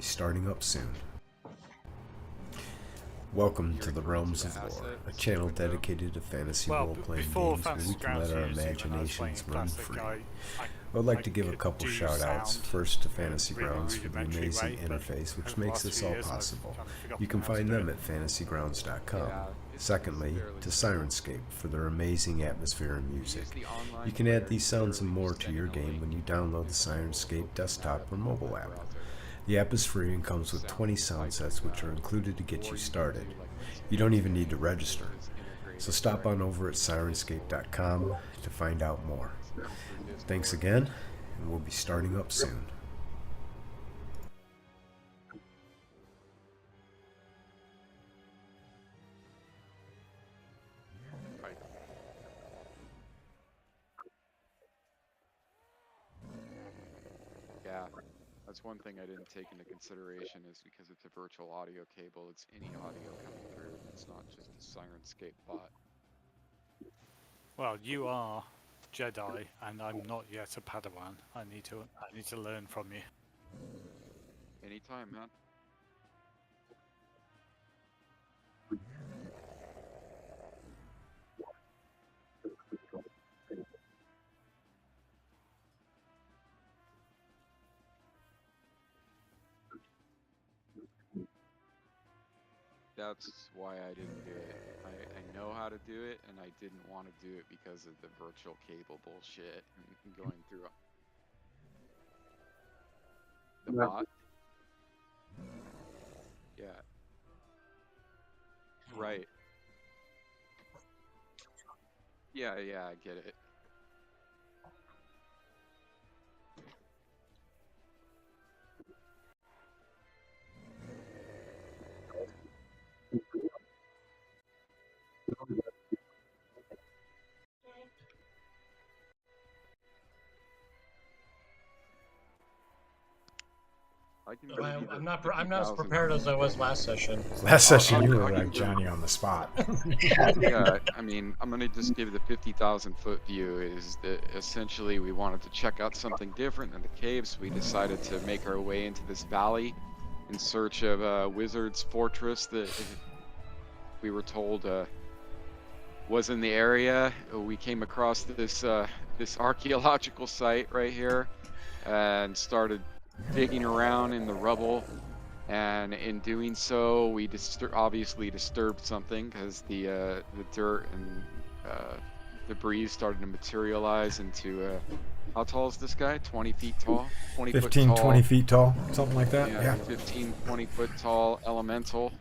be starting up soon. Welcome to the Realms of Lore, a channel dedicated to fantasy role-playing games where we can let our imaginations run free. I would like to give a couple shout-outs, first to Fantasy Grounds for the amazing interface which makes this all possible. You can find them at fantasygrounds.com. Secondly, to Sirenscape for their amazing atmosphere and music. You can add these sounds and more to your game when you download the Sirenscape desktop or mobile app. The app is free and comes with 20 sound sets which are included to get you started. You don't even need to register. So stop on over at Sirenscape.com to find out more. Thanks again, and we'll be starting up soon. Yeah, that's one thing I didn't take into consideration is because it's a virtual audio cable, it's any audio coming through. It's not just a Sirenscape bot. Well, you are Jedi, and I'm not yet a Padawan. I need to learn from you. Anytime, man. That's why I didn't do it. I know how to do it, and I didn't want to do it because of the virtual cable bullshit and going through the bot. Yeah. Right. Yeah, I get it. I'm not as prepared as I was last session. Last session you were like Johnny on the spot. Yeah, I mean, I'm gonna just give the 50,000 foot view. Is that essentially we wanted to check out something different than the caves. We decided to make our way into this valley in search of a wizard's fortress that we were told was in the area. We came across this archaeological site right here and started digging around in the rubble, and in doing so we obviously disturbed something because the dirt and debris started to materialize into how tall is this guy? 20 feet tall? 15, 20 feet tall, something like that. Yeah. 15, 20 foot tall elemental,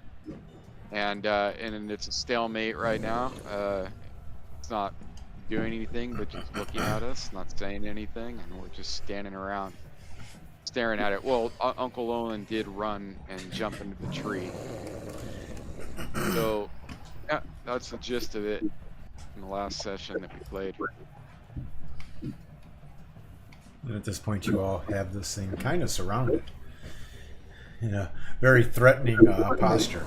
and it's a stalemate right now. It's not doing anything but just looking at us, not saying anything, and we're just standing around staring at it. Well, Uncle Olin did run and jump into the tree. So, yeah, that's the gist of it in the last session that we played. And at this point, you all have this thing kind of surrounded in a very threatening posture.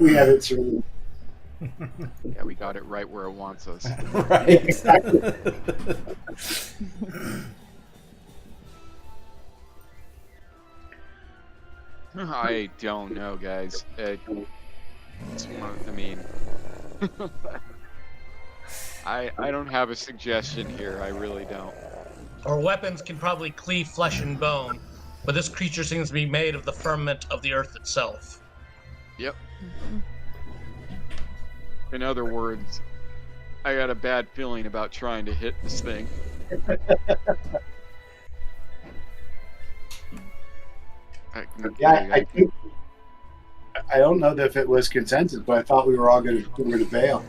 We have it surrounded. Yeah, we got it right where it wants us. Right. Exactly. I don't know, guys. I don't have a suggestion here. I really don't. Our weapons can probably cleave flesh and bone, but this creature seems to be made of the firmament of the earth itself. Yep. In other words, I got a bad feeling about trying to hit this thing. Yeah, I don't know if it was consensus, but I thought we were all going to bail.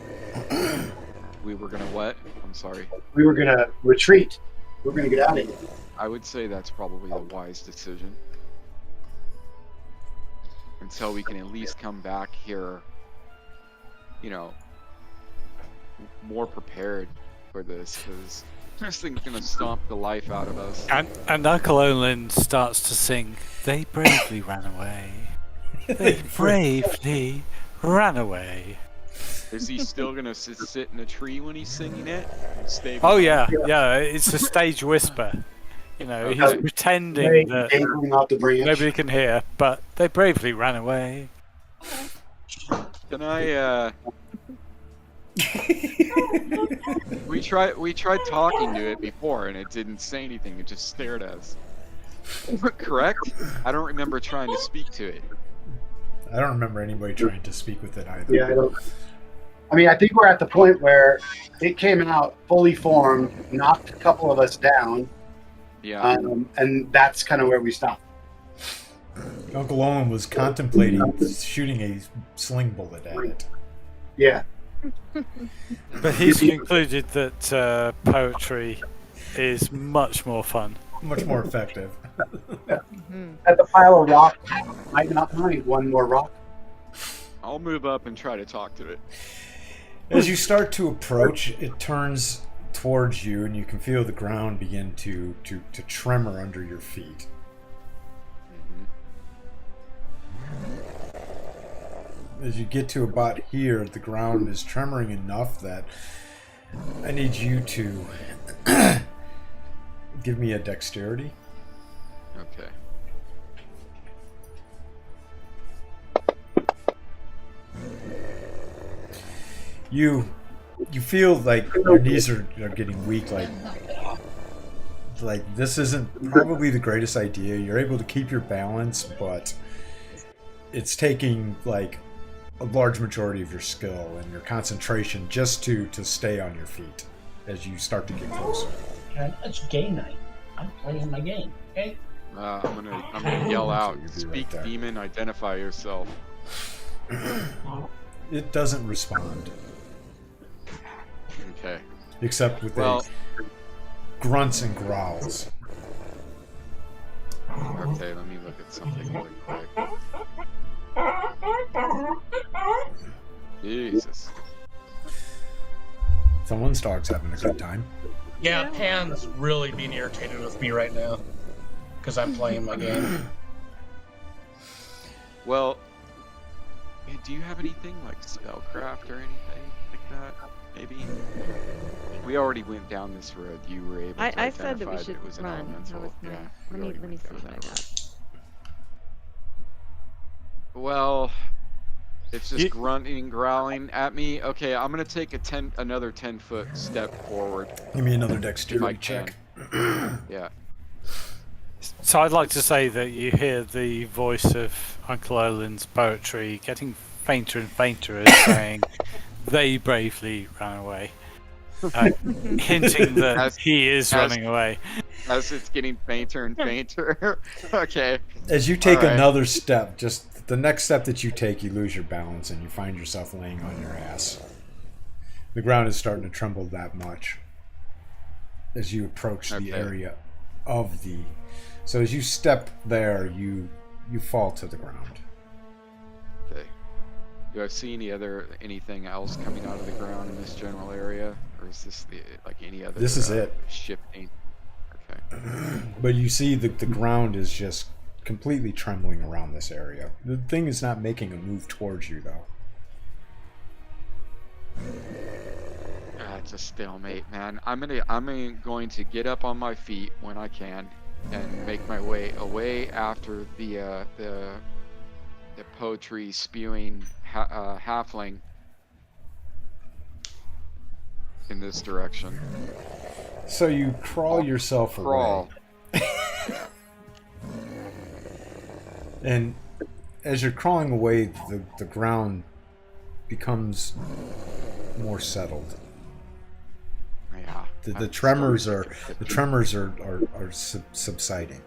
We were gonna what? I'm sorry. We were going to retreat. We were going to get out of here. I would say that's probably the wise decision. Until we can at least come back here, you know, more prepared for this, because this thing's gonna stomp the life out of us. And Uncle Olin starts to sing, "They bravely ran away. They bravely ran away." Is he still gonna sit in a tree when he's singing it? Stay Oh yeah, it's a stage whisper. You know, Okay. he's pretending that Dangling off the branch. nobody can hear, but they bravely ran away. Can I? We tried talking to it before, and it didn't say anything. It just stared at us. Correct? I don't remember trying to speak to it. I don't remember anybody trying to speak with it either. Yeah, I mean, I think we're at the point where it came out fully formed, knocked a couple of us down, Yeah. and that's kind of where we stopped. Uncle Owen was contemplating shooting a sling bullet at it. Yeah. But he's concluded that poetry is much more fun. Much more effective. At the pile of rock, might not mind one more rock. I'll move up and try to talk to it. As you start to approach, it turns towards you, and you can feel the ground begin to tremor under your feet. As you get to about here, the ground is tremoring enough that I need you to give me a dexterity. Okay. You feel like your knees are getting weak, like this isn't probably the greatest idea. You're able to keep your balance, but it's taking like a large majority of your skill and your concentration just to stay on your feet as you start to get closer. It's game night. I'm playing my game. Okay. I'm gonna yell out. You'd be Speak, right there. demon. Identify yourself. It doesn't respond, Okay. except with Well. grunts and growls. Okay. Let me look at something really quick. Jesus. Someone's dog's having a good time. Yeah, Pan's really being irritated with me right now because I'm playing my game. Well, do you have anything like spellcraft or anything like that? Maybe. We already went down this road. You were able to I said that identify we should it was an run. elemental. I was Yeah. gonna, we let already me went see down what I that road. got. Well, it's just You- grunting, growling at me. Okay, I'm gonna take another 10-foot step forward. Give me another If I dexterity can. check. Yeah. So I'd like to say that you hear the voice of Uncle Olin's poetry getting fainter and fainter as saying, "They bravely ran away," hinting that As- he is as- running away. As it's getting fainter and fainter. Okay. As you take All right. another step, just the next step that you take, you lose your balance and you find yourself laying on your ass. The ground is starting to tremble that much as you approach the Okay. area of the. So as you step there, you fall to the ground. Okay. Do I see anything else coming out of the ground in this general area, or is this like any other? This is it. Shifting. Okay. But you see the ground is just completely trembling around this area. The thing is not making a move towards you, though. It's a stalemate, man. I'm going to get up on my feet when I can, and make my way away after the poetry spewing halfling in this direction. So you crawl yourself Crawl. away. And as you're crawling away, the ground becomes more settled. Yeah. The I'm tremors starting are to get the tremors are subsiding.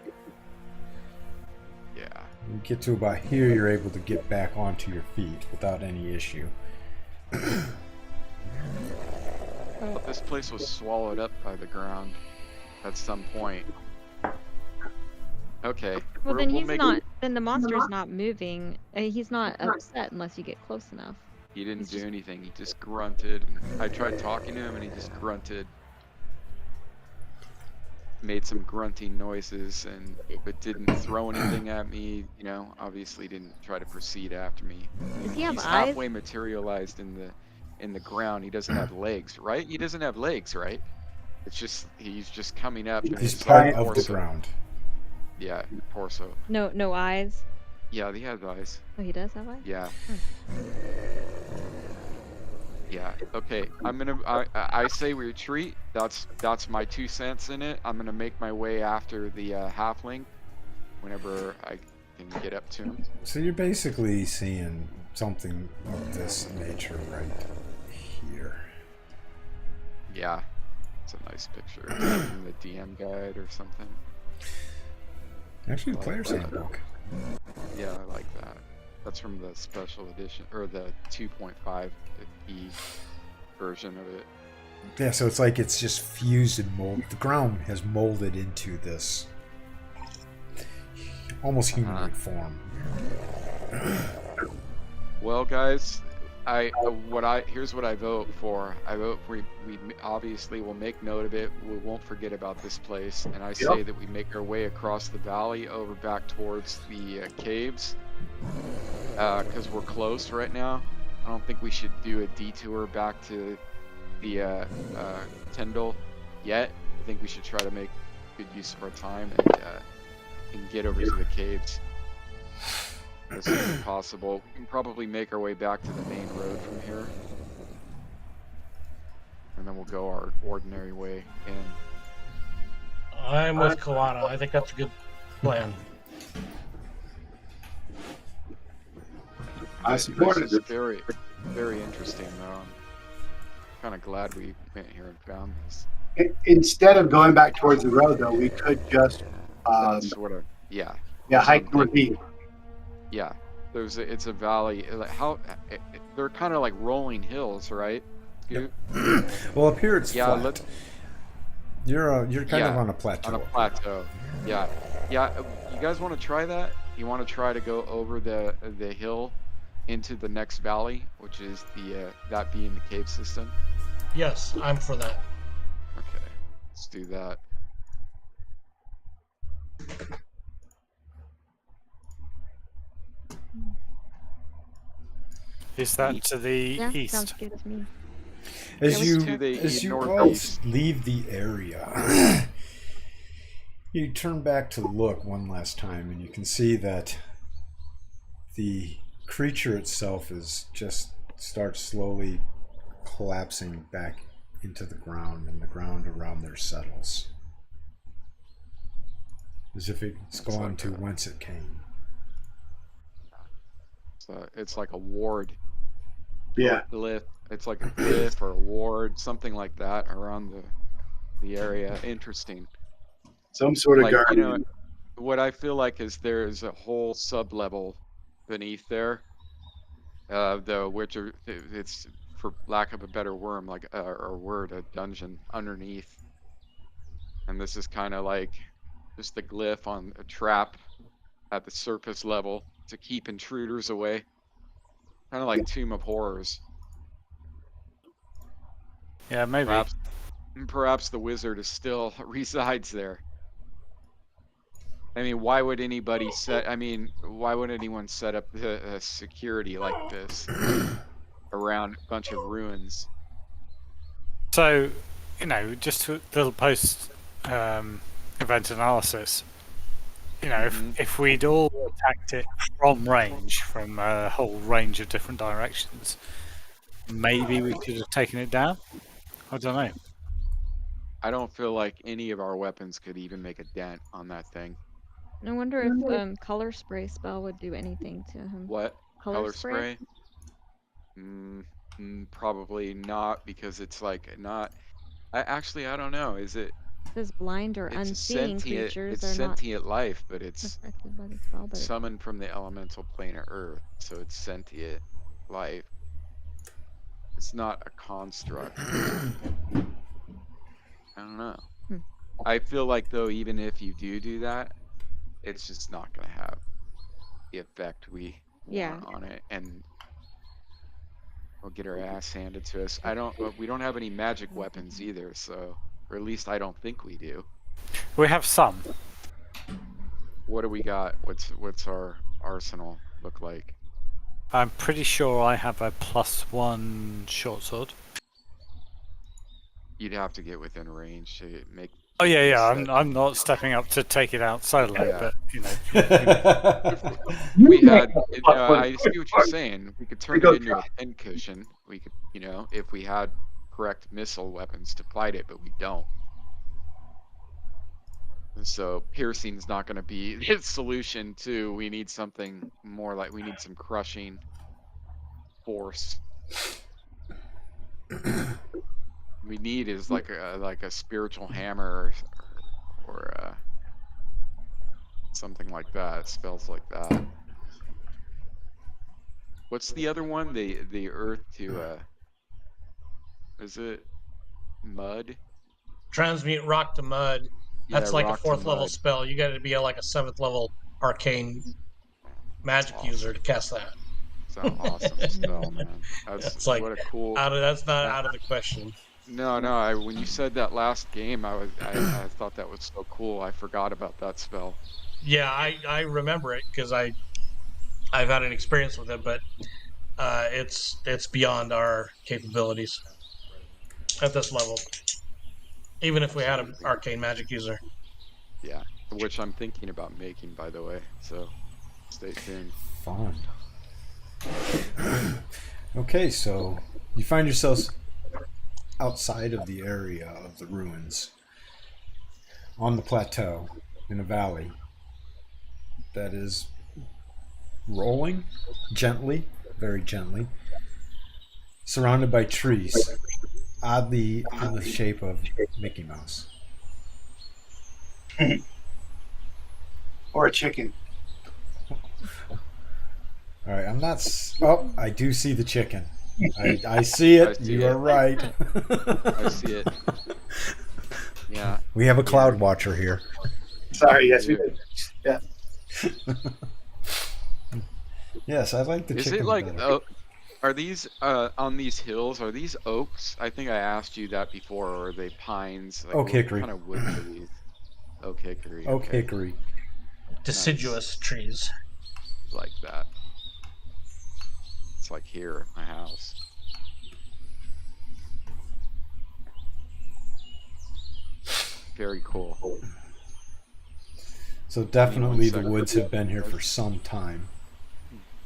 Yeah. You get to about here, you're able to get back onto your feet without any issue. But this place was swallowed up by the ground at some point. Okay. Well, we're- then we'll he's make- not. Then the monster's not moving. He's not upset unless you get close enough. He didn't He's do just- anything. He just grunted. And I tried talking to him, and he just grunted. Made some grunting noises, but didn't throw anything at me. You know, obviously didn't try to proceed after me. Does he have He's eyes? halfway materialized in the ground. He doesn't have legs, right? He doesn't have legs, right? It's just he's just coming up. And He's it's part like of the torso. ground. Yeah, torso. No eyes. Yeah, he has eyes. Oh, he does have eyes. Yeah. Yeah. Okay. I say we retreat. That's my 2 cents in it. I'm gonna make my way after the halfling whenever I can get up to him. So you're basically seeing something of this nature right here. Yeah. It's a nice picture. It's like from the DM guide or something. Actually, the I like player's that. handbook. Yeah, I like that. That's from the special edition or the 2.5 E version of it. Yeah, so it's like it's just fused and molded. The ground has molded into this almost humanoid form. Well, guys, here's what I vote for. I vote we obviously will make note of it. We won't forget about this place, and I say that we make our way across the valley over back towards the caves, because we're close right now. I don't think we should do a detour back to the Tyndall yet. I think we should try to make good use of our time and get over to the caves as soon as possible. We can probably make our way back to the main road from here, and then we'll go our ordinary way in. I'm with Kalana. I think that's a good plan. I support This it. is very, very interesting, though. I'm kind of glad we went here and found this. Instead of going back towards the road, though, we could just That's sort of, yeah. hike northeast. Yeah, it's a valley. Like they're kind of like rolling hills, right? Yep. Well, up here it's flat. You're kind of on a plateau. On a plateau. Yeah. You guys want to try that? You want to try to go over the hill into the next valley, which is that being the cave system? Yes, I'm for that. Okay, let's do that. Is that to the Yeah, east? sounds good to me. As you northeast. leave the area, you turn back to look one last time, and you can see that the creature itself starts slowly collapsing back into the ground, and the ground around there settles, as if it's gone to whence it came. So it's like a ward. Yeah. Glyph. It's like a glyph or a ward, something like that around the area. Interesting. Some sort of Like, guardian. what I feel like is there's a whole sub-level beneath there, which it's, for lack of a better word, a dungeon underneath. And this is kind of like just the glyph on a trap at the surface level to keep intruders away. Kind of like Tomb of Horrors. Yeah, maybe. Perhaps the wizard still resides there. I mean, why would anyone set up the security like this around a bunch of ruins? So, just a little post event analysis. If we'd all attacked it from range, from a whole range of different directions, maybe we could have taken it down. I don't know. I don't feel like any of our weapons could even make a dent on that thing. I wonder if color spray spell would do anything to him. What? Color spray? Probably not, because it's like not. I don't know. Is it? It says blind or unseeing creatures It's are sentient life, but it's not affected by the spell. But summoned from the elemental plane of Earth, so it's sentient life. It's not a construct. I don't know. I feel like, though, even if you do that, it's just not going to have the effect we want on it, and we'll get our ass handed to us. We don't have any magic weapons either, so, or at least I don't think we do. We have some. What do we got? What's our arsenal look like? I'm pretty sure I have a +1 short sword. you'd have to get within range to make. Oh yeah, the yeah. set. I'm not stepping up to take it out solo, Yeah. but you know. We You had. make the I see what you're saying. We could turn go it into try. a pincushion. We could, if we had correct missile weapons to fight it, but we don't. And so piercing's not going to be the solution to. We need something more like we need some crushing force. We need is like a spiritual hammer or something like that. Spells like that. What's the other one? The earth to is it mud? Transmute rock to mud. Yeah, That's like a rock to 4th level mud. spell. You got to be like a 7th level arcane magic Awesome. user to cast that. It's an awesome spell, man. That's It's like what a cool. that's not out of the question. No. When you said that last game, I thought that was so cool. I forgot about that spell. Yeah, I remember it because I've had an experience with it, but it's beyond our capabilities at this level. Even if we had an arcane magic user. Yeah, which I'm thinking about making, by the way. So stay tuned. Fun. Okay, so you find yourselves outside of the area of the ruins, on the plateau, in a valley that is rolling gently, very gently, surrounded by trees, oddly in the shape of Mickey Mouse. Or a chicken. All right, I'm not. Oh, I do see the chicken. I see it. I see You it. are right. I see it. Yeah. We have a cloud watcher here. Sorry, yes, we did. Yeah. Yes, I like the Is chicken. it like better. are these on these hills? Are these oaks? I think I asked you that before. Or are they pines? Like, Oak hickory. What kind of wood are these? Oak hickory. Oak Okay. hickory. Deciduous trees. Like that. It's like here at my house. Very cool. So definitely the second. woods have been here for some time.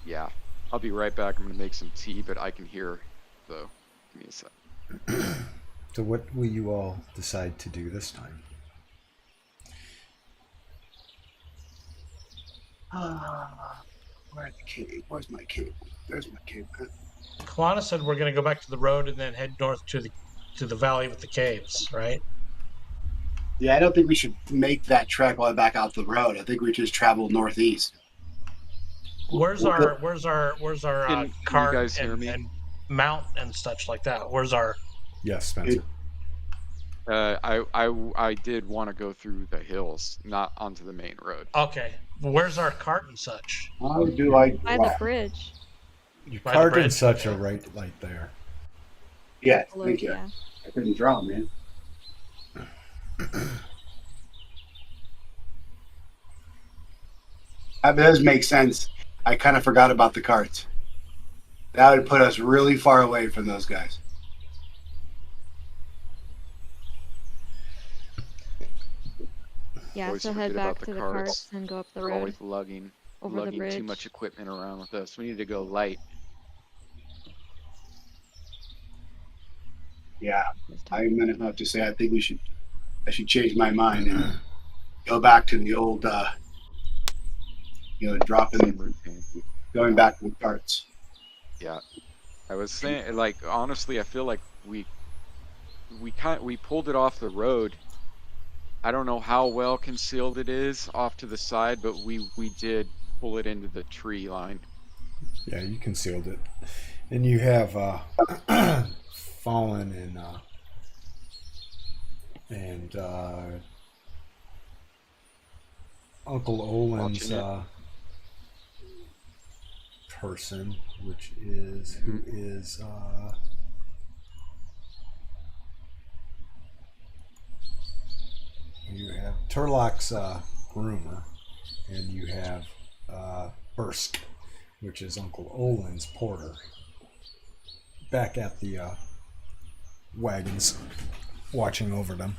Yeah. I'll be right back. I'm gonna make some tea, but I can hear, so give me a sec. So what will you all decide to do this time? Where's the cave? Where's my cave? There's my cave. Kalana said we're going to go back to the road and then head north to the valley with the caves, right? Yeah, I don't think we should make that trek all the way back out the road. I think we just travel northeast. Where's our Can you cart guys hear me? and mount and such like that? Where's our? Yes, Spencer. I did want to go through the hills, not onto the main road. Okay, where's our cart and such? How do I? By the bridge. Your By the card and bridge? such are right there. Yeah, Below, thank you. yeah. I couldn't draw, man. That does make sense. I kind of forgot about the carts. That would put us really far away from those guys. Yeah, Always so forget head about back the to the carts. carts and go up the We're road always lugging over the too bridge. much equipment around with us. We need to go light. Yeah, this time. I'm gonna have to say I think I should change my mind and go back to the old, Same dropping, routine. going back to the carts. Yeah, I was saying, like, honestly, I feel like we pulled it off the road. I don't know how well concealed it is off to the side, but we did pull it into the tree line. Yeah, you concealed it. And you have Fallen and Uncle Olin's person, which is who is you have Turlock's groomer, and you have Bursk, which is Uncle Olin's porter, back at the wagons. watching over them.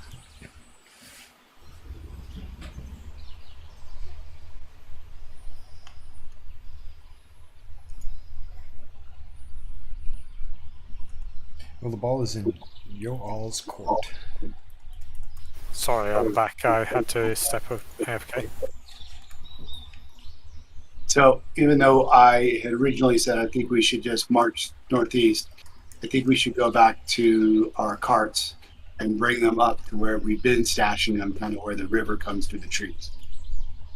Well, the ball is in Lloegyr's court. Sorry, I'm back. I had to step up AFK. So even though I had originally said I think we should just march northeast, I think we should go back to our carts and bring them up to where we've been stashing them, kind of where the river comes through the trees.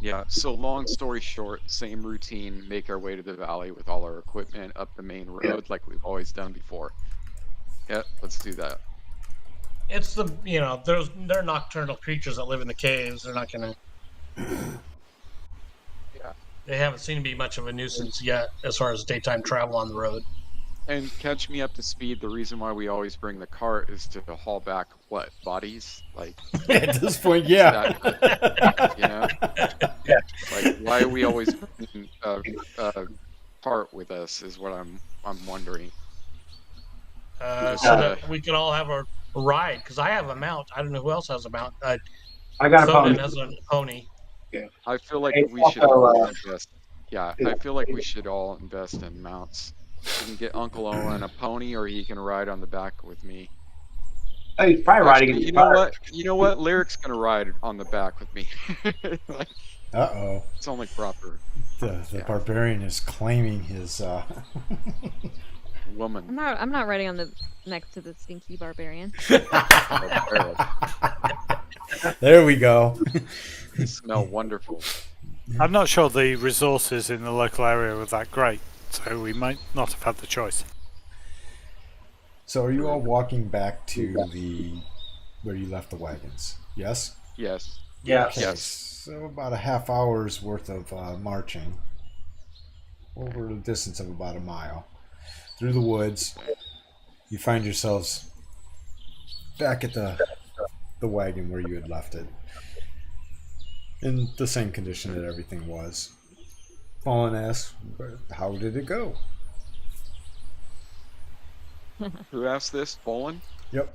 Yeah, so long story short, same routine, make our way to the valley with all our equipment up the main road like we've always done before. Yeah, let's do that. It's the, you know, they're nocturnal creatures that live in the caves. They're not going to. Yeah. They haven't seemed to be much of a nuisance yet as far as daytime travel on the road. And catch me up to speed, the reason why we always bring the cart is to haul back, what, bodies? Like, At this point, yeah. you know? Yeah. Like, why are we always bringing a cart with us is what I'm wondering. So that we can all have a ride, because I have a mount. I don't know who else has a mount. I got a Foden pony. has a pony. I feel like Hey, we should also, all invest. Yeah, I feel like we should all invest in mounts. You can get Uncle Owen a pony, or he can ride on the back with me. He's probably riding in Actually, the you know car. what? You know what? Lyric's gonna ride on the back with me. Like, Uh-oh. it's only proper. The Yeah. barbarian is claiming his Woman. I'm not riding on the next to the stinky barbarian. There we go. They smell wonderful. I'm not sure the resources in the local area were that great, so we might not have had the choice. So are you all walking back to where you left the wagons? Yes? Yes. Yeah. Okay, Yes. so about a half hour's worth of marching over a distance of about a mile through the woods. You find yourselves back at the wagon where you had left it, in the same condition that everything was. Fallen asks, how did it go? Who asked this? Bolin? Yep.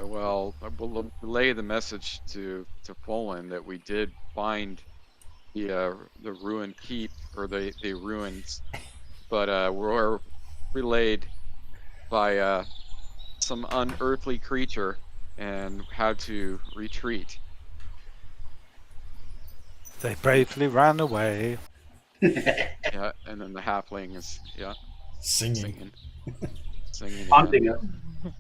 Well, I will relay the message to Bolin that we did find the ruined keep, or the ruins, but were relayed by some unearthly creature and had to retreat. They bravely ran away. Yeah, and then the halfling is Singing. singing Haunting again. us.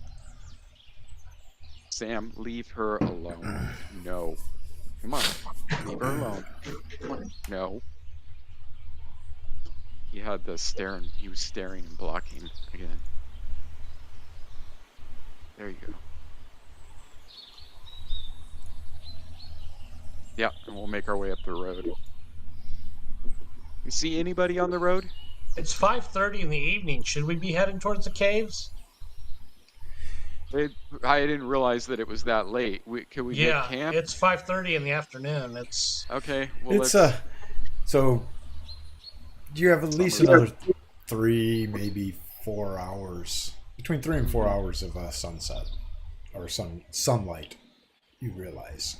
Sam, leave her alone. No. Come on, leave her alone. Come on. No. He had the staring. He was staring and blocking again. There you go. Yeah, and we'll make our way up the road. You see anybody on the road? It's 5:30 in the evening. Should we be heading towards the caves? I didn't realize that it was that late. Can we make camp? It's 5:30 in the afternoon. It's Okay. Well, It's let's. so you have at least Summer. another 3, maybe 4 hours, between 3 and 4 hours of sunset or sunlight. You realize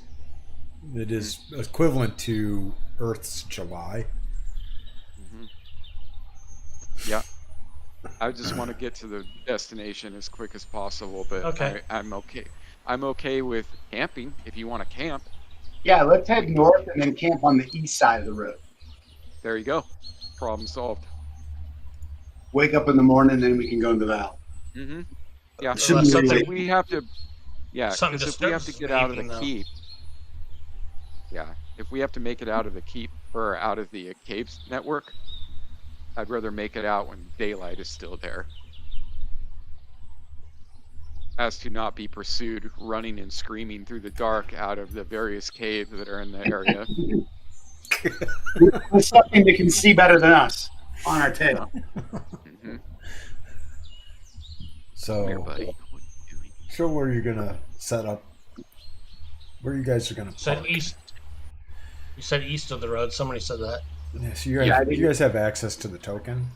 it is equivalent to Earth's July. Mhm. Yeah. I just want to get to the destination as quick as possible, but Okay. I'm okay. I'm okay with camping if you want to camp. Yeah, let's head north and then camp on the east side of the road. There you go. Problem solved. Wake up in the morning, then we can go in the valley. Mm-hmm. Yeah. Shouldn't Unless be something- If we have to, yeah, Something because if we have to disturbs get the out of the evening, though. keep, yeah, if we have to make it out of the keep or out of the caves network, I'd rather make it out when daylight is still there, as to not be pursued running and screaming through the dark out of the various caves that are in the area. There's something that can see better than us on our tail. Mm-hmm. So, Come here, buddy. What are you doing? show where you're gonna set up. Where you guys are gonna said park. east. You said east of the road. Somebody said that. Yeah, so you guys, Yeah, I think- you guys have access to the token.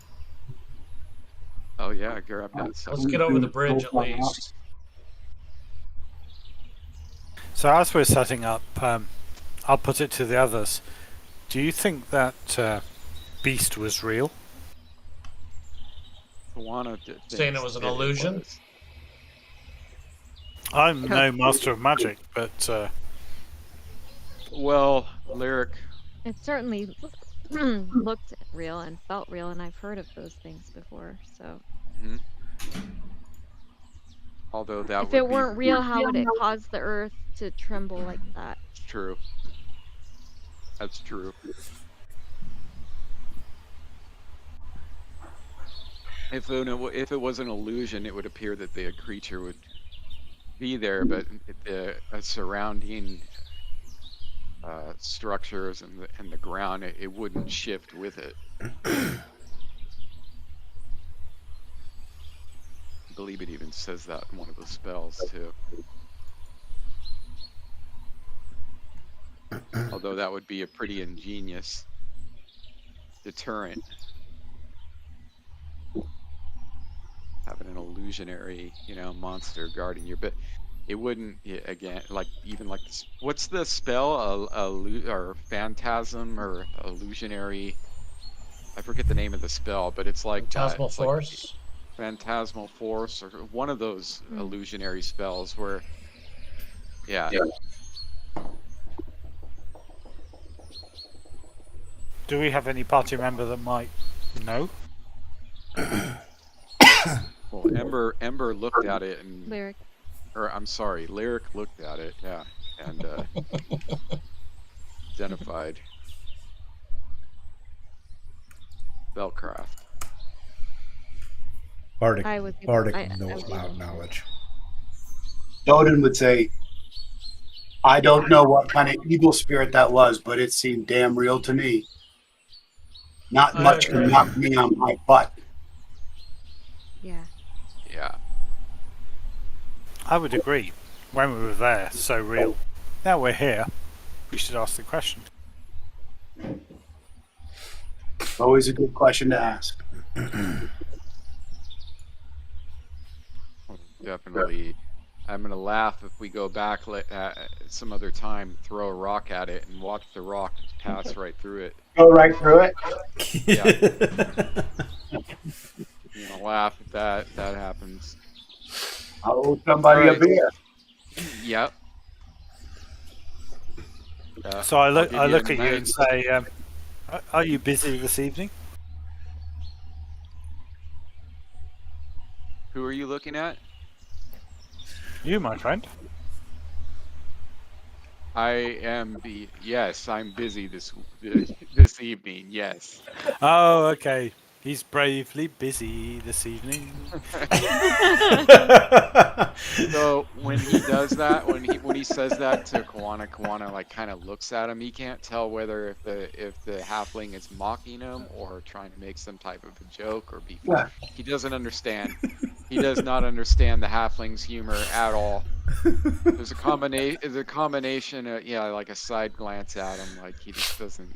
Oh yeah, grab that. Let's get over the bridge at least. So as we're setting up, I'll put it to the others. Do you think that beast was real? Saying it was an illusion? I'm no master of magic, but well, Lyric. It certainly looked real and felt real, and I've heard of those things before. So, Although that if would it be weren't real, how would it cause the earth to tremble like that? true. That's true. If it was an illusion, it would appear that the creature would be there, but the surrounding structures and the ground, it wouldn't shift with it. I believe it even says that in one of the spells too. Although that would be a pretty ingenious deterrent. Having an illusionary, monster guarding you, but it wouldn't, again, what's the spell? Or phantasm or illusionary? I forget the name of the spell, but it's like Phantasmal Force. Phantasmal Force, or one of those illusionary spells where, yeah. do we have any party member that might know? Well, Ember looked at it and Lyric. Lyric looked at it, yeah, and identified spellcraft. Bardic able- knowledge. Doden would say, I don't know what kind of evil spirit that was, but it seemed damn real to me. Not much can knock me on my butt. Yeah. Yeah. I would agree. When we were there, so real. Now we're here, we should ask the question. Always a good question to ask. Definitely. I'm going to laugh if we go back some other time, throw a rock at it, and watch the rock just pass right through it. Go right through it? Yeah. You're going to laugh if that happens. I owe somebody a beer. Yep. So I look at you and say, are you busy this evening? Who are you looking at? You, my friend. Yes, I'm busy this evening, yes. Oh, okay. He's bravely busy this evening. So when he does that, when he says that to Kawana like kind of looks at him. He can't tell whether if the halfling is mocking him or trying to make some type of a joke or be funny. He doesn't understand. He does not understand the halfling's humor at all. There's a combination of, like a side glance at him, like he just doesn't.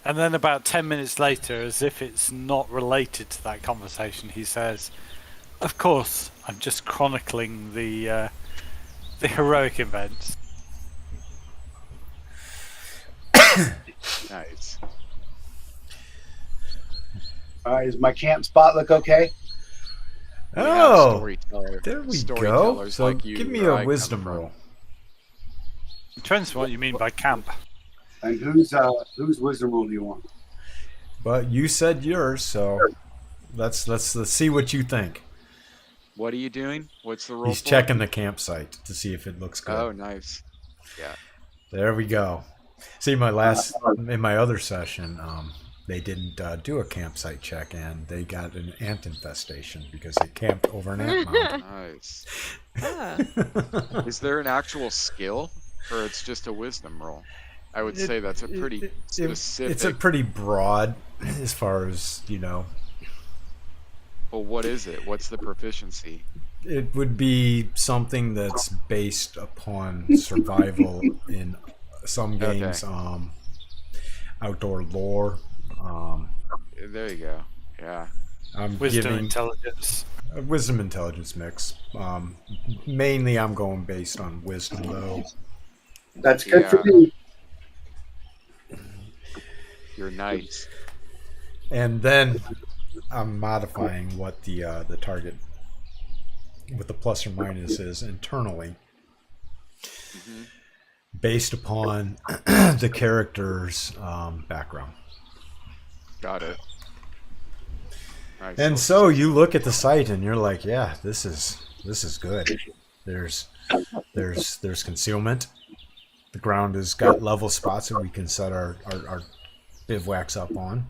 And then about 10 minutes later, as if it's not related to that conversation, he says, "Of course, I'm just chronicling the heroic events." Nice. All right, does my camp spot look okay? Oh, there we go. So like you, give me a wisdom roll. Depends on what you mean by camp. And whose wisdom roll do you want? But you said yours, so let's see what you think. What are you doing? What's the roll? He's checking the campsite to see if it looks good. Oh, nice. Yeah. There we go. See, in my other session, they didn't do a campsite check, and they got an ant infestation because they camped over an ant mound. Nice. Is there an actual skill, or it's just a wisdom roll? I would say that's a pretty specific. It's a pretty broad, as far as Well, what is it? What's the proficiency? It would be something that's based upon survival in some games, outdoor lore. There you go. Yeah. Wisdom, intelligence. A wisdom intelligence mix. Mainly, I'm going based on wisdom, though. That's good Yeah. for me. You're nice. And then I'm modifying what the target, what the plus or minus is internally, Hmm. based upon the character's background. Got it. Nice. And so you look at the site and you're like, yeah, this is good. There's concealment. The ground has got level spots that we can set our bivouacs up on.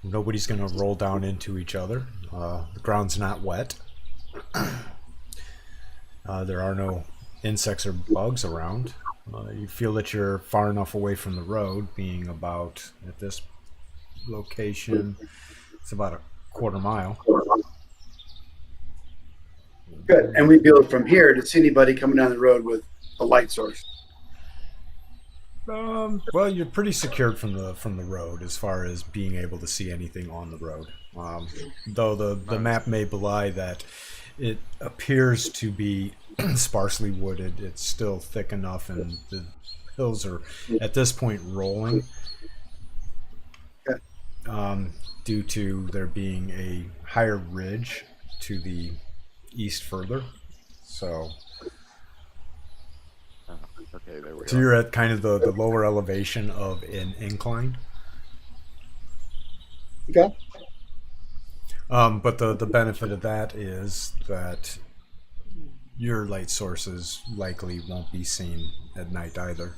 Nobody's going to roll down into each other. The ground's not wet. There are no insects or bugs around. You feel that you're far enough away from the road, being about, at this location, it's about a quarter mile. Good. And we build from here to see anybody coming down the road with a light source. Well, you're pretty secured from the road as far as being able to see anything on the road. Though the map may belie that it appears to be sparsely wooded, it's still thick enough, and the hills are at this point rolling. Due to there being a higher ridge to the east further. So Okay, there we So go. you're at kind of the lower elevation of an incline. Okay. But the benefit of that is that your light sources likely won't be seen at night either.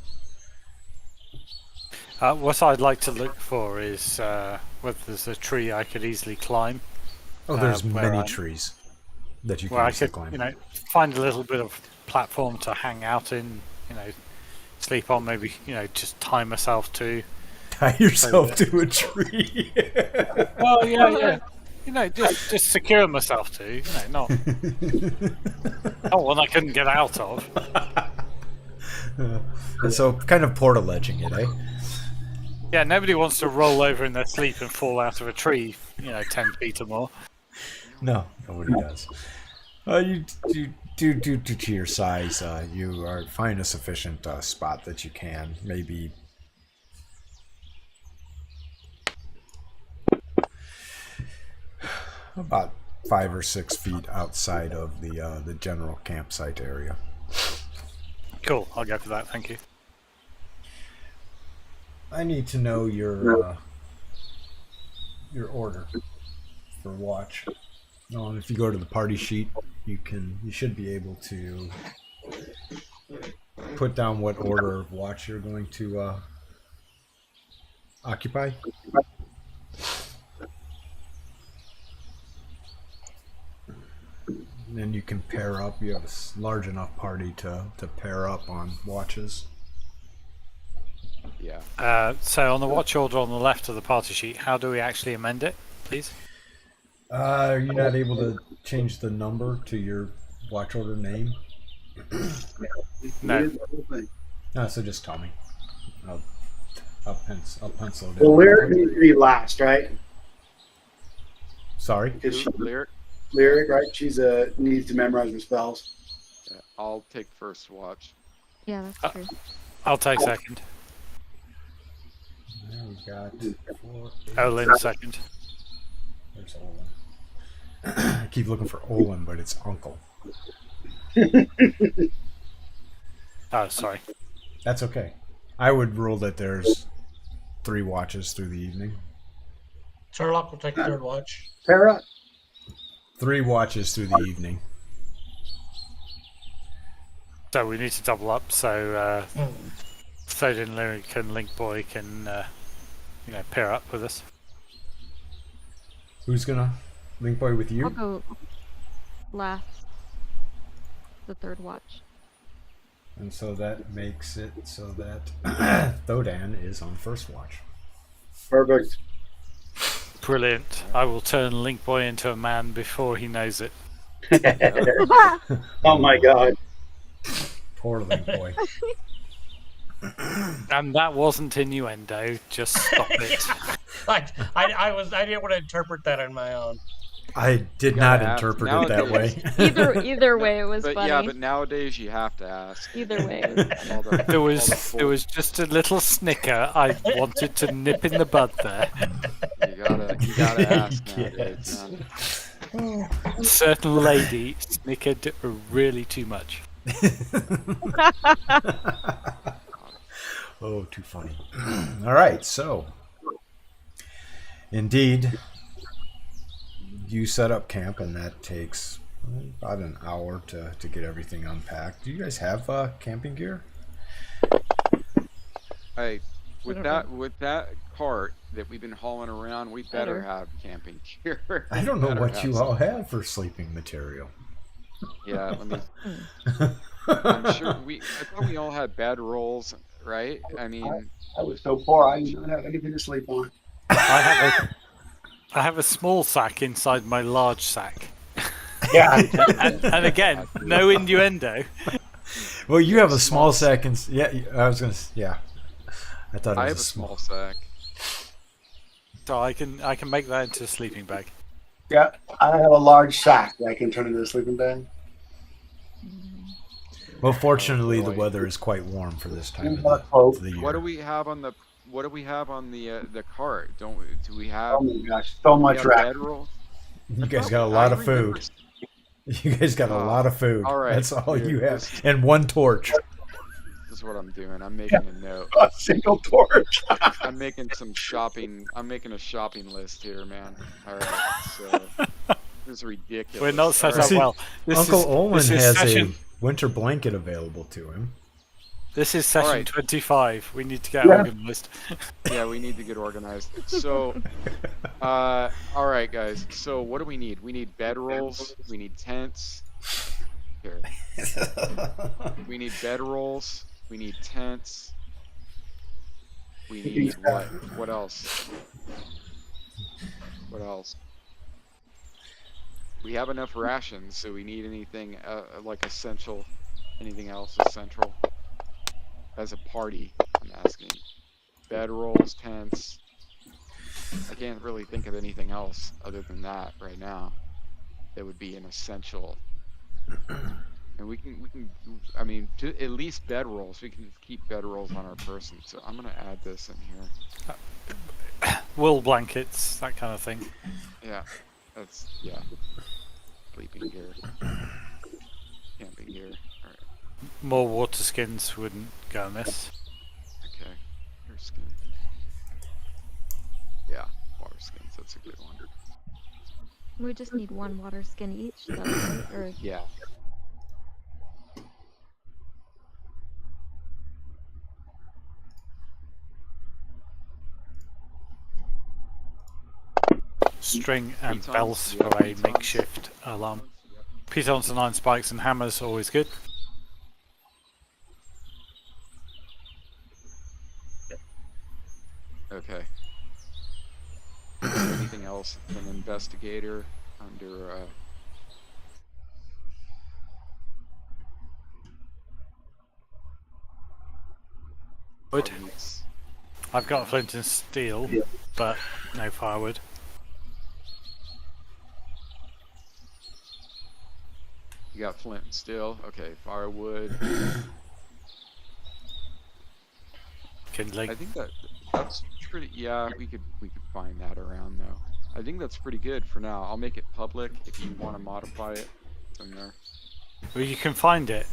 What I'd like to look for is whether there's a tree I could easily climb. Oh, there's where many I'm- trees that you Where can I easily could, climb. find a little bit of platform to hang out in, sleep on, maybe, just tie myself to. Tie yourself yeah. to a tree. Well, yeah. Just secure myself to, not one I couldn't get out of. So kind of portaledging it, eh? Yeah, nobody wants to roll over in their sleep and fall out of a tree, 10 feet or more. No, nobody does. You due to your size, you are find a sufficient spot that you can maybe. About 5 or 6 feet outside of the general campsite area. Cool, I'll go for that, thank you. I need to know your order for watch. If you go to the party sheet, you should be able to put down what order of watch you're going to occupy. And then you can pair up. You have a large enough party to pair up on watches. Yeah. So on the watch order on the left of the party sheet, how do we actually amend it, please? Are you not able to change the number to your watch order name? No. No, so just tell me. I'll pencil it in. Well, Lyric needs to be last, right? Sorry? Because she, Lyric? Lyric, right? She's needs to memorize her spells. Yeah, I'll take first watch. Yeah, that's true. I'll take second. There we got 4. Olin second. There's Olin. I keep looking for Olin, but it's Uncle. Oh, sorry. That's okay. I would rule that there's 3 watches through the evening. Turlock will take third watch. Pair up. 3 watches through the evening. So we need to double up, so Sodin, Lyric, and Link Boy can, pair up with us. Who's gonna Link Boy with you? I'll go last. The third watch. And so that makes it so that Thodan is on first watch. Perfect. Brilliant. I will turn Link Boy into a man before he knows it. Oh my god. Poor Link Boy. And that wasn't innuendo. Just stop it. I didn't want to interpret that on my own. I did You not gotta ask. interpret it that way. Either way, it was But funny. yeah, but nowadays you have to ask. Either way, it was funny. All the- There all was the there was just a little snicker I wanted to nip in the bud there. You gotta ask nowadays, Yes. man. A certain lady snickered really too much. Oh, too funny. All right, so indeed, you set up camp, and that takes about an hour to get everything unpacked. Do you guys have camping gear? Hey, with that cart that we've been hauling around, we better have camping gear. I don't know Better what you all something. have for sleeping material. Yeah, let me. I'm sure I thought we all had bed rolls, right? I mean, I was so poor, I didn't have anything to sleep on. I have a small sack inside my large sack. Yeah. And again, no innuendo. Well, you have a small sack, and yeah, I was gonna. Yeah, I thought it was I have a small sack. So I can make that into a sleeping bag. Yeah, I have a large sack that I can turn into a sleeping bag. Well, fortunately, the boy. weather is quite warm for this time What of the year. What do we have on the cart? Do we have? Oh my gosh, so we much have rack. bed rolls? You guys got a I lot of remember food. You guys got a lot of food. all right, That's all dude, you have, this- and one torch. This is what I'm doing. I'm making a note. A single torch. I'm making some shopping. I'm making a shopping list here, man. All right, so this is ridiculous. We're not set All up See, well. This Uncle is, Olin this is has session, a winter blanket available to him. This is session right. 25. We need to get Yeah. organised. Yeah, we need to get organized. So, all right, guys. So what do we need? We need bedrolls. We need tents. Here. We need bedrolls. We need tents. We need what? What else? What else? We have enough rations, so we need anything like essential. Anything else essential? As a party, I'm asking. Bedrolls, tents. I can't really think of anything else other than that right now. That would be an essential. And we can. I mean, at least bedrolls. We can keep bedrolls on our person. So I'm gonna add this in here. Wool blankets, that kind of thing. Yeah, yeah. Sleeping gear, camping gear. All right. More water skins wouldn't go amiss. Okay. Your skin. Yeah, water skins. That's a good one. We just need one water skin each, though, right? Or Yeah. String and Pitons, bells yeah, for a pitons. makeshift alarm. Pitons and iron spikes and hammers, always good. Okay. Anything else? An investigator under Wood. parties. I've got flint and steel, but no firewood. You got flint and steel. Okay, firewood. Kindling. I think that's pretty. Yeah, we could find that around though. I think that's pretty good for now. I'll make it public if you want to modify it from there. Well, you can find it,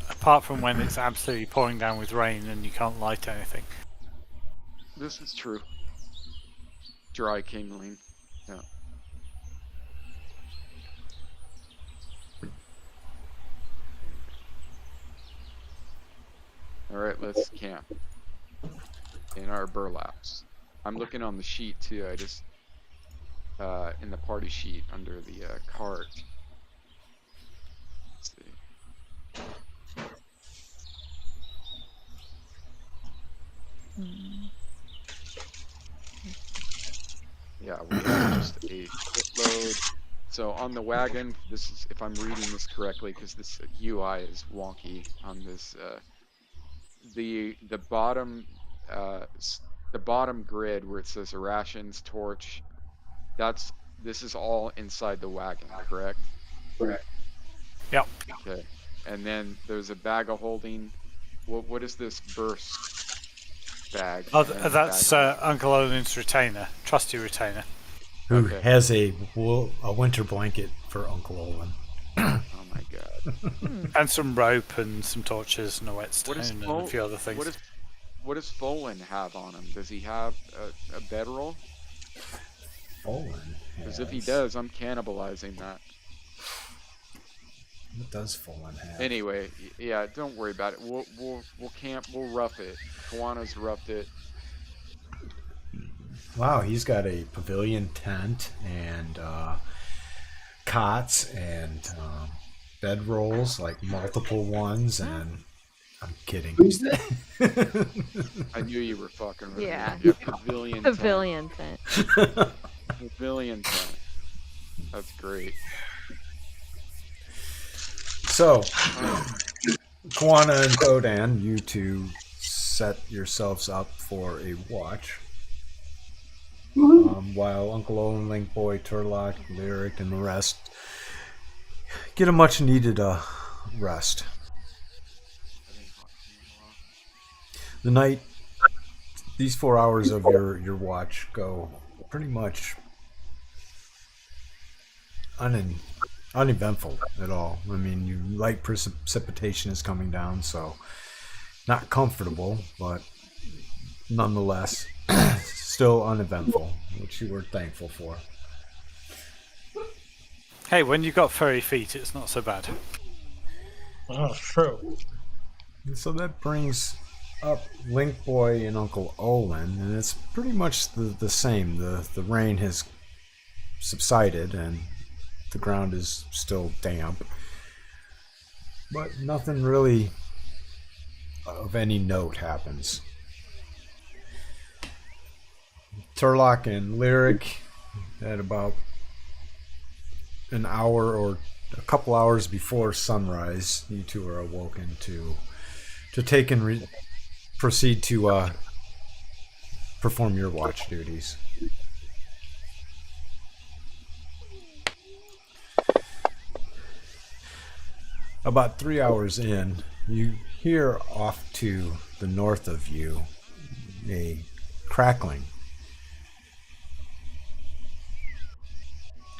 apart from when it's absolutely pouring down with rain and you can't light anything. This is true. Dry kindling. Yeah. All right, let's camp in our burlaps. I'm looking on the sheet too. I just in the party sheet under the cart. Let's see. Yeah, we have just a shitload. So on the wagon, this is if I'm reading this correctly, because this UI is wonky on this. The bottom grid where it says rations, torch, that's this is all inside the wagon, correct? Correct. Yep. Okay. And then there's a bag of holding. What is this burst bag? Oh, And then the that's bag of- Uncle Owen's retainer, trusty retainer. Who Okay. has a winter blanket for Uncle Owen. Oh my god. And some rope and some torches and a whetstone What is and a few other things. What does Folan have on him? Does he have a bedroll? Folan. Because if he does, I'm cannibalizing that. What does Folan have? Anyway, yeah, don't worry about it. We'll camp. We'll rough it. Kawana's roughed it. Wow, he's got a pavilion tent and cots and bed rolls, like multiple ones, and I'm kidding. Who's that? I knew you were fucking with Yeah. me. Yeah, pavilion. tent. Pavilion tent. Pavilion tent. That's great. So, Kawana and Kodan, you two set yourselves up for a watch. While Uncle Owen, Link Boy, Turlock, Lyric, and the rest get a much needed rest. The night, these 4 hours of your watch go pretty much uneventful at all. I mean, light precipitation is coming down, so not comfortable, but nonetheless still uneventful, which you were thankful for. Hey, when you got furry feet, it's not so bad. Oh, true. And so that brings up Link Boy and Uncle Owen, and it's pretty much the same. The rain has subsided and the ground is still damp, but nothing really of any note happens. Turlock and Lyric, at about an hour or a couple hours before sunrise, you two are awoken to take and proceed to perform your watch duties. About 3 hours in, you hear off to the north of you a crackling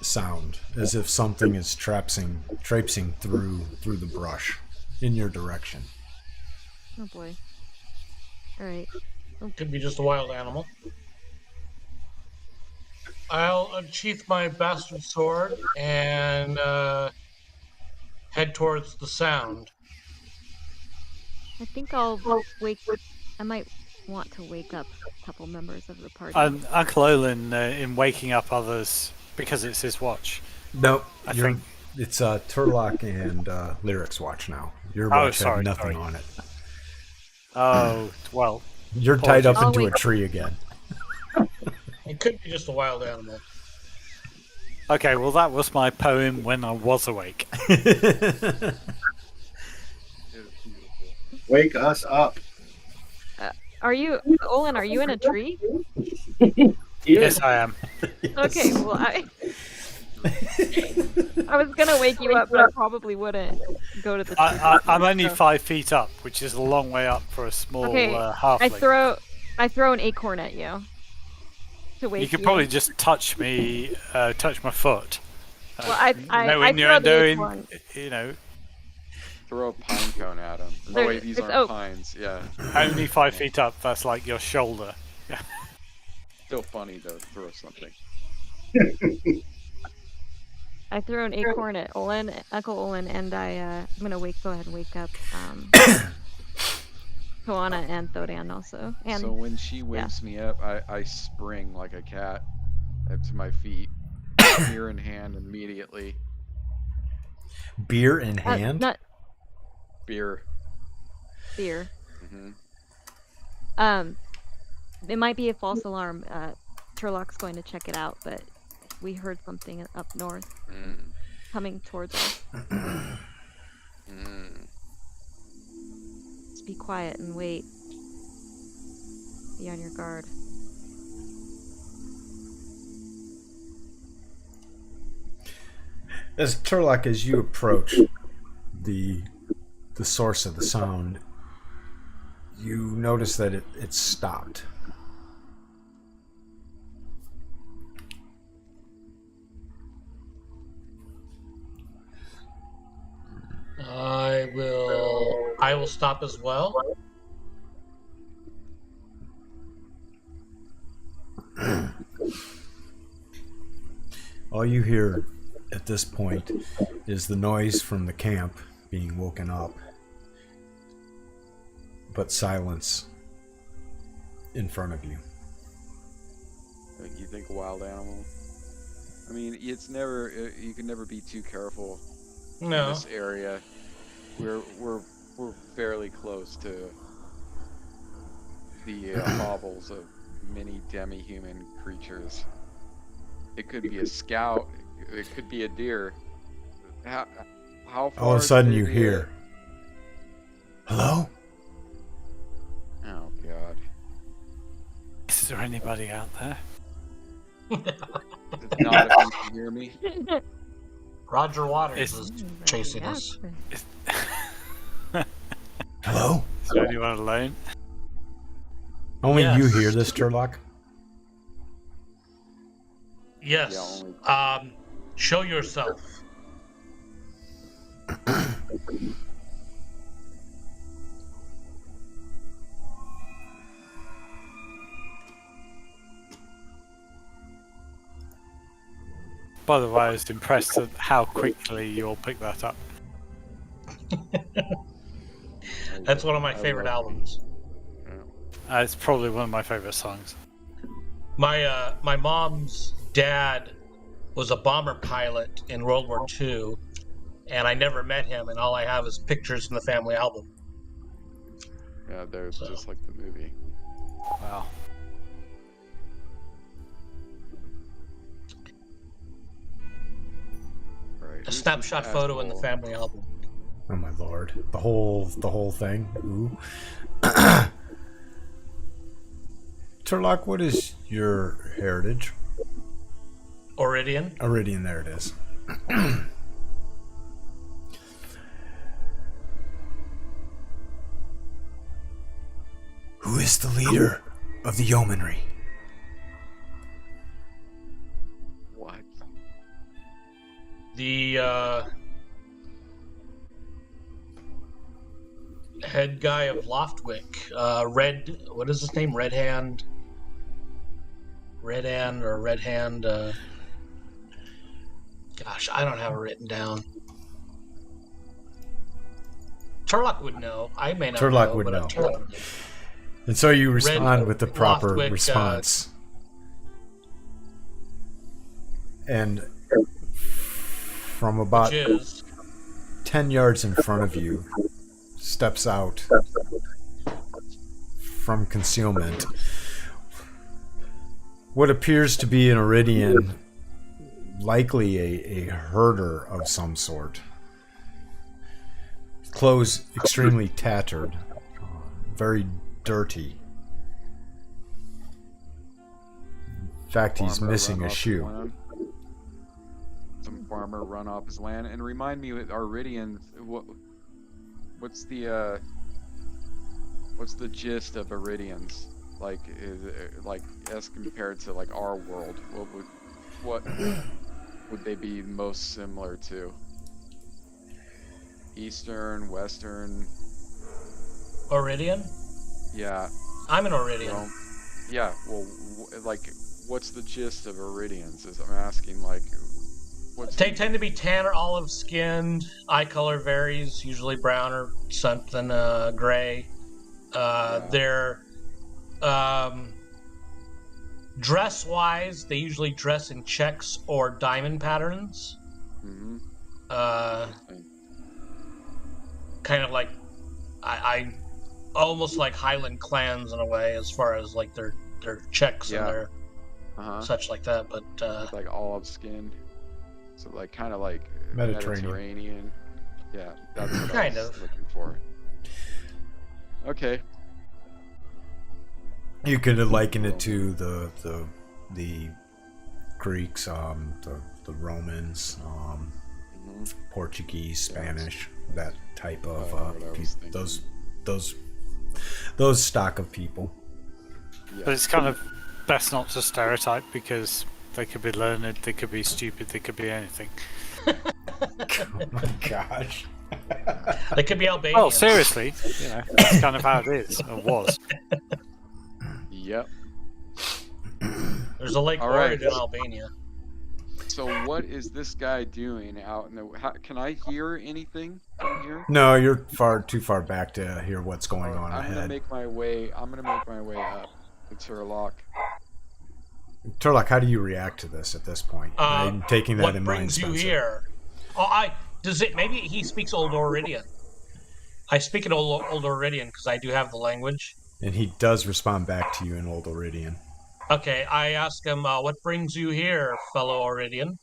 sound, as if something is traipsing through the brush in your direction. Oh boy. Alright. Could be just a wild animal. I'll unsheath my bastard sword and head towards the sound. I think I'll I might want to wake up a couple members of the party. Uncle Olin, in waking up others, because it's his watch. Nope, I think it's Turlock and Lyric's watch now. Your watch had nothing on it. Oh, well. You're tied up I'll into a wake up. tree again. It could be just a wild animal. Okay, well, that was my poem when I was awake. Wake us up. Are you, Olin, are you in a tree? Yes, I am. Okay, well, I was gonna wake you up, but I probably wouldn't go to the tree. I'm only So- 5 feet up, which is a long way up for a small Okay, halfling. I throw an acorn at you to wake You you. could probably just touch me, touch my foot. Well, I knowing throw you're the doing, acorn. you know, Throw a pine cone at him. There- Oh wait, these there's aren't oak. pines. Yeah. only 5 feet up. That's like your shoulder. Still funny though. To throw something. I throw an acorn at Olin, Uncle Olin, and I'm gonna go ahead and wake up Koana and Thodan also. And So when she wakes me up, I spring like a cat up to my feet, beer in hand immediately. Beer in hand? not Beer. beer. hmm It might be a false alarm. Turlock's going to check it out, but we heard something up north Mm. coming towards us. Mm. Just be quiet and wait. Be on your guard. As Turlock, as you approach the source of the sound, you notice that it stopped. I will stop as well. All you hear at this point is the noise from the camp being woken up, but silence in front of you. You think a wild animal? I mean, it's never. You can never be too careful in No. this area. We're fairly close to the hovels of many demi-human creatures. It could be a scout. It could be a deer. How far? All of a sudden, did you the, hear, "Hello?" Oh God! Is there anybody out there? It's not if you can hear me. Roger Waters It's- is chasing us. Hello? Is there anyone alone? Only Yes. you hear this, Turlock? Yes. Yeah, Show yourself. By the way, I was impressed at how quickly you all picked that up. That's one of my favorite albums. It's probably one of my favourite songs. My mom's dad was a bomber pilot in World War II, and I never met him, and all I have is pictures in the family album. Yeah, they're So. just like the movie. Wow. Right. A snapshot photo in the family album. Oh my lord. The whole thing? Ooh. Turlock, what is your heritage? Oridian. Iridian, there it is. Who is the leader of the yeomanry? What? The head guy of Loftwick. What is his name? Red Hand. Gosh, I don't have it written down. Turlock would know. I may not Turlock know, would but know. Turlock would know. And so you respond with the proper Loftwick, response. And from about Which is 10 yards in front of you steps out from concealment what appears to be an Iridian, likely a herder of some sort. Clothes extremely tattered, very dirty. In fact, he's Farmer missing run a off his shoe. land. Some farmer run off his land, and remind me with Iridians, what's the gist of Iridians? Like, like as compared to like our world, what would they be most similar to? Eastern, Western? Oridian. Yeah. I'm an Oridian. Well, yeah. Well, like, what's the gist of Iridians? Is I'm asking, like, what's They tend to be tan or olive skinned. Eye color varies, usually brown or something gray. They're dress wise, they usually dress in checks or diamond patterns. Mm-hmm. Kind of like I almost like Highland clans in a way, as far as like their checks and their such like that. But like olive skinned, so like kind of like Mediterranean. Yeah, that's what Kind I was of. looking for. Okay. You could liken it to the Greeks, the Romans, Portuguese, Spanish, that type of what I was thinking. those stock of people. Yeah. But it's kind of best not to stereotype because they could be learned, they could be stupid, they could be anything. Oh my gosh. They could be Albanian. Well, seriously, that's kind of how it is, or was. Yep. There's a Lake All right. Lloyd in Albania. So what is this guy doing out in the? Can I hear anything from here? No, you're too far back to hear what's going on I'm gonna ahead. make my way up to Turlock. Turlock, how do you react to this at this point? I'm taking that What in mind, brings you Spencer. here? Maybe he speaks Old Oridian. I speak in Old Oridian because I do have the language. And he does respond back to you in Old Oridian. Okay, I ask him, what brings you here, fellow Oridian?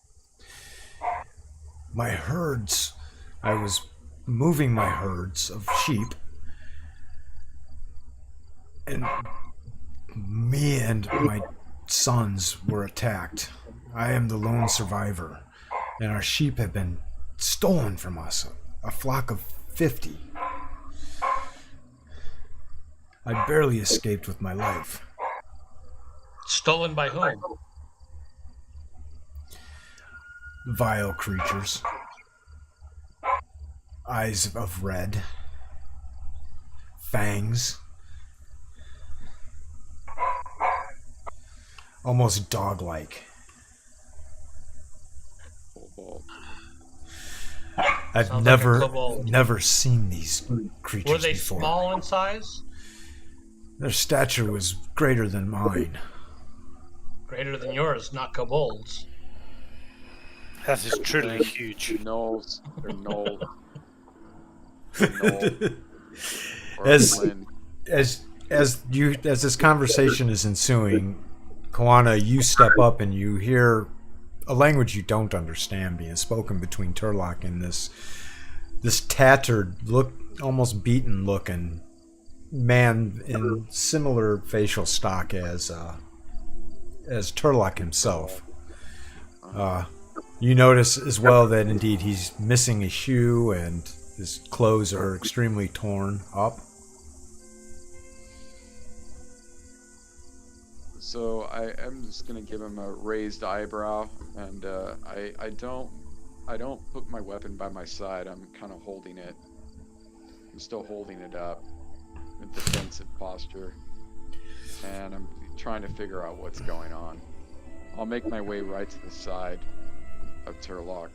My herds. I was moving my herds of sheep. And me and my sons were attacked. I am the lone survivor. And our sheep have been stolen from us. A flock of 50. I barely escaped with my life. Stolen by whom? Vile creatures. Eyes of red. Fangs. Almost dog-like. I've Sounds like a kobold. never seen these creatures Were they before. small in size? Their stature was greater than mine. Greater than yours, not kobolds. That is truly huge. Knolls. They're Knoll. As this conversation is ensuing, Kawana, you step up and you hear a language you don't understand being spoken between Turlock and this tattered, almost beaten looking man in similar facial stock as Turlock himself. You notice as well that indeed he's missing a shoe and his clothes are extremely torn up. So I'm just gonna give him a raised eyebrow, and I don't put my weapon by my side. I'm kind of holding it. I'm still holding it up in defensive posture, and I'm trying to figure out what's going on. I'll make my way right to the side of Turlock.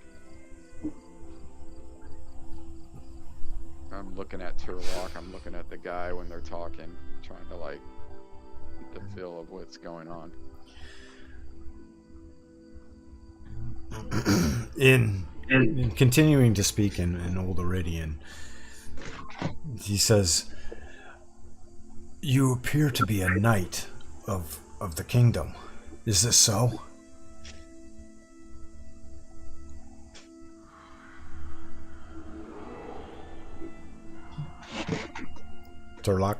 I'm looking at Turlock. I'm looking at the guy when they're talking, trying to get the feel of what's going on. In continuing to speak in Old Oridian, he says, "You appear to be a knight of the kingdom. Is this so?" Turlock?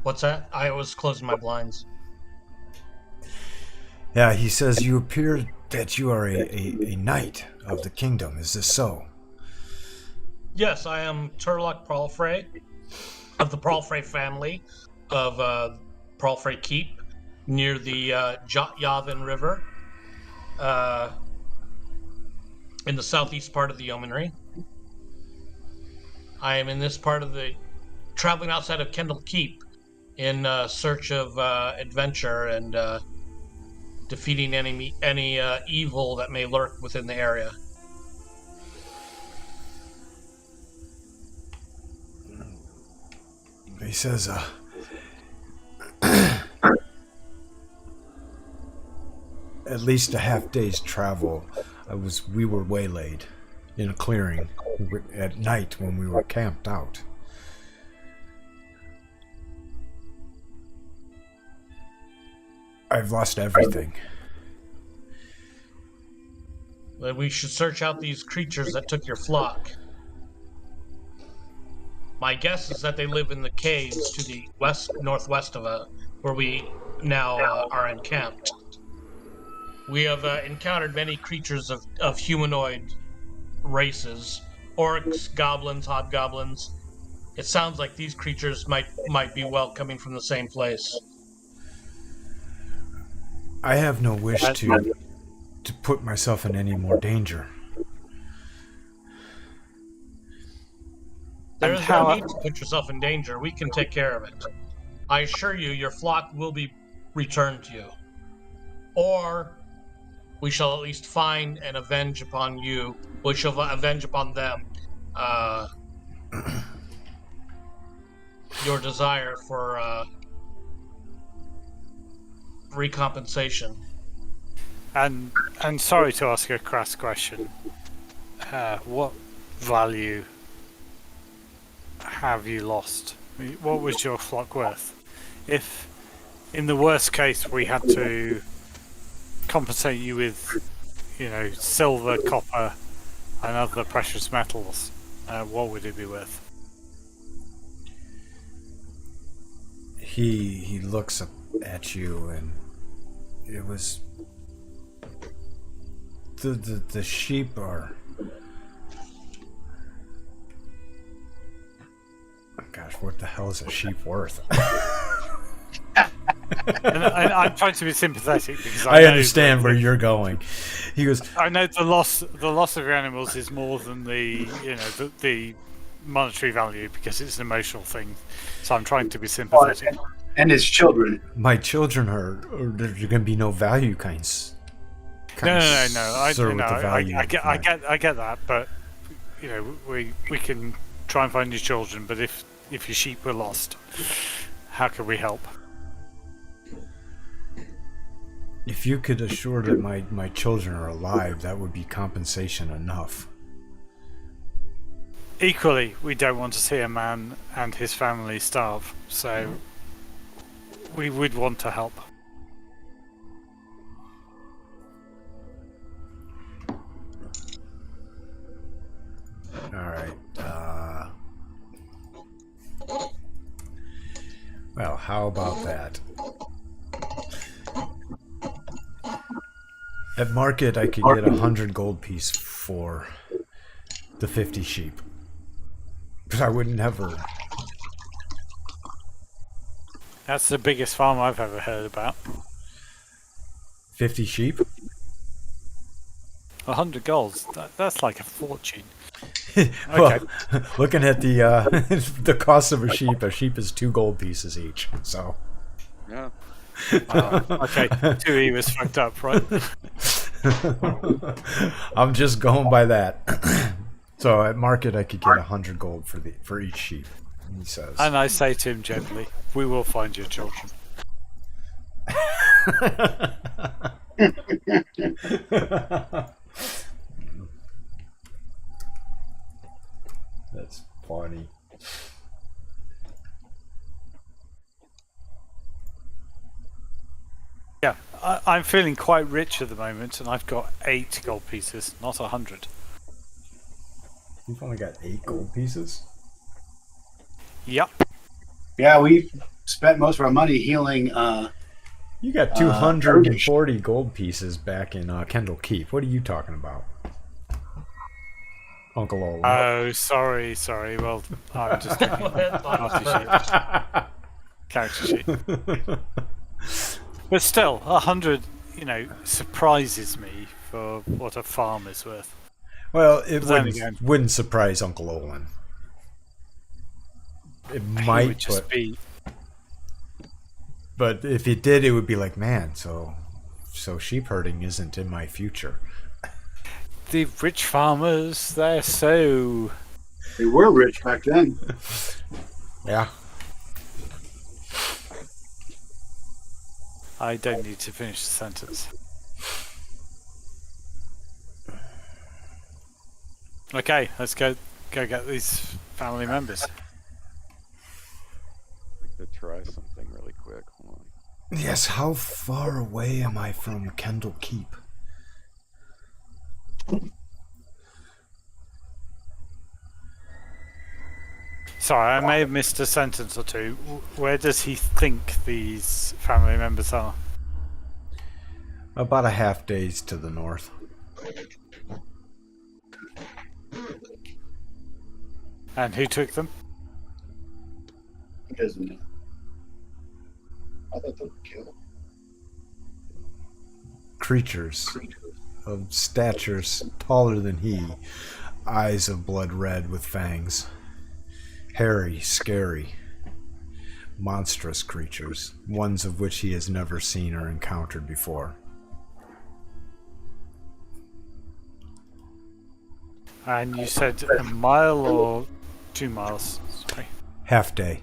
What's that? I was closing my blinds. Yeah, he says, "You appear that you are a knight of the kingdom. Is this so?" Yes, I am Turlock Pralfrey, of the Pralfrey family of Pralfrey Keep, near the Jotyavan River, in the southeast part of the Yeomanry. I am in this part of traveling outside of Kendall Keep in search of adventure and defeating any evil that may lurk within the area. He says, at least a half day's travel. We were waylaid in a clearing at night when we were camped out. I've lost everything. Then we should search out these creatures that took your flock. My guess is that they live in the caves to the northwest of where we now are encamped. We have encountered many creatures of humanoid races, orcs, goblins, hobgoblins. It sounds like these creatures might be coming from the same place. I have no wish to put myself in any more danger. There is no need to put yourself in danger. We can take care of it. I assure you, your flock will be returned to you. Or we shall at least find and avenge upon you. We shall avenge upon them your desire for recompensation. And sorry to ask a crass question. What value have you lost? What was your flock worth? If, in the worst case, we had to compensate you with, silver, copper, and other precious metals, what would it be worth? He looks up at you, and it was the sheep are. Oh gosh, what the hell is a sheep worth? And I'm trying to be sympathetic because I understand where you're going. He goes, I know the loss of your animals is more than the monetary value because it's an emotional thing. So I'm trying to be sympathetic. And his children. My children are there's going to be no value kinds. No. I get that, but we can try and find your children. But if your sheep were lost, how can we help? If you could assure that my children are alive, that would be compensation enough. Equally, we don't want to see a man and his family starve, so we would want to help. Alright, well, how about that? At market, I could get 100 gold piece for the 50 sheep. But I would never. That's the biggest farm I've ever heard about. 50 sheep? 100 golds. That's like a fortune. Well, looking at the the cost of a sheep is 2 gold pieces each. So. Yeah. Okay, 2E was fucked up, right? I'm just going by that. So at market, I could get 100 gold for each sheep. He says, and I say to him gently, "We will find your children." That's funny. Yeah, I'm feeling quite rich at the moment, and I've got 8 gold pieces, not 100. You've only got 8 gold pieces? Yep. Yeah, we spent most of our money healing. You got 240 gold pieces back in Kendall Keep. What are you talking about? Uncle Old. Oh, sorry. Well, I'm just thinking character sheet. But still, 100, surprises me for what a farm is worth. Well, it wouldn't surprise Uncle Olin. It might would just be. But if it did, it would be like, man, so sheep herding isn't in my future. The rich farmers, they're so. They were rich back then. Yeah. I don't need to finish the sentence. Okay, let's go get these family members. I'd like to try something really quick. Hold on. Yes, how far away am I from Kendall Keep? Sorry, I may have missed a sentence or two. Where does he think these family members are? About a half day's to the north. And who took them? He doesn't know. I thought they were killed. Creatures of statures taller than he, eyes of blood red with fangs. Hairy, scary, monstrous creatures, ones of which he has never seen or encountered before. And you said a mile or 2 miles? Sorry. Half day.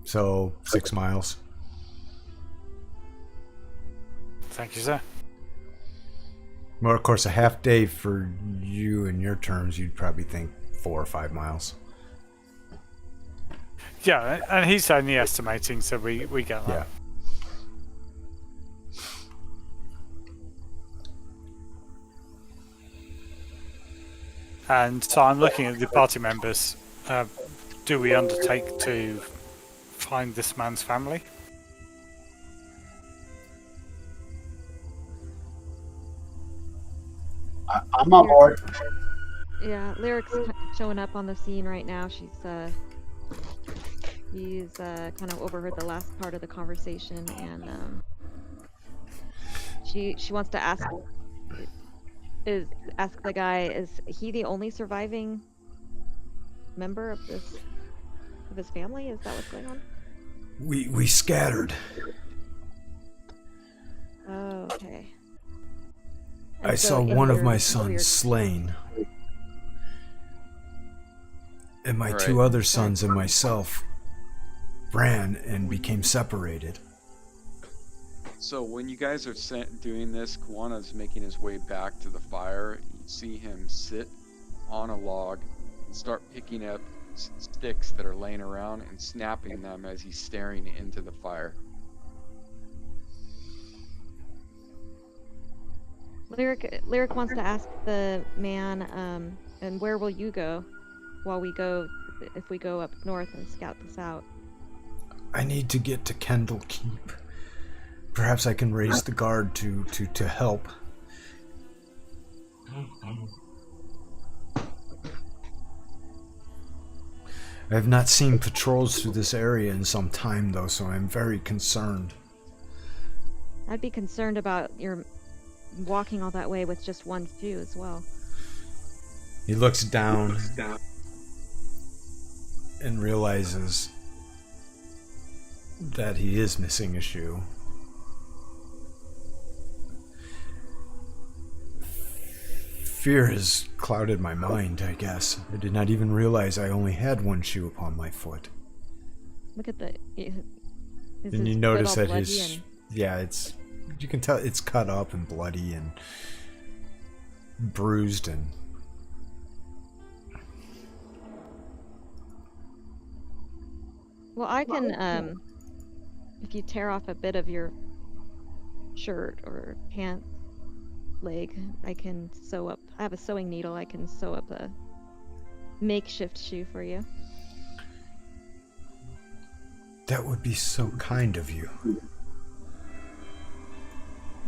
So 6 miles. Thank you, sir. Well, of course, a half day for you in your terms, you'd probably think 4 or 5 miles. Yeah, and he's only estimating, so we get that. Yeah. And so I'm looking at the party members. Do we undertake to find this man's family? I'm on board. Yeah, Lyric's showing up on the scene right now. He's kind of overheard the last part of the conversation, and she wants to ask the guy, is he the only surviving member of his family? Is that what's going on? We scattered. Oh, okay. I saw one of my sons slain. And my 2 other sons and myself ran and became separated. So when you guys are doing this, Kawana's making his way back to the fire. You see him sit on a log and start picking up sticks that are laying around and snapping them as he's staring into the fire. Lyric wants to ask the man, and where will you go while we go, if we go up north and scout this out? I need to get to Kendall Keep. Perhaps I can raise the guard to help. I have not seen patrols through this area in some time, though, so I'm very concerned. I'd be concerned about your walking all that way with just one shoe as well. He looks down and realizes that he is missing a shoe. Fear has clouded my mind, I guess. I did not even realize I only had one shoe upon my foot. Look at the... And you notice that his... Yeah, it's... You can tell it's cut up and bloody and bruised and... Well, I can, if you tear off a bit of your shirt or pant leg, I can sew up. I have a sewing needle. I can sew up a makeshift shoe for you. That would be so kind of you.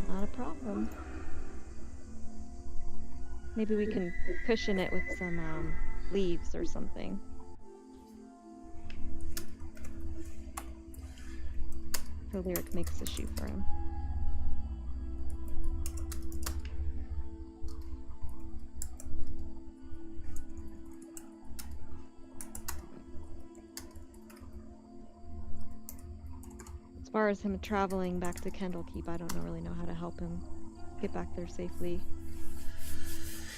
Not a problem. Maybe we can cushion it with some leaves or something. So Lyric makes a shoe for him. As far as him traveling back to Kendall Keep, I don't really know how to help him get back there safely.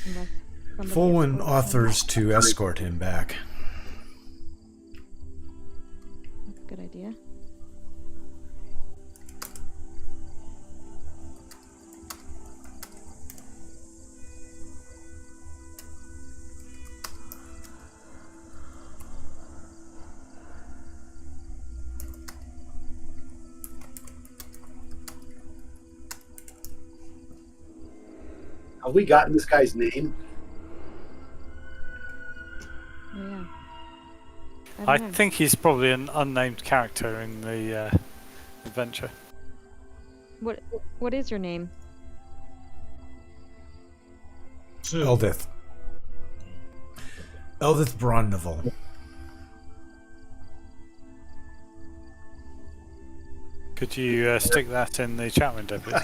Unless somebody Fulwin escorts him. offers to escort him back. That's a good idea. Have we gotten this guy's name? Oh, yeah. I don't know. think he's probably an unnamed character in the adventure. What is your name? Sue. Eldith. Eldith Brondneval. Could you stick that in the chat window, please?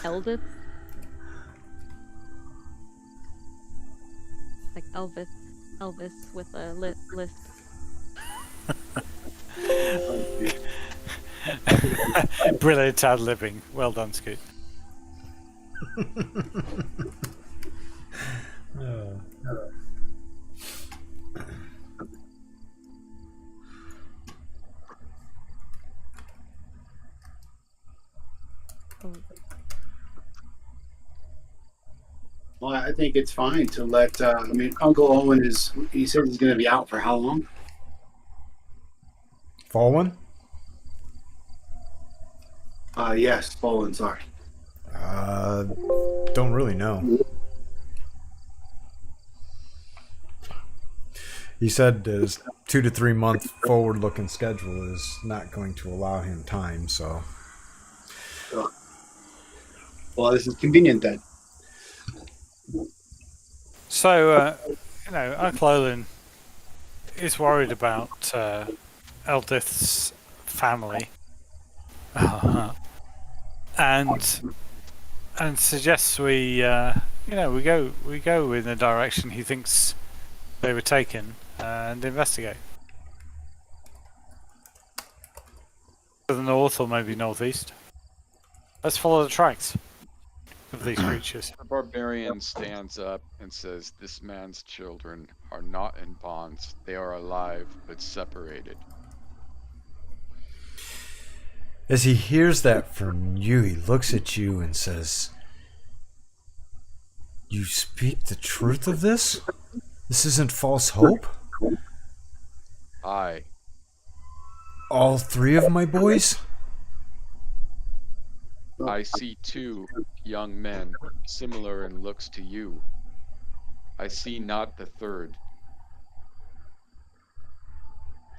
Eldith? Like Elvis. Elvis with a lisp. Brilliant ad-libbing. Well done, Scoot. Oh. Well, I think it's fine to let. I mean, Uncle Owen is. He said he's going to be out for how long? Fallen? Yes, Fallen. Sorry. Don't really know. He said his 2 to 3 month forward-looking schedule is not going to allow him time. So, Well, this is convenient then. So, Uncle Olin is worried about Eldith's family, and suggests we go in the direction he thinks they were taken and investigate to the north or maybe northeast. Let's follow the tracks of these creatures. The barbarian stands up and says, "This man's children are not in bonds. They are alive, but separated." as he hears that from you, he looks at you and says, "You speak the truth of this? This isn't false hope? Aye. All 3 of my boys?" I see 2 young men, similar in looks to you. I see not the third.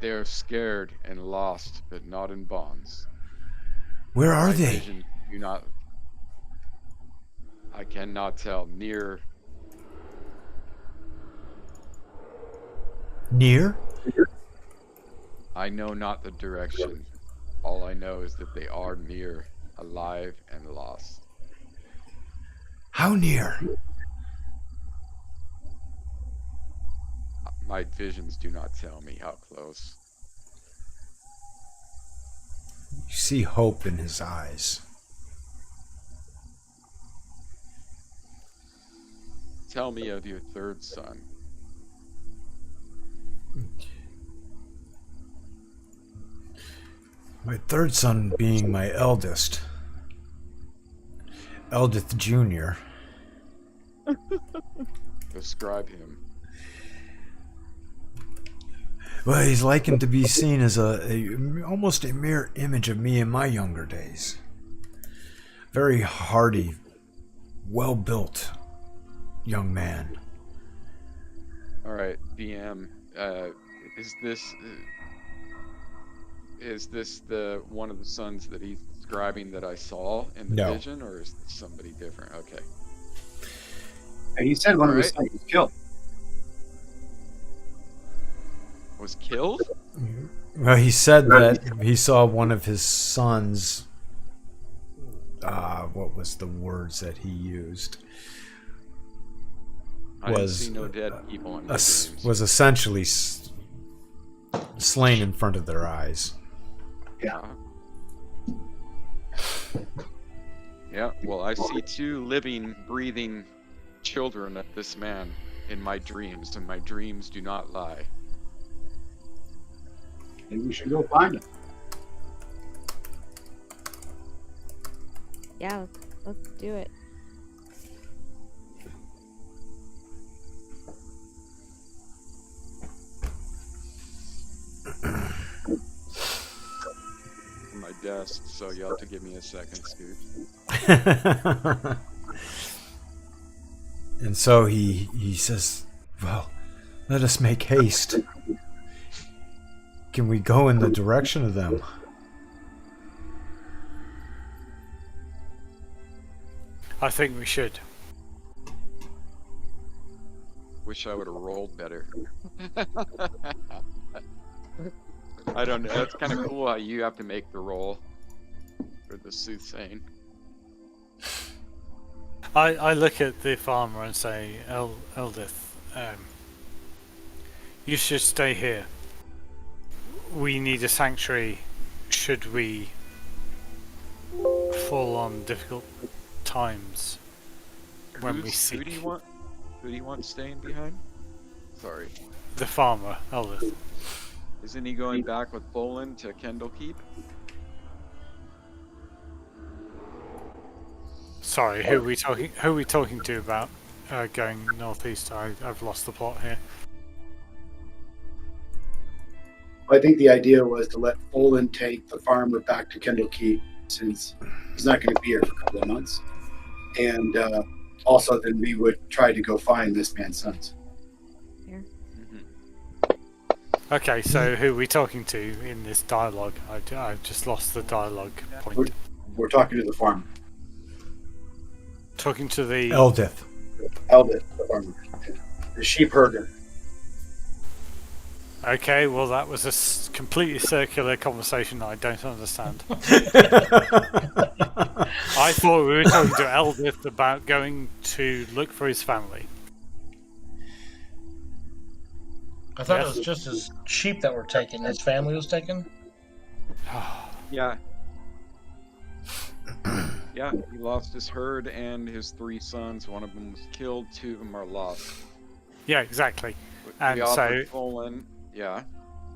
They are scared and lost, but not in bonds. Where are My they? vision do not. I cannot tell. Near. Near? I know not the direction. All I know is that they are near, alive and lost. How near? My visions do not tell me how close. You see hope in his eyes. Tell me of your third son. My third son being my eldest, Eldith Jr. Describe him. Well, he's likened to be seen as almost a mirror image of me in my younger days. Very hardy, well-built young man. All right, DM. Is this the one of the sons that he's describing that I saw in the No. vision, or is this somebody different? Okay. And he said one of his Alright. sons was killed. Was killed? Well, he said that he saw one of his sons. What was the words that he used? I didn't Was see no dead people in the dreams. was essentially slain in front of their eyes. Yeah. Yeah, well, I see 2 living, breathing children of this man in my dreams, and my dreams do not lie. Maybe we should go find him. Yeah, let's do it. On my desk, so you'll have to give me a second, Scoot. And so he says, "Well, let us make haste. Can we go in the direction of them?" I think we should. Wish I would have rolled better. I don't know. That's kind of cool how you have to make the roll for the soothsaying. I look at the farmer and say, Eldith, you should stay here. We need a sanctuary should we fall on difficult times when we seek. Who do you want staying behind? Sorry. The farmer, Eldith. Isn't he going back with Poland to Kendall Keep? Sorry, who are we talking to about going northeast? I've lost the plot here. I think the idea was to let Poland take the farmer back to Kendall Keep, since he's not going to be here for a couple of months. And also then we would try to go find this man's sons. Okay, so who are we talking to in this dialogue? I've just lost the dialogue point. We're talking to the farmer. Talking to the... Eldith, the farmer. The sheep herder. Okay, well that was a completely circular conversation that I don't understand. I thought we were talking to Eldith about going to look for his family. I thought it was just his sheep that were taken. His family was taken? Yeah. Yeah, he lost his herd and his 3 sons. One of them was killed, 2 of them are lost. Yeah, exactly. And we offered so... Poland,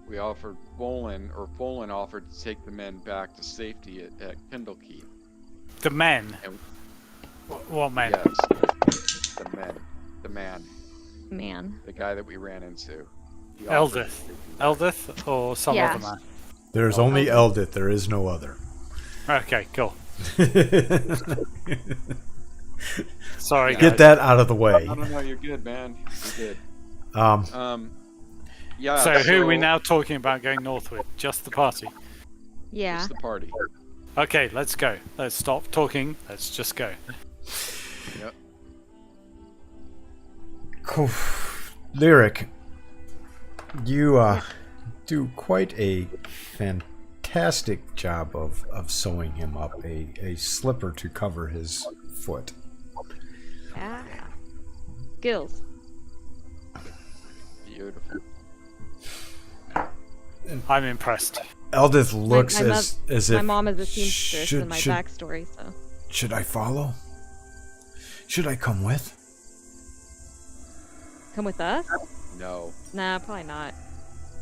we offered Poland offered to take the men back to safety at Kendall Keep. The men? And, what men? Yes, the man. Man. The guy that we ran into. Eldith. Eldith or some other man? There's only Eldith, there is no other. Okay, cool. Sorry, guys. Get that out of the way. No, you're good, man. You're good. Yeah. So who are we now talking about going north with? Just the party? Yeah. Just the party. Okay, let's go. Let's stop talking. Let's just go. Yep. Cool. Lyric, you do quite a fantastic job of sewing him up a slipper to cover his foot. Ah. Skills. Beautiful. I'm impressed. Eldith looks my as if my mom is a seamstress in my backstory, so. Should I follow? Should I come with? Come with us? No. Nah, probably not.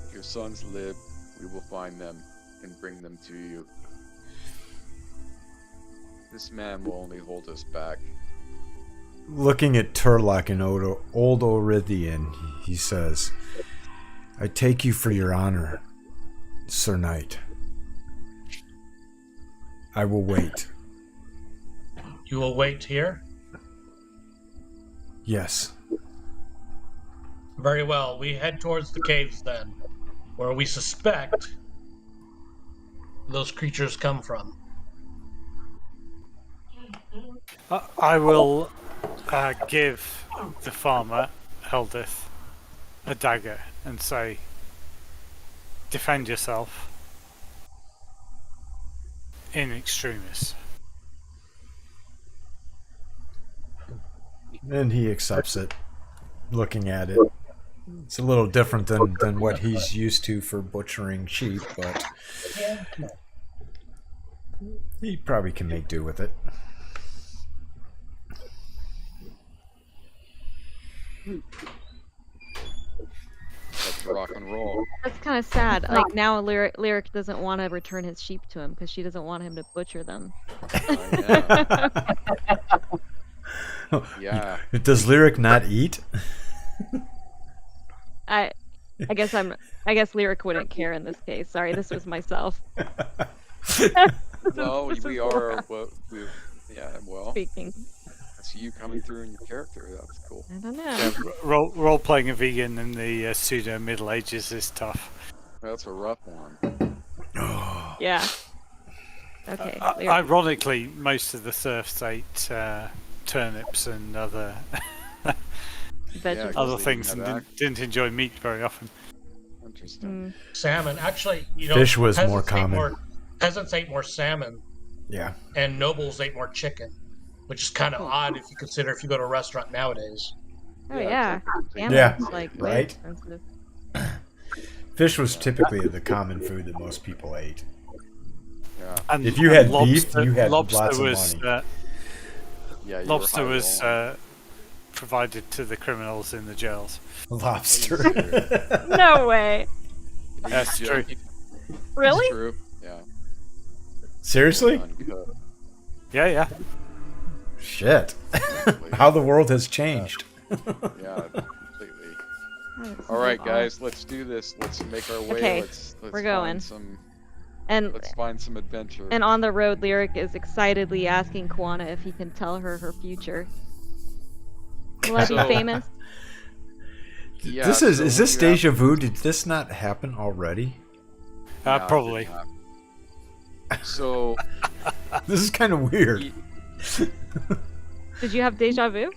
If your sons live, we will find them and bring them to you. This man will only hold us back. Looking at Turlock and old Orithian, he says, I take you for your honor, Sir Knight. I will wait. You will wait here? Yes. Very well. We head towards the caves then, where we suspect those creatures come from. I will give the farmer, Eldith, a dagger and say, defend yourself in extremis. And he accepts it, looking at it. It's a little different than what he's used to for butchering sheep, but he probably can make do with it. Let's rock and roll. That's kind of sad. Like now, Lyric doesn't want to return his sheep to him because she doesn't want him to butcher them. Yeah. Does Lyric not eat? I guess Lyric wouldn't care in this case. Sorry, this was myself. Well, This we is are. Well, speaking. that's you coming through in your character. That's cool. I don't know. Yeah, role playing a vegan in the pseudo Middle Ages is tough. That's a rough one. Yeah. Okay. Lyric. Ironically, most of the serfs ate turnips and other vegetables. other 'cause they things didn't and have didn't enjoy meat very often. Interesting. Salmon. Actually, Fish was more peasants ate common. Peasants ate more salmon, Yeah. and nobles ate more chicken, which is kind of odd if you consider if you go to a restaurant nowadays. Oh Yeah, yeah, exactly. salmon's Yeah, like way right? expensive. Fish was typically the common food that most people ate. Yeah. And, If you and had beef, you had lobster lots of was, money. Yeah. You lobster were high was rolling. provided to the criminals in the jails. Lobster. No way. Are you That's true. joking? Really? It's true. Yeah. Seriously? Uncut. Yeah. Shit. Completely. How the world has changed. Yeah, completely. Oh, this All is right, odd. guys, let's do this. Let's make our way. Okay, Let's we're going. find some. And Let's find some adventure. and on the road, Lyric is excitedly asking Kwana if he can tell her future. Will I be So- famous? Yeah, Is so this when you deja have- vu? Did this not happen already? Yeah, it Probably. didn't happen. So This is kind of weird. he- Did you have deja vu?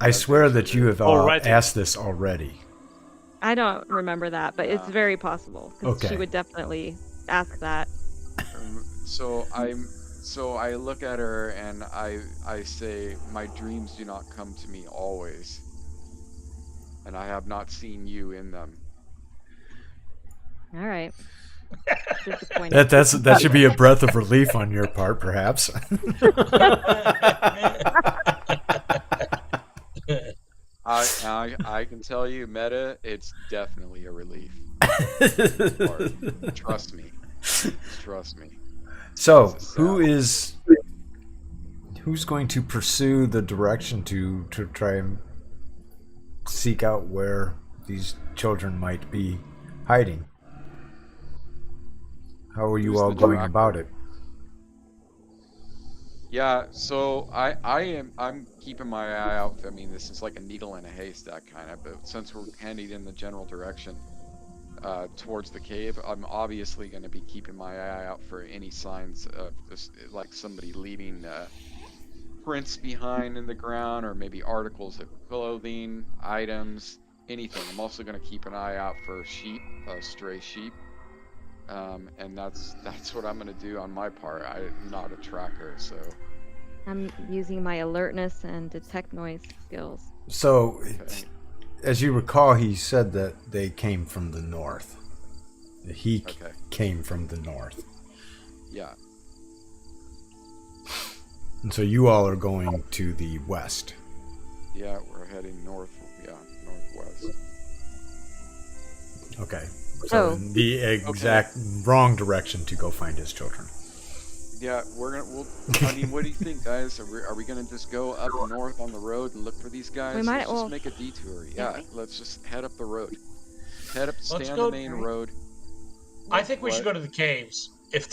I swear that you have Already. asked this already. I don't remember that, but it's Yeah. very possible. 'Cause Okay. She would definitely ask that. so I look at her and I say, my dreams do not come to me always, and I have not seen you in them. All right. Disappointing. That should be a breath of relief on your part, perhaps. I can tell you, Meta, it's definitely a relief. Trust me. Trust me. So, This is who's going to pursue the direction to try and seek out where these children might be hiding? How are you Who's all the going director? about it? Yeah, so I'm keeping my eye out. I mean, this is like a needle in a haystack kind of, but since we're heading in the general direction towards the cave, I'm obviously going to be keeping my eye out for any signs of just like somebody leaving prints behind in the ground, or maybe articles of clothing, items, anything. I'm also going to keep an eye out for sheep, stray sheep. And that's what I'm gonna do on my part. I'm not a tracker, so. I'm using my alertness and detect noise skills. So, Okay. as you recall, he said that they came from the north. He Okay. came from the north. Yeah. And so you all are going to the west. Yeah, we're heading north. Yeah, northwest. Okay. So Oh. in the exact wrong direction to go find his children. Yeah, I mean, what do you think, guys? Are we gonna just go up north on the road and look for these guys? We might- Let's just well, make a detour. yeah. Yeah, let's just head up the road. Stay on go- the main road. I think we should go to the caves. If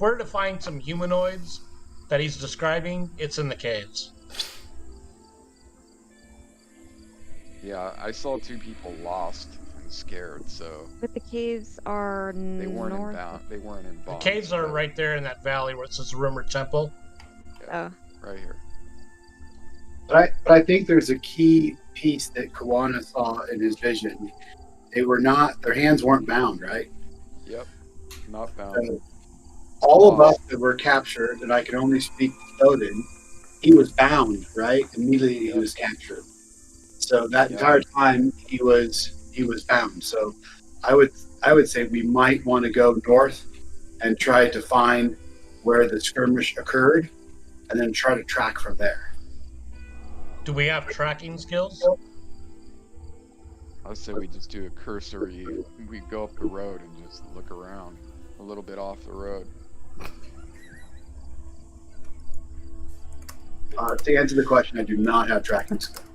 we're to find some humanoids that he's describing, it's in the caves. Yeah, I saw 2 people lost and scared, so But the caves are they weren't north. inbound. They weren't in The bonds, caves are but- right there in that valley where it says rumored temple. Oh, right here. But I think there's a key piece that Kawana saw in his vision. Their hands weren't bound, right? Yep, not bound. So all of us that were captured, and I can only speak to Odin, he was bound, right? Immediately he was captured. So that Yeah. entire time he was bound. So I would say we might want to go north and try to find where the skirmish occurred, and then try to track from there. Do we have tracking skills? I'd say we just do a cursory. We go up the road and just look around a little bit off the road. To answer the question, I do not have tracking skills.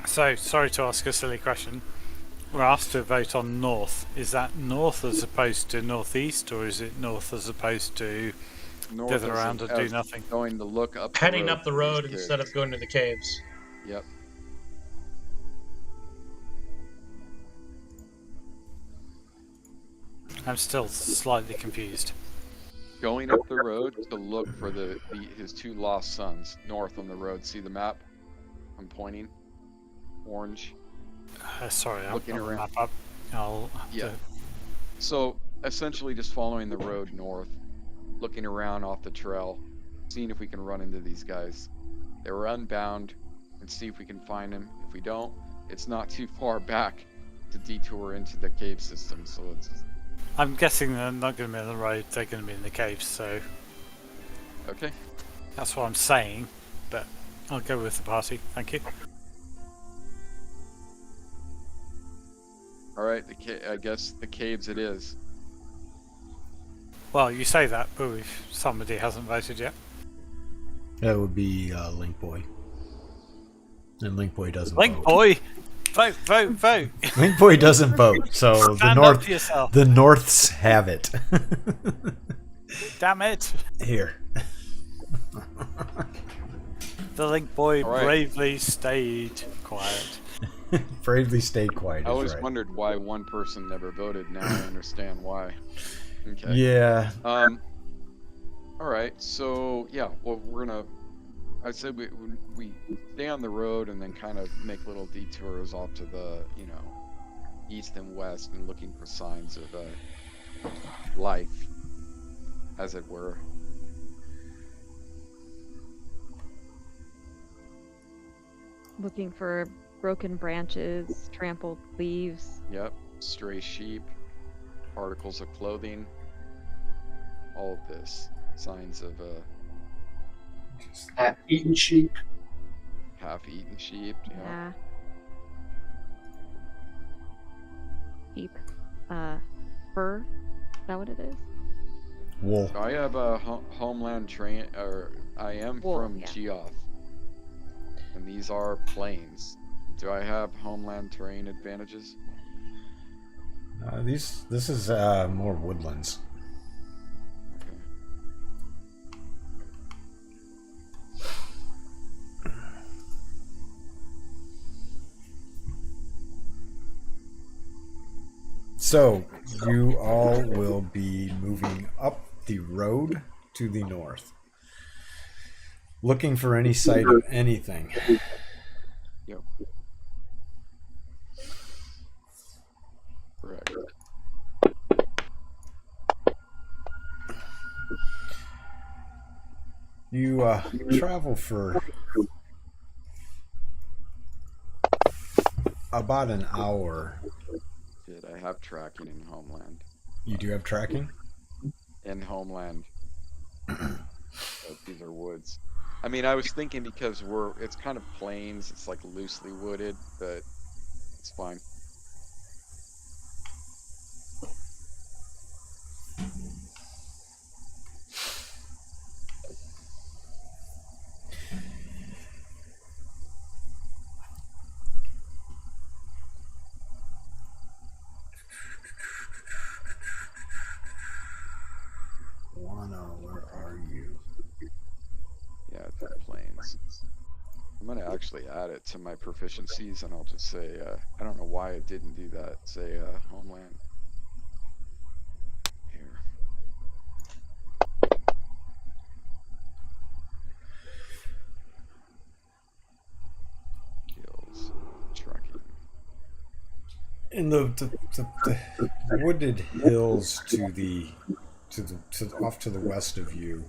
So, sorry to ask a silly question. We're asked to vote on north. Is that north as opposed to northeast, or is it north as opposed to North dither as around and do nothing? Going to look up. Heading up the for road these instead kids. of going to the caves. Yep. I'm still slightly confused. Going up the road to look for his 2 lost sons north on the road. See the map? I'm pointing. Orange. Sorry, I'm Looking looking around. map up. I'll have Yeah. to... So essentially just following the road north, looking around off the trail, seeing if we can run into these guys. They were unbound, and see if we can find them. If we don't, it's not too far back to detour into the cave system, so it's... I'm guessing they're not going to be on the road, they're going to be in the caves, so Okay. that's what I'm saying, but I'll go with the party, thank you. Alright, I guess the caves it is. Well, you say that, but if somebody hasn't voted yet. That would be Link Boy. And Link Boy doesn't Link vote. Boy! Vote, vote, vote! Link Boy doesn't vote, so Stand up for yourself. the Norths have it. Damn it! Here. The Link Boy All right. bravely stayed quiet. Bravely stayed quiet. I always right. wondered why one person never voted. Now I understand why. Okay. Yeah. Alright, so yeah, well we're gonna... I said we stay on the road and then kind of make little detours off to the, east and west and looking for signs of life, as it were. Looking for broken branches, trampled leaves. Yep, stray sheep, particles of clothing, all of this. Signs of Half-eaten sheep. half-eaten sheep. Yeah. Yeah. Sheep. Fur. Is that what it is? Wool. I have a homeland train, or I am Wool, from yeah. Geoff, and these are plains. Do I have homeland terrain advantages? This is more woodlands. Okay. So you all will be moving up the road to the north, looking for any sight of anything. Yep. Correct. You travel for about an hour. Did I have tracking in Homeland? You do have tracking? In Homeland. These are woods. I mean, I was thinking because it's kind of plains, it's like loosely wooded, but it's fine. Where are you? Yeah, it's in plains. I'm gonna actually add it to my proficiencies, and I'll just say, I don't know why I didn't do that. Say, Homeland. Here. Skills. Tracking. In the wooded hills off to the west of you,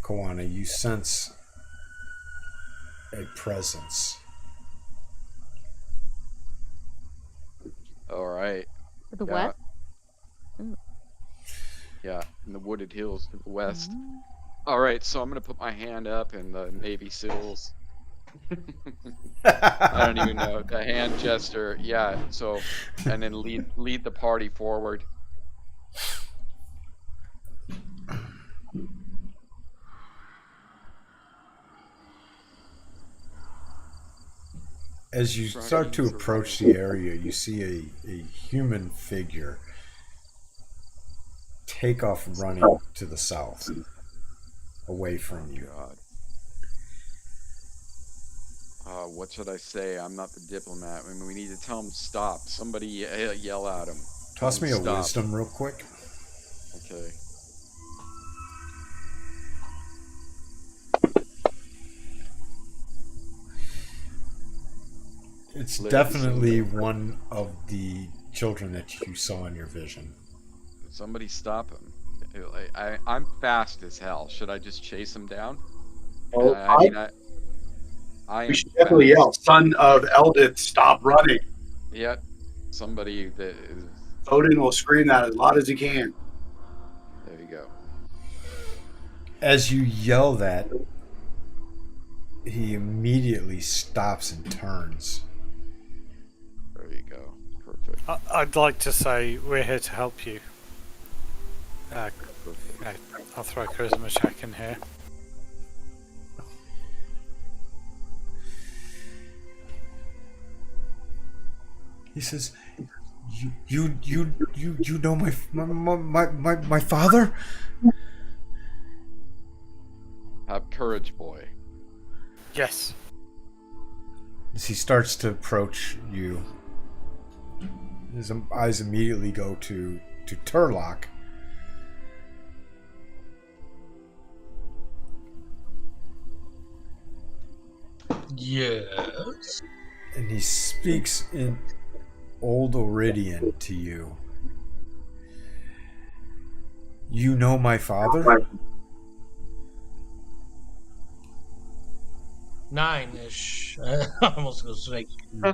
Koana, you sense a presence. All right. The Yeah. west? Yeah, in the wooded hills to the west. All right, so I'm gonna put my hand up in the Navy SEALs. I don't even know the hand gesture. Yeah, so and then lead the party forward. As you start to approach the area, you see a human figure take off running to the south, away from you. God. What should I say? I'm not the diplomat. I mean, we need to tell him to stop. Somebody yell at him. Toss me a Stop. wisdom real quick. Okay. It's Let it definitely sink in. one of the children that you saw in your vision. Somebody stop him. I'm fast as hell. Should I just chase him down? Oh, I mean, I am we should definitely fast. yell, "Son of Eldith, stop running!" Yet, somebody that is. Odin will scream that as loud as he can. There you go. As you yell that, he immediately stops and turns. There you go. Perfect. I'd like to say we're here to help you. I'll throw a charisma check in here. He says, "You know my father?" Have courage, boy. Yes. As he starts to approach you, his eyes immediately go to Turlock. Yes. And he speaks in Old Oridian to you. "You know my father?" 9-ish. I almost going to say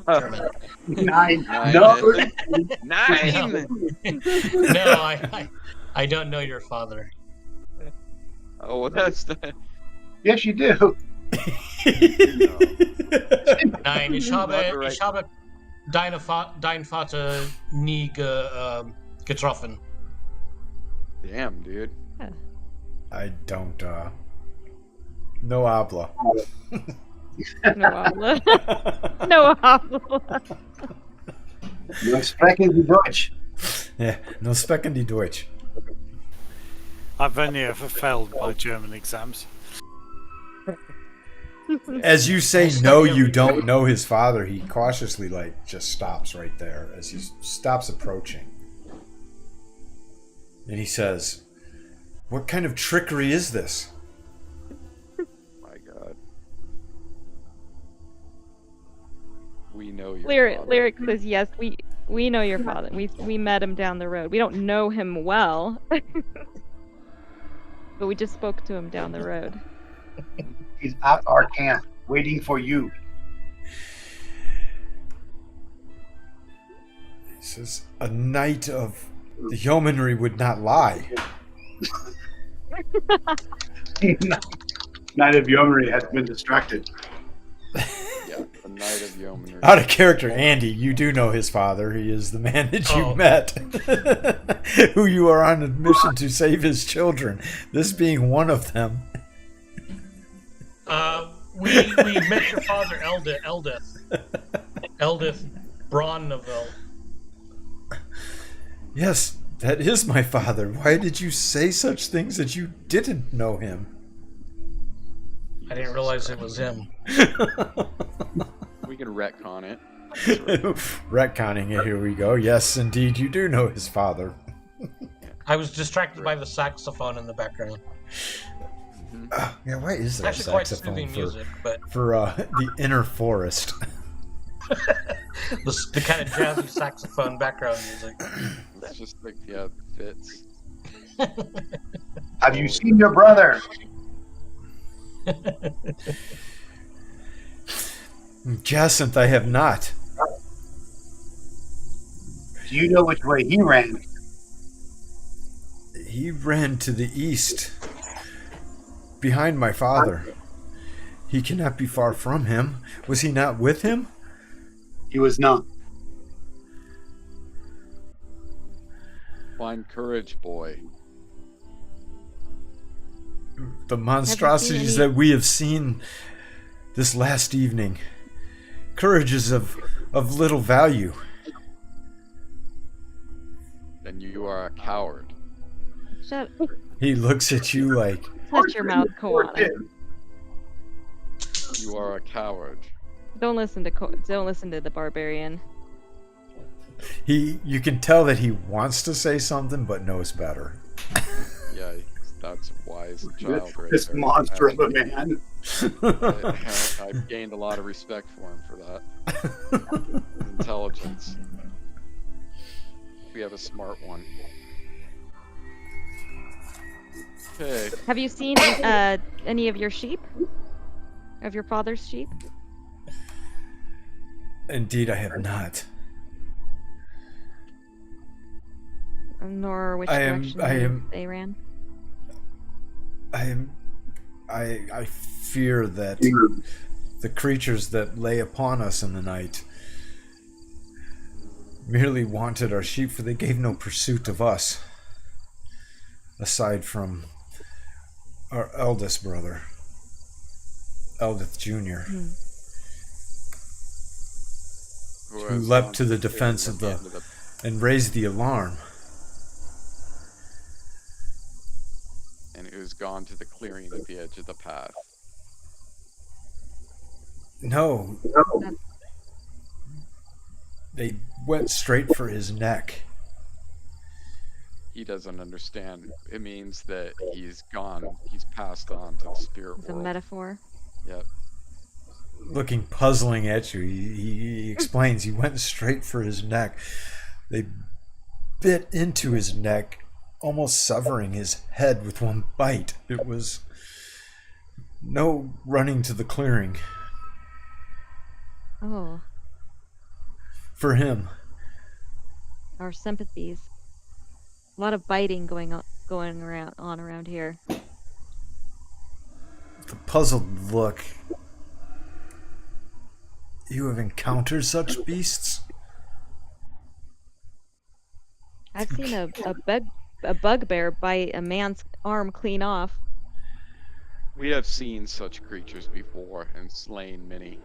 German. 9. Nine. No. 9. No, I don't know your father. Oh, well, that's the. Yes, you do. 9. Ich Right. habe dein Vater nie getroffen. Damn, dude. I don't, no habla. No habla. No habla. No sprechen die Deutsch. Yeah, no specken die Deutsch. I've only ever failed my German exams. As you say, no, you don't know his father, he cautiously, just stops right there as he stops approaching. And he says, "What kind of trickery is this?" My God. We know your father. Lyric says, "Yes, we know your father. We met him down the road. We don't know him well, but we just spoke to him down the road." He's at our camp, waiting for you. He says, "A knight of the yeomanry would not lie." Knight of Yeomanry has been distracted. Yeah, the Knight of Yeomanry. Out of character, Andy, you do know his father. He is the man that you met, who you are on a mission to save his children, this being one of them. We met your father, Eldith Bronneville. Yes, that is my father. Why did you say such things that you didn't know him? I didn't realize it was him. We can retcon it. Retconning it, here we go. Yes, indeed, you do know his father. I was distracted by the saxophone in the background. Yeah, why is there a Actually, quite saxophone soothing music, but for the inner forest? the kind of jazzy saxophone background music. It's just like, yeah, fits. Have you seen your brother? Jacinth, I have not. Do you know which way he ran? He ran to the east, behind my father. He cannot be far from him. Was he not with him? He was not. Find courage, boy. The monstrosities that we have seen this last evening. Courage is of little value. Then you are a coward. Shut. He looks at you like, Shut your mouth, Koala. You are a coward. Don't listen to the barbarian. You can tell that he wants to say something, but knows better. Yeah, that's a wise child right This there. monster of a man. I've gained a lot of respect for him for that. His intelligence. We have a smart one. Okay. Have you seen any of your sheep? Of your father's sheep? Indeed, I have not. Nor which direction they ran? I fear that the creatures that lay upon us in the night merely wanted our sheep, for they gave no pursuit of us, aside from our eldest brother, Eldith Jr., who leapt to the defense of and raised the alarm. And it was gone to the clearing at the edge of the path. No. They went straight for his neck. He doesn't understand. It means that he's gone. He's passed on to the spirit It's world. a metaphor. Yep. Looking puzzling at you, he explains he went straight for his neck. They bit into his neck, almost severing his head with one bite. It was no running to the clearing. Oh. For him. Our sympathies. A lot of biting going on around here. The puzzled look. You have encountered such beasts? I've seen a bugbear bite a man's arm clean off. We have seen such creatures before and slain many.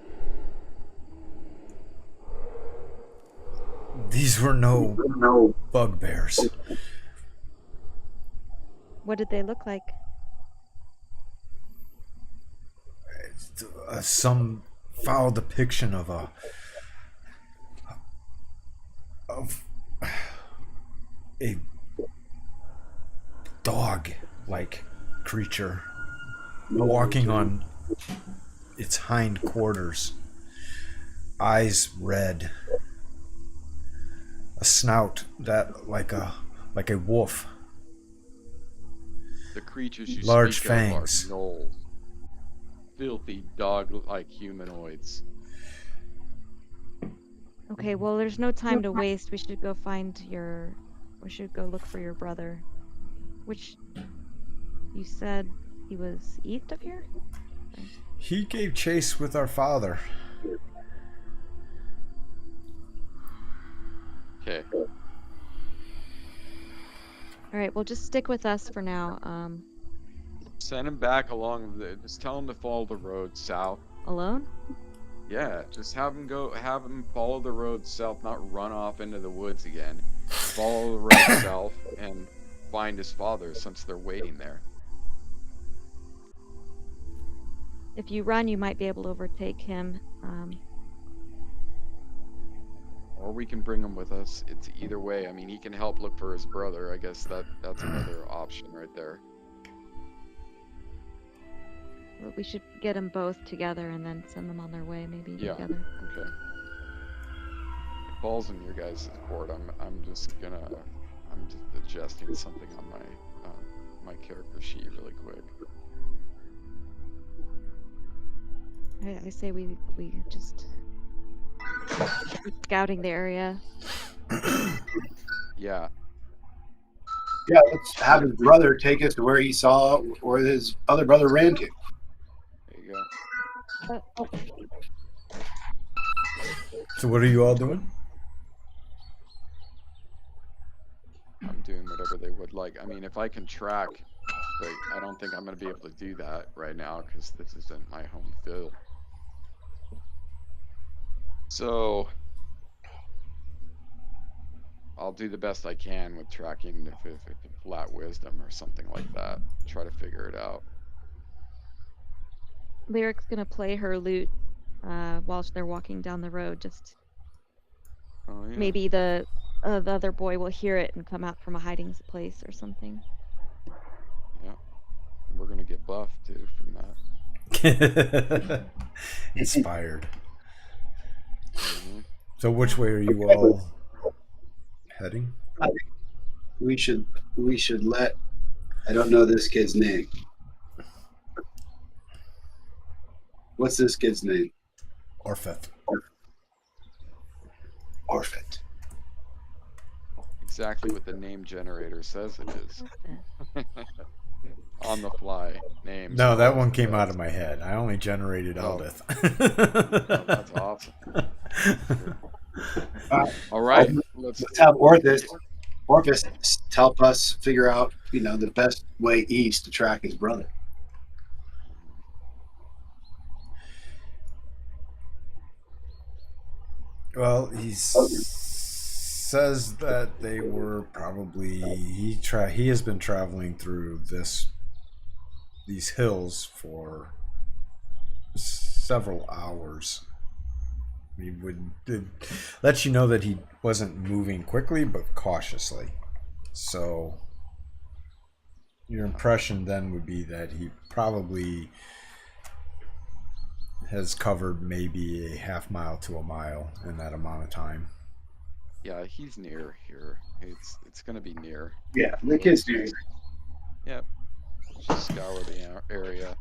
These were no bugbears. What did they look like? Some foul depiction of a dog-like creature walking on its hind quarters, eyes red, a snout that like a wolf. The creatures you large speak fangs. of are gnolls. Filthy dog-like humanoids. Okay, well, there's no time to waste. We should go look for your brother. Which, you said he was east of here? He gave chase with our father. Okay. Alright, well, just stick with us for now. Send him back along just tell him to follow the road south. Alone? Yeah, just have him follow the road south, not run off into the woods again. Follow the road south and find his father since they're waiting there. If you run, you might be able to overtake him. Or we can bring him with us. It's either way. I mean, he can help look for his brother. I guess that's another option right there. But we should get them both together and then send them on their way, maybe together. Okay. Balls in your guys' court. I'm just adjusting something on my character sheet really quick. I say we just scouting the area. Yeah. Yeah, let's have his brother take us to where he saw where his other brother ran to. There you go. So what are you all doing? I'm doing whatever they would like. I mean, if I can track, but I don't think I'm going to be able to do that right now because this isn't my home field. So I'll do the best I can with tracking if it's flat wisdom or something like that. Try to figure it out. Lyric's gonna play her lute while they're walking down the road. Just Oh yeah. maybe the other boy will hear it and come out from a hiding place or something. Yeah. We're gonna get buffed too from that. Inspired. Mhm. So which way are you all heading? I think we should let. I don't know this kid's name. What's this kid's name? Orfeth. Orphet. Exactly what the name generator says it is. On the fly names. No, that one came out of my head. I only generated Eldith. Oh, that's awesome. All right, Let's have Orpheus help us figure out, the best way east to track his brother. Well, he says that they were probably he has been traveling through these hills for several hours. He would let you know that he wasn't moving quickly but cautiously. So your impression then would be that he probably has covered maybe a half mile to a mile in that amount of time. Yeah, he's near here. It's gonna be near. Yeah, the kid's near. Yep. Just scour the area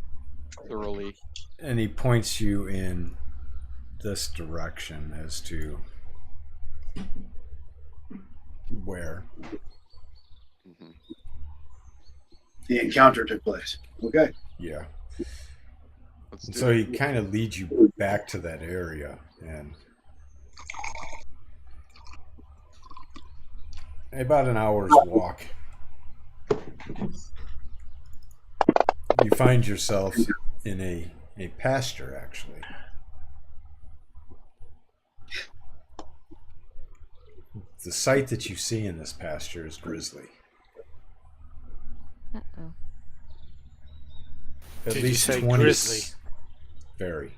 thoroughly. And he points you in this direction as to where. Mm-hmm. The encounter took place. Okay. Yeah. Let's do So it. he kind of leads you back to that area, and about an hour's walk, you find yourself in a pasture, actually. The sight that you see in this pasture is grisly. Uh-oh. At Did least you say 20 grizzly? Very.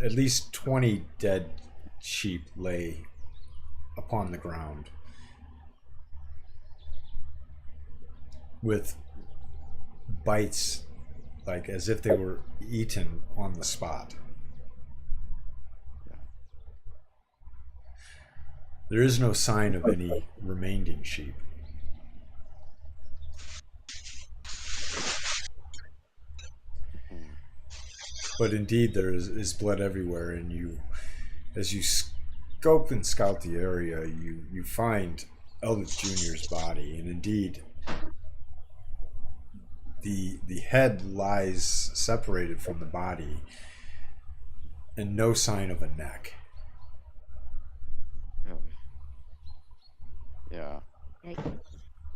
At least 20 dead sheep lay upon the ground, with bites like as if they were eaten on the spot. There is no sign of any remaining sheep. But indeed there is blood everywhere, and as you scope and scout the area, you find Eldith Jr.'s body, and indeed the head lies separated from the body, and no sign of a neck. Yeah. Yikes.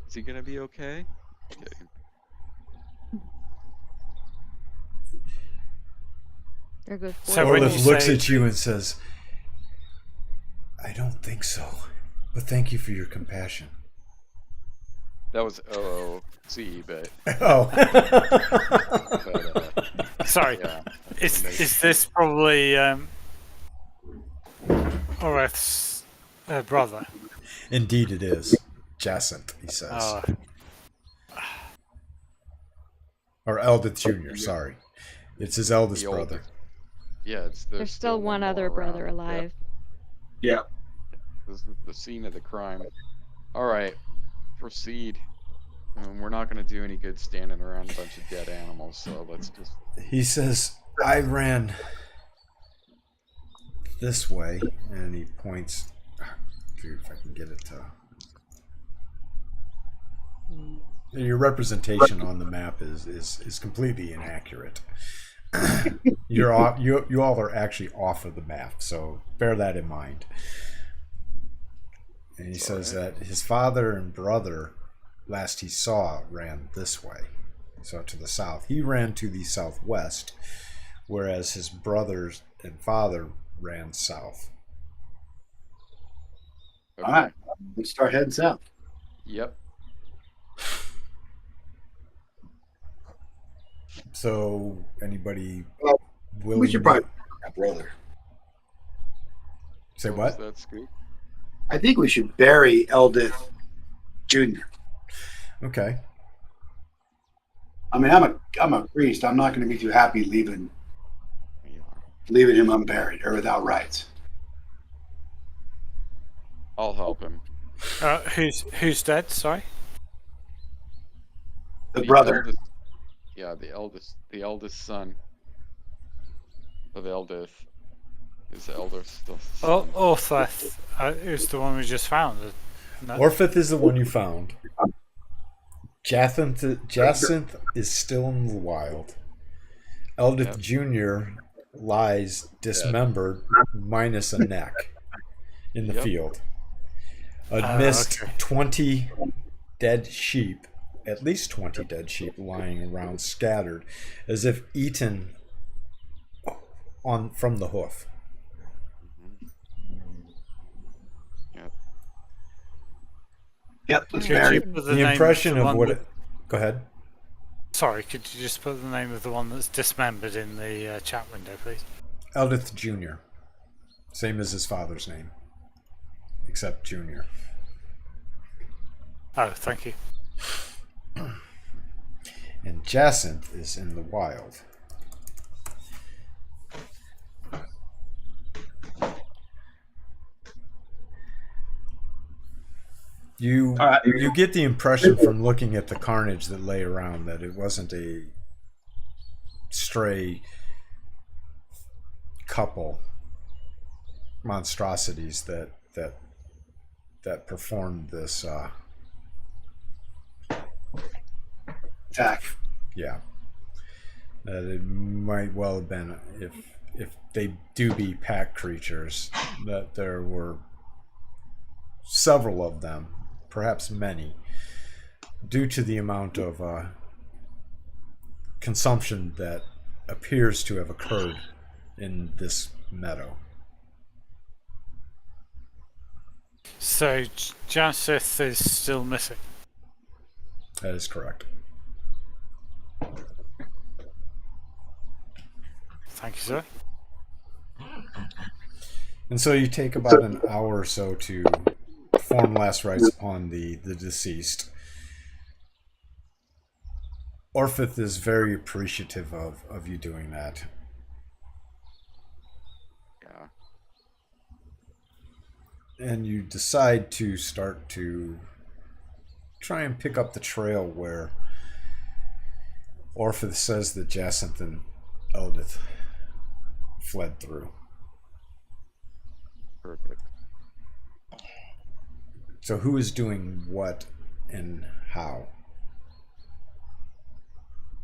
Is he gonna be okay? Kidding. There goes So four when Eldith you looks say- at you and says, "I don't think so, but thank you for your compassion." That was OOC, but Oh. Sorry, yeah. is this probably Oreth's brother? Indeed it is. Jacinth, he says. Oh, Or Eldith Jr., sorry. It's his eldest The brother. oldest. Yeah, There's still one other brother alive. Yeah. This is the scene of the crime. All right, proceed. We're not going to do any good standing around a bunch of dead animals, so let's just... He says, "I ran this way," and he points... Dude, if I can get it to... Your representation on the map is completely inaccurate. You all are actually off of the map, so bear that in mind. And he says that his father and brother, last he saw, ran this way, so to the south. He ran to the southwest, whereas his brothers and father ran south. Okay. All right. Let's start heading south. Yep. So, anybody Well, willing we should to- probably brother. say was what? that, Scoop? I think we should bury Eldith Jr. Okay. I mean, I'm a priest. I'm not going to be too happy leaving him unburied or without rites. I'll help him. Who's dead? Sorry. The brother. Eldest, yeah, the eldest son of Eldith is the eldest son. Ortheth is the one we just found. No? Orphith is the one you found. Jacinth is still in the wild. Eldith Jr. lies dismembered, minus a neck, in the field. Amidst 20 dead sheep, at least 20 dead sheep lying around scattered, as if eaten from the hoof. Yep, the impression of what... Go ahead. Sorry, could you just put the name of the one that's dismembered in the chat window, please? Eldith Jr. Same as his father's name, except Jr. Oh, thank you. And Jacinth is in the wild. You get the impression from looking at the carnage that lay around that it wasn't a stray couple monstrosities that performed this attack. Yeah, that it might well have been, if they do be pack creatures, that there were several of them, perhaps many, due to the amount of consumption that appears to have occurred in this meadow. So Jacinth is still missing. That is correct. Thank you, sir. And so you take about an hour or so to perform last rites upon the deceased. Orphith is very appreciative of you doing that. Yeah. And you decide to start to try and pick up the trail where Orphith says that Jacinth and Eldith fled through. Perfect. So who is doing what and how?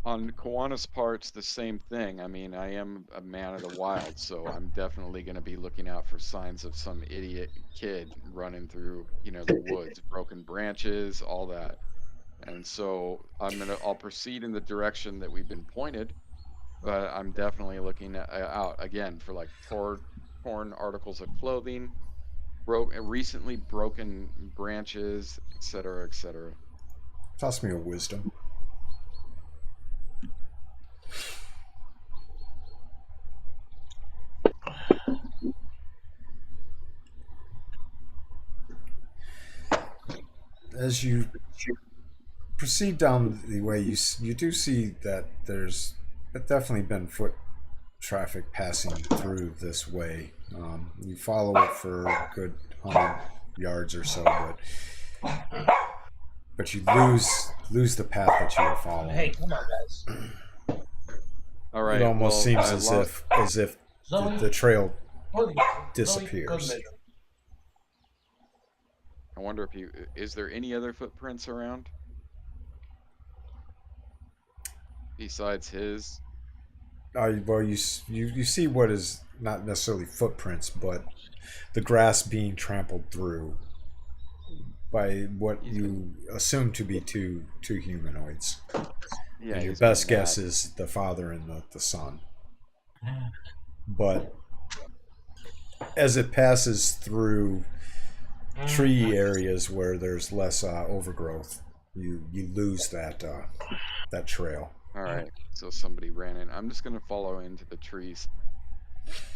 On Kiwanis' part's the same thing. I mean, I am a man of the wild, so I'm definitely going to be looking out for signs of some idiot kid running through, the woods, broken branches, all that. And so I'll proceed in the direction that we've been pointed, but I'm definitely looking out again for like torn articles of clothing, recently broken branches, etc., etc. Toss me a wisdom. As you proceed down the way, you do see that there's definitely been foot traffic passing through this way. You follow it for a good 100 yards or so, but you lose the path that you were following. Hey, come on, guys. All right. It almost seems as if the trail disappears. I wonder is there any other footprints around besides his? Well, you see what is not necessarily footprints, but the grass being trampled through by what you assume to be two humanoids. Yeah. And your best guess is the father and the son. But as it passes through tree areas where there's less overgrowth, you lose that trail. All right, so somebody ran in. I'm just gonna follow into the trees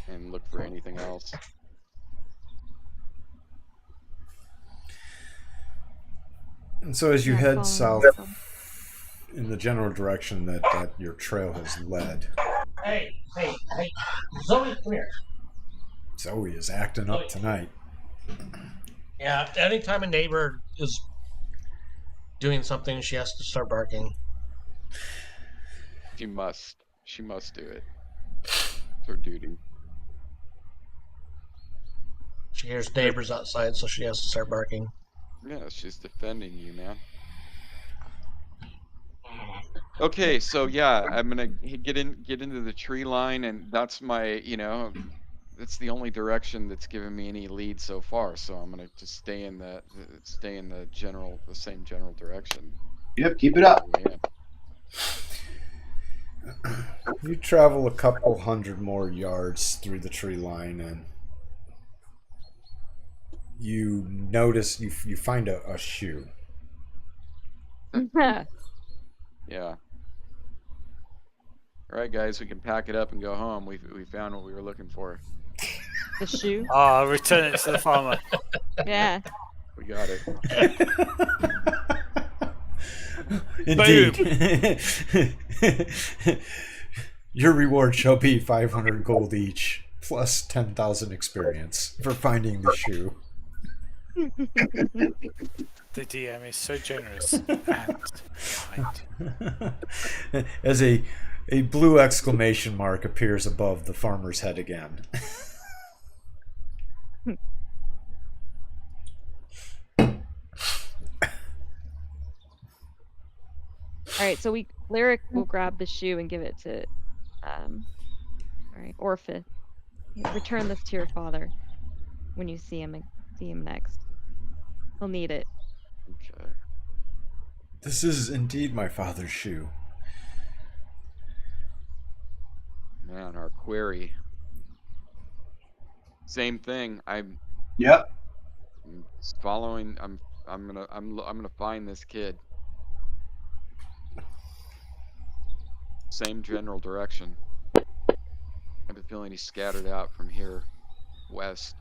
and look for anything else. And so as you Yeah, head following south them. in the general direction that your trail has led, Hey, Zoe, come here. Zoe is acting up tonight. Yeah, anytime a neighbor is doing something, she has to start barking. She must do it. It's her duty. She hears neighbors outside, so she has to start barking. Yeah, she's defending you, man. Okay, so yeah, I'm gonna get into the tree line, and that's my, that's the only direction that's given me any lead so far. So I'm gonna just stay in the same general direction. Yep, keep it up. Yeah. You travel a couple hundred more yards through the tree line, and you notice you find a shoe. Yeah. All right, guys, we can pack it up and go home. We found what we were looking for. The shoe. Oh, return it to the farmer. Yeah. We got it. Indeed. Your reward shall be 500 gold each, plus 10,000 experience for finding the shoe. The DM is so generous and kind. As a blue exclamation mark appears above the farmer's head again. All right, so Lyric will grab the shoe and give it to, all right, Orpha. Return this to your father when you see him next. He'll need it. Okay. This is indeed my father's shoe. Man, our query. Same thing. Yep. Following. I'm gonna find this kid. Same general direction. I have a feeling he's scattered out from here west.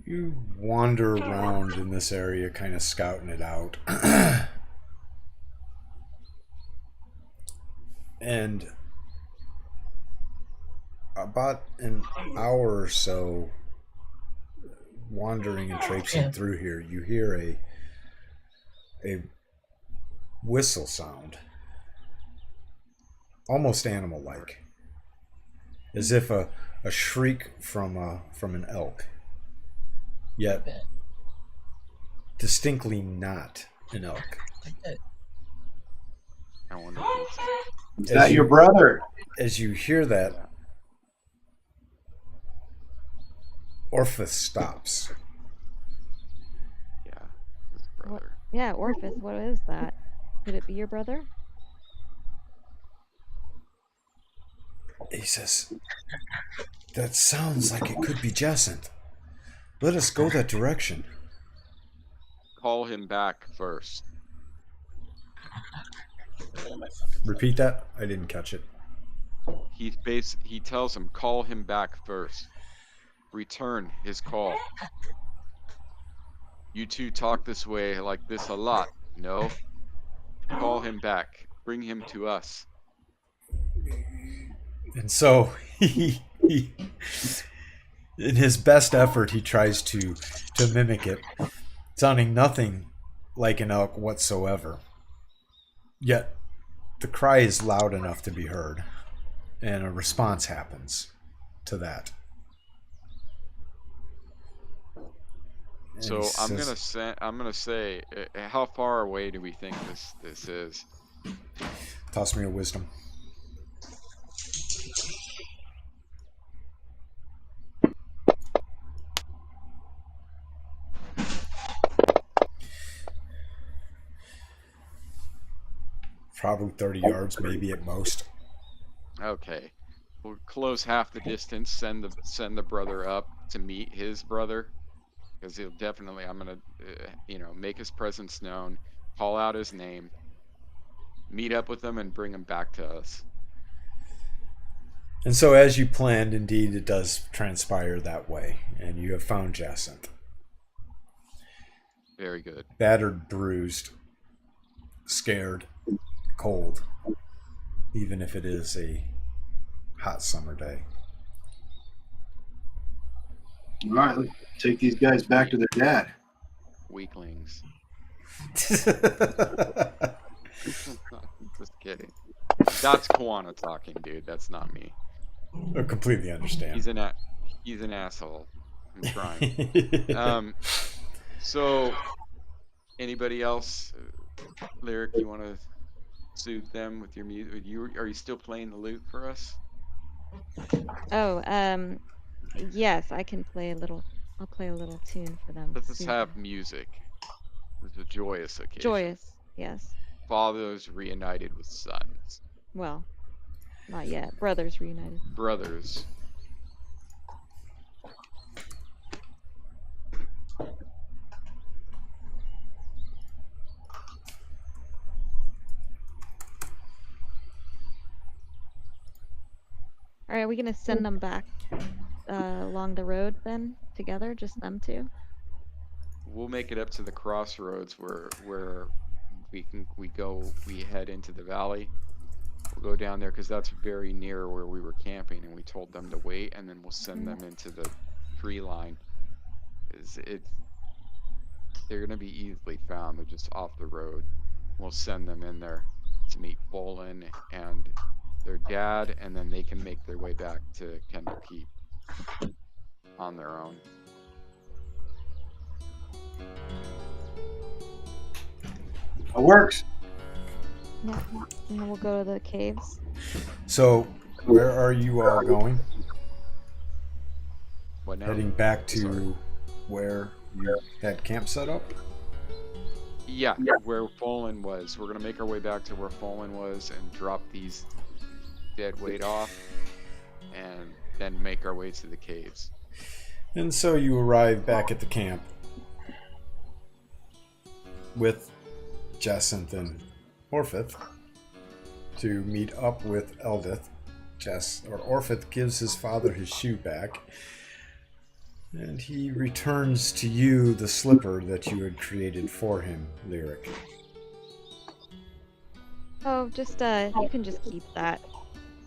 You wander around in this area, kind of scouting it out. And about an hour or so wandering and traipsing through here, you hear a whistle sound, almost animal-like, as if a shriek from an elk, yet distinctly not an elk. I wonder if it's... Is that your brother? As you hear that, Orpheus stops. Yeah, his brother. Yeah, Orpheus, what is that? Could it be your brother? He says, "That sounds like it could be Jacinth. Let us go that direction." Call him back first. Repeat that? I didn't catch it. He tells him, call him back first. Return his call. You two talk this way like this a lot. No? Call him back. Bring him to us. And so he in his best effort, he tries to mimic it, sounding nothing like an elk whatsoever. Yet the cry is loud enough to be heard, and a response happens to that. And So he I'm says, gonna say, how far away do we think this is? toss me a wisdom. Probably 30 yards, maybe at most. Okay, we'll close half the distance. Send the brother up to meet his brother, because he'll definitely. I'm gonna, make his presence known. Call out his name. meet up with them and bring them back to us. And so, as you planned, indeed, it does transpire that way, and you have found Jacinth. Very good. Battered, bruised, scared, cold, even if it is a hot summer day. All right, let's take these guys back to their dad. Weaklings. Just kidding. That's Koana talking, dude. That's not me. I completely understand. He's an asshole. I'm trying. So, anybody else, Lyric, you want to soothe them with your music? Are you still playing the lute for us? Oh, yes, I can play a little. I'll play a little tune for them. Let's just soon. have music. It's a joyous occasion. Joyous, yes. Fathers reunited with sons. Well, not yet. Brothers reunited. Brothers. All right, are we gonna send them back along the road then together, just them two? We'll make it up to the crossroads where we head into the valley. We'll go down there because that's very near where we were camping, and we told them to wait, and then we'll send them into the tree line. They're gonna be easily found. They're just off the road. We'll send them in there to meet Bolin and their dad, and then they can make their way back to Kendall Keep on their own. It works. Yeah, and then we'll go to the caves. So, where are you all going? What now? Heading back to where you had camp set up? Yeah, where Fallen was. We're gonna make our way back to where Fallen was and drop these dead weight off, and then make our way to the caves. And so you arrive back at the camp with Jacinth and Orphith to meet up with Eldith. Orphith gives his father his shoe back, and he returns to you the slipper that you had created for him, Lyric. Oh, just you can just keep that,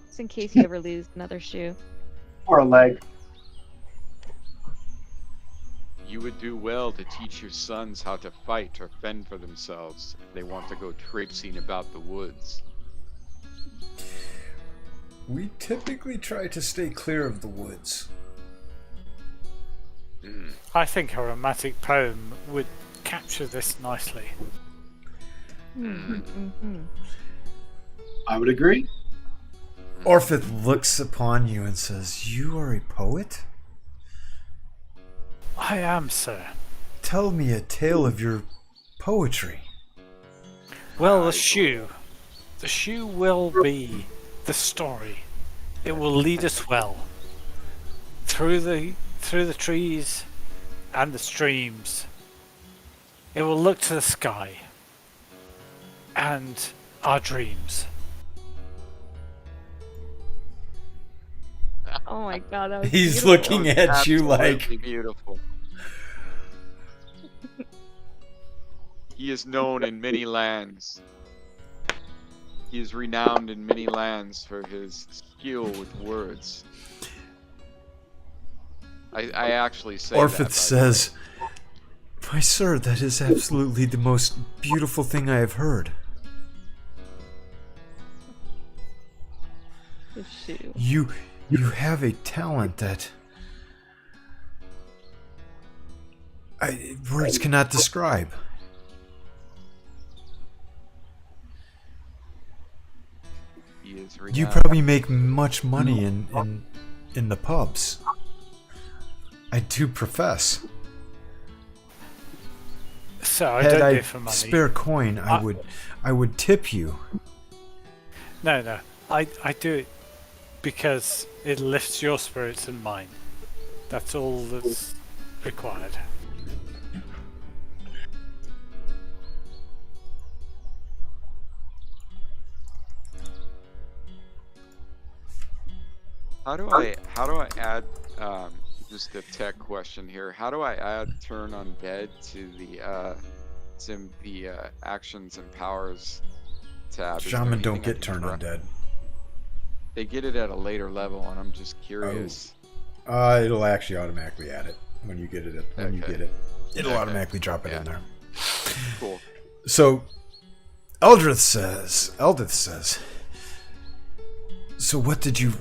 just in case you ever lose another shoe. Or a leg. You would do well to teach your sons how to fight or fend for themselves if they want to go traipsing about the woods. We typically try to stay clear of the woods. I think a romantic poem would capture this nicely. I would agree. Orphith looks upon you and says, "You are a poet? I am, sir. Tell me a tale of your poetry." Well, the shoe will be the story. It will lead us well through the trees and the streams. It will look to the sky and our dreams. Oh my god, that was He's beautiful. looking at you like, Absolutely beautiful. He is known in many lands. He is renowned in many lands for his skill with words. I actually say Orphith that, says, "My sir, that is absolutely the most beautiful thing I have heard. The shoe. You have a talent that words cannot describe." He is You renowned. probably make much money in the pubs. I do profess. So I Had don't I do it for money. spare coin, I would tip you. No. I do it because it lifts your spirits and mine. That's all that's required. How do I add just a tech question here? How do I add turn undead to the actions and powers tab? Is there Shaman don't anything I get can turn try? undead. They get it at a later level, and I'm just curious. It'll actually automatically add it when you get it. When you Okay. get it, it'll Okay. automatically drop it in there. Cool. So, Eldith says. So what did you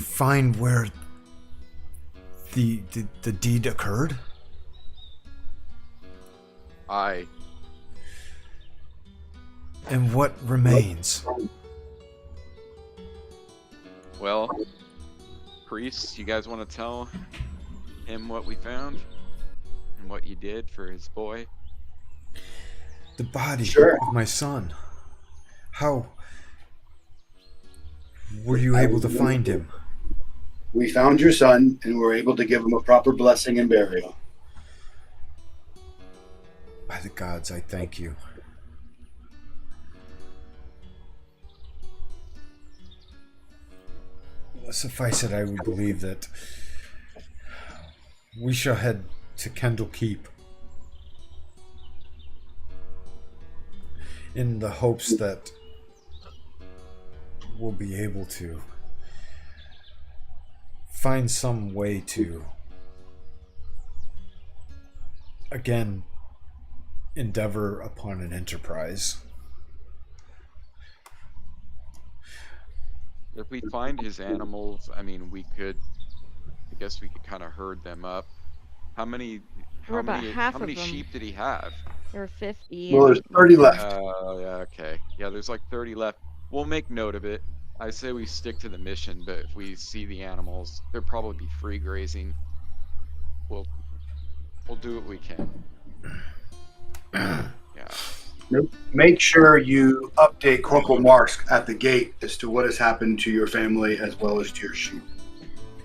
find where the deed occurred? And what remains? Well, priests, you guys want to tell him what we found and what you did for his boy? The body Sure. of my son. How were you able to find him? We found your son and were able to give him a proper blessing and burial. By the gods, I thank you. Suffice it, I would believe that we shall head to Kendall Keep in the hopes that we'll be able to find some way to again endeavor upon an enterprise. If we find his animals, I mean, I guess we could kind of herd them up. How many half how many of them. sheep did he have? There were 50. Well, there's 30 left. Yeah, okay. Yeah, there's like 30 left. We'll make note of it. I say we stick to the mission, but if we see the animals, they'll probably be free grazing. We'll do what we can. Yeah. Make sure you update Corporal Marks at the gate as to what has happened to your family as well as to your sheep.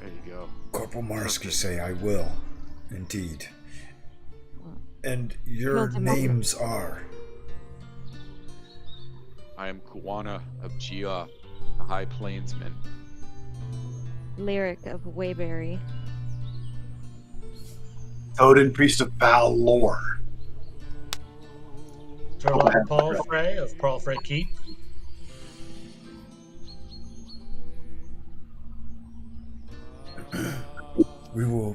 There you go. Corporal Marsky say I will, indeed. And your names are? I am Kuwana of Gia, a High Plainsman. Lyric of Wayberry. Odin, priest of Valor. Turlock Paul Frey of Paul Frey Keep. We will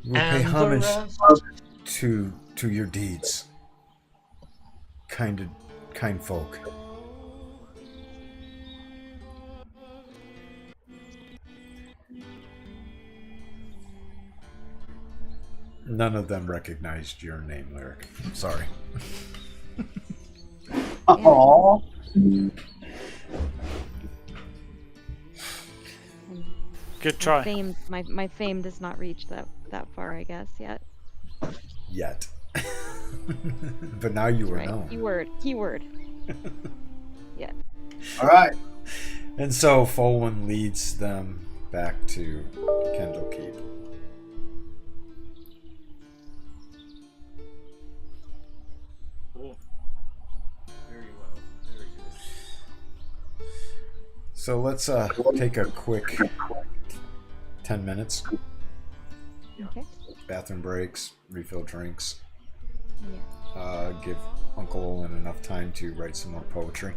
pay And the homage rest? to your deeds. Kind folk. None of them recognized your name, Lyric. Sorry. Aww. Good try. My fame does not reach that far, I guess, yet. Yet. But now you are Right. known. Keyword. Yeah. All right. And so Folwyn leads them back to Kendall Keep. Cool. Very well. Very good. So let's take a quick 10 minutes. Okay. Bathroom breaks, refill drinks. Yeah. Give Uncle Olin enough time to write some more poetry.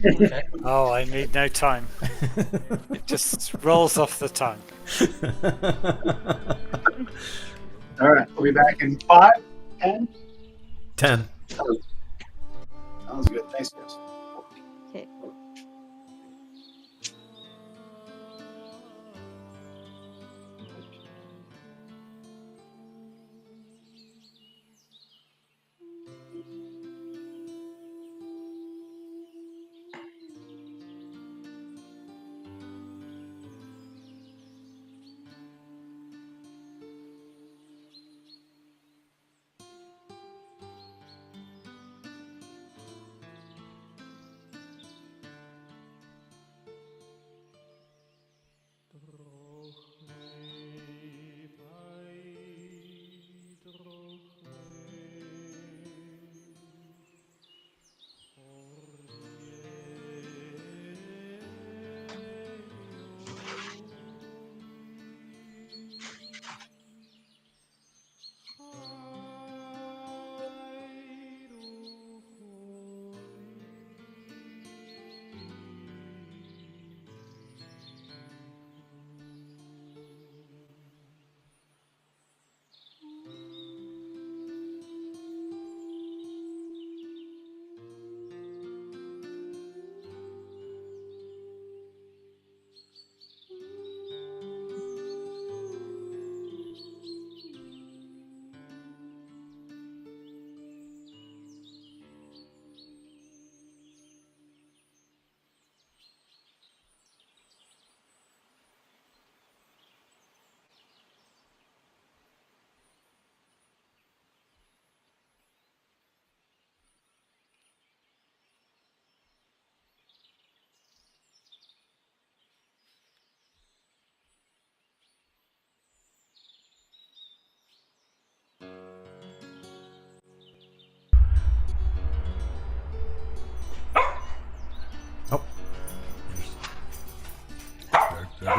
Okay. Oh, I need no time. It just rolls off the tongue. All right. We'll be back in 5, 10. 10. Sounds good. Thanks, guys. Okay.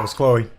Goes Chloe.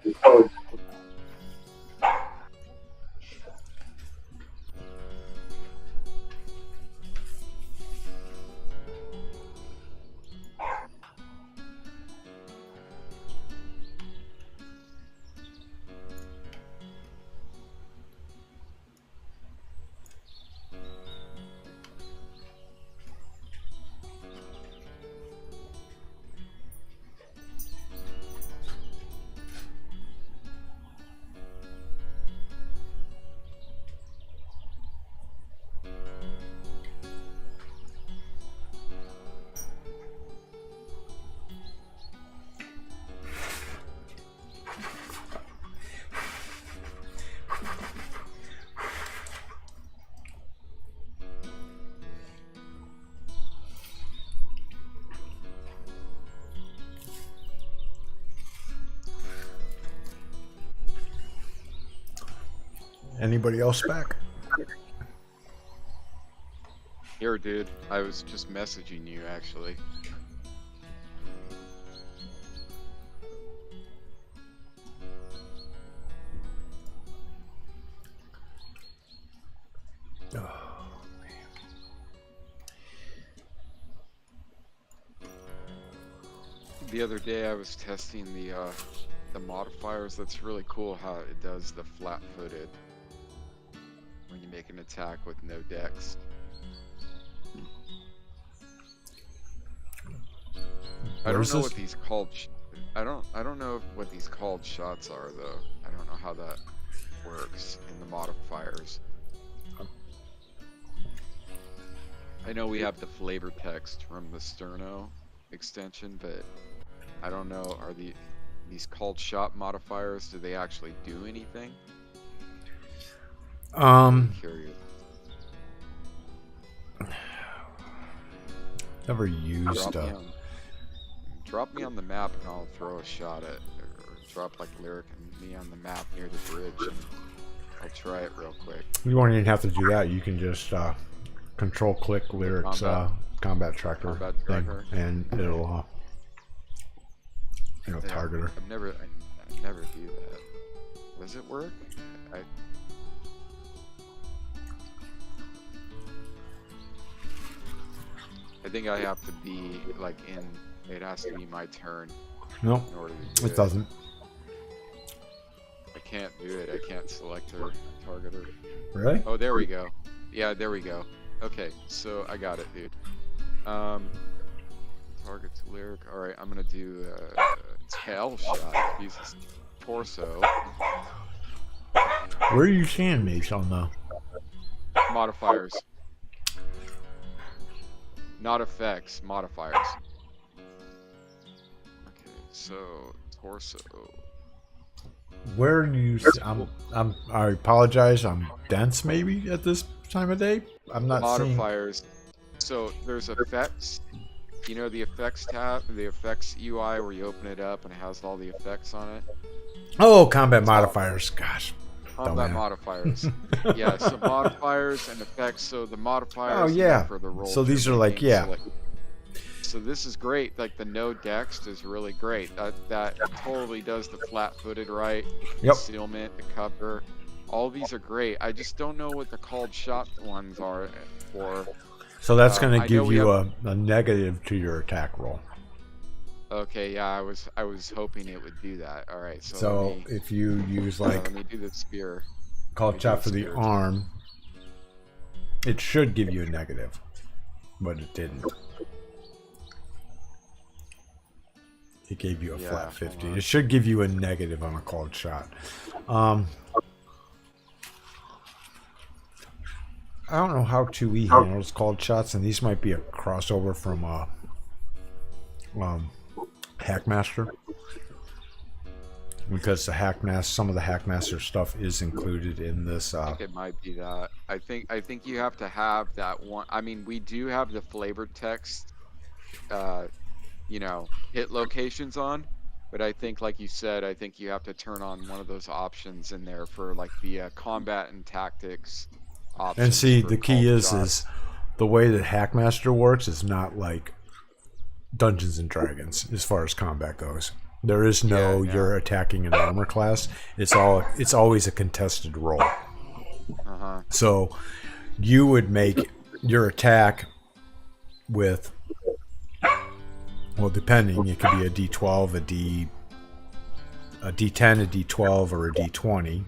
Anybody else back? Here, dude. I was just messaging you, actually. The other day I was testing the modifiers. That's really cool how it does the flat-footed when you make an attack with no dex. I don't know what these called. I don't know what these called shots are though. I don't know how that works in the modifiers. I know we have the flavor text from the Sterno extension, but I don't know. Are these called shot modifiers? Do they actually do anything? I'm curious. Never used. Drop me on the map and I'll throw a shot at, or drop like Lyric and me on the map near the bridge and I'll try it real quick. You won't even have to do that. You can just control click Lyric's combat tracker thing, and it'll target her. I never do that. Does it work? I think I have to be like in. It has to be my turn. No, it doesn't. I can't do it. I can't select her, target her. Really? Oh, there we go. Yeah, there we go. Okay, so I got it, dude. Target to Lyric. All right, I'm gonna do tail shot. Jesus, torso. Where are you seeing me on the modifiers? Not effects, modifiers. Okay, so torso. Where do you? I apologize. I'm dense, maybe at this time of day. I'm not modifiers. Seeing... So there's effects. You know the effects tab, the effects UI, where you open it up and it has all the effects on it. Oh, combat modifiers. Gosh. Combat modifiers. Yeah, so modifiers and effects. So the modifiers. Oh yeah. For the roll. So these are like So this is great. Like the no dex is really great. That totally does the flat-footed right. Yep. Concealment, the cover. All these are great. I just don't know what the called shot ones are for. So that's going to give you a negative to your attack roll. Okay, yeah, I was hoping it would do that. All right, so if you use like let me do the spear. Called shot for the arm, it should give you a negative, but it didn't. It gave you a flat 50. It should give you a negative on a called shot. I don't know how 2E handles called shots, and these might be a crossover from Hackmaster, because some of the Hackmaster stuff is included in this. I think it might be that. I think you have to have that one. I mean, we do have the flavored text, hit locations on, but I think, like you said, I think you have to turn on one of those options in there for like the combat and tactics options. And see, the key is the way that Hackmaster works is not like Dungeons and Dragons as far as combat goes. There is no Yeah. you're attacking an armor class. It's always a contested roll. Uh-huh. So you would make your attack with, well, depending, it could be a D12, a D10, a D12, or a D20,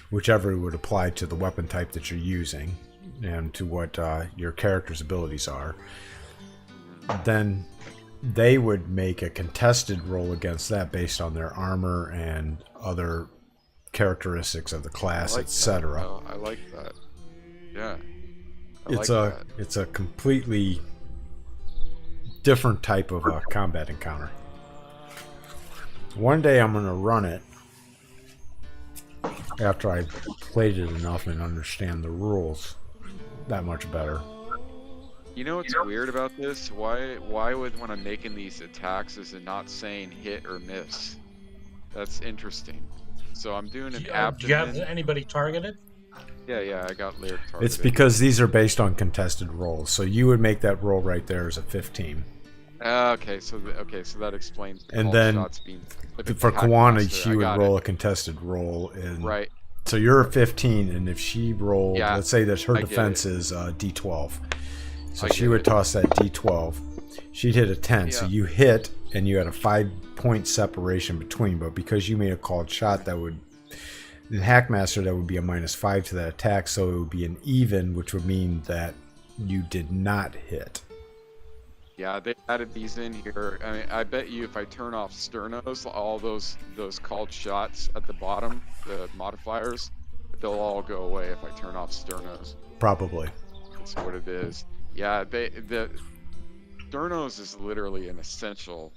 whichever would apply to the weapon type that you're using and to what your character's abilities are. Then they would make a contested roll against that based on their armor and other characteristics of the class, etc. Oh, I like that. Yeah. It's a completely different type of combat encounter. One day I'm going to run it after I've played it enough and understand the rules that much better. You know what's weird about this? Why would, when I'm making these attacks, is it not saying hit or miss? That's interesting. So I'm doing an abdomen. Do you have anybody targeted? Yeah, I got Lloegyr targeted. It's because these are based on contested rolls. So you would make that roll right there as a 15. Okay, so that explains. The And then shots being for Kawana, she would roll a contested roll. And right. So you're a 15, and if she rolled, let's say that her I defense is D12. So I she get would it. toss that D12. She'd hit a 10. So Yeah. you hit, and you had a 5-point separation between. But because you made a called shot, that would, in Hackmaster, that would be a -5 to that attack. So it would be an even, which would mean that you did not hit. Yeah, they added these in here. I mean, I bet you if I turn off sternos, all those called shots at the bottom, the modifiers, they'll all go away if I turn off sternos. Probably. That's what it is. Yeah, the sternos is literally an essential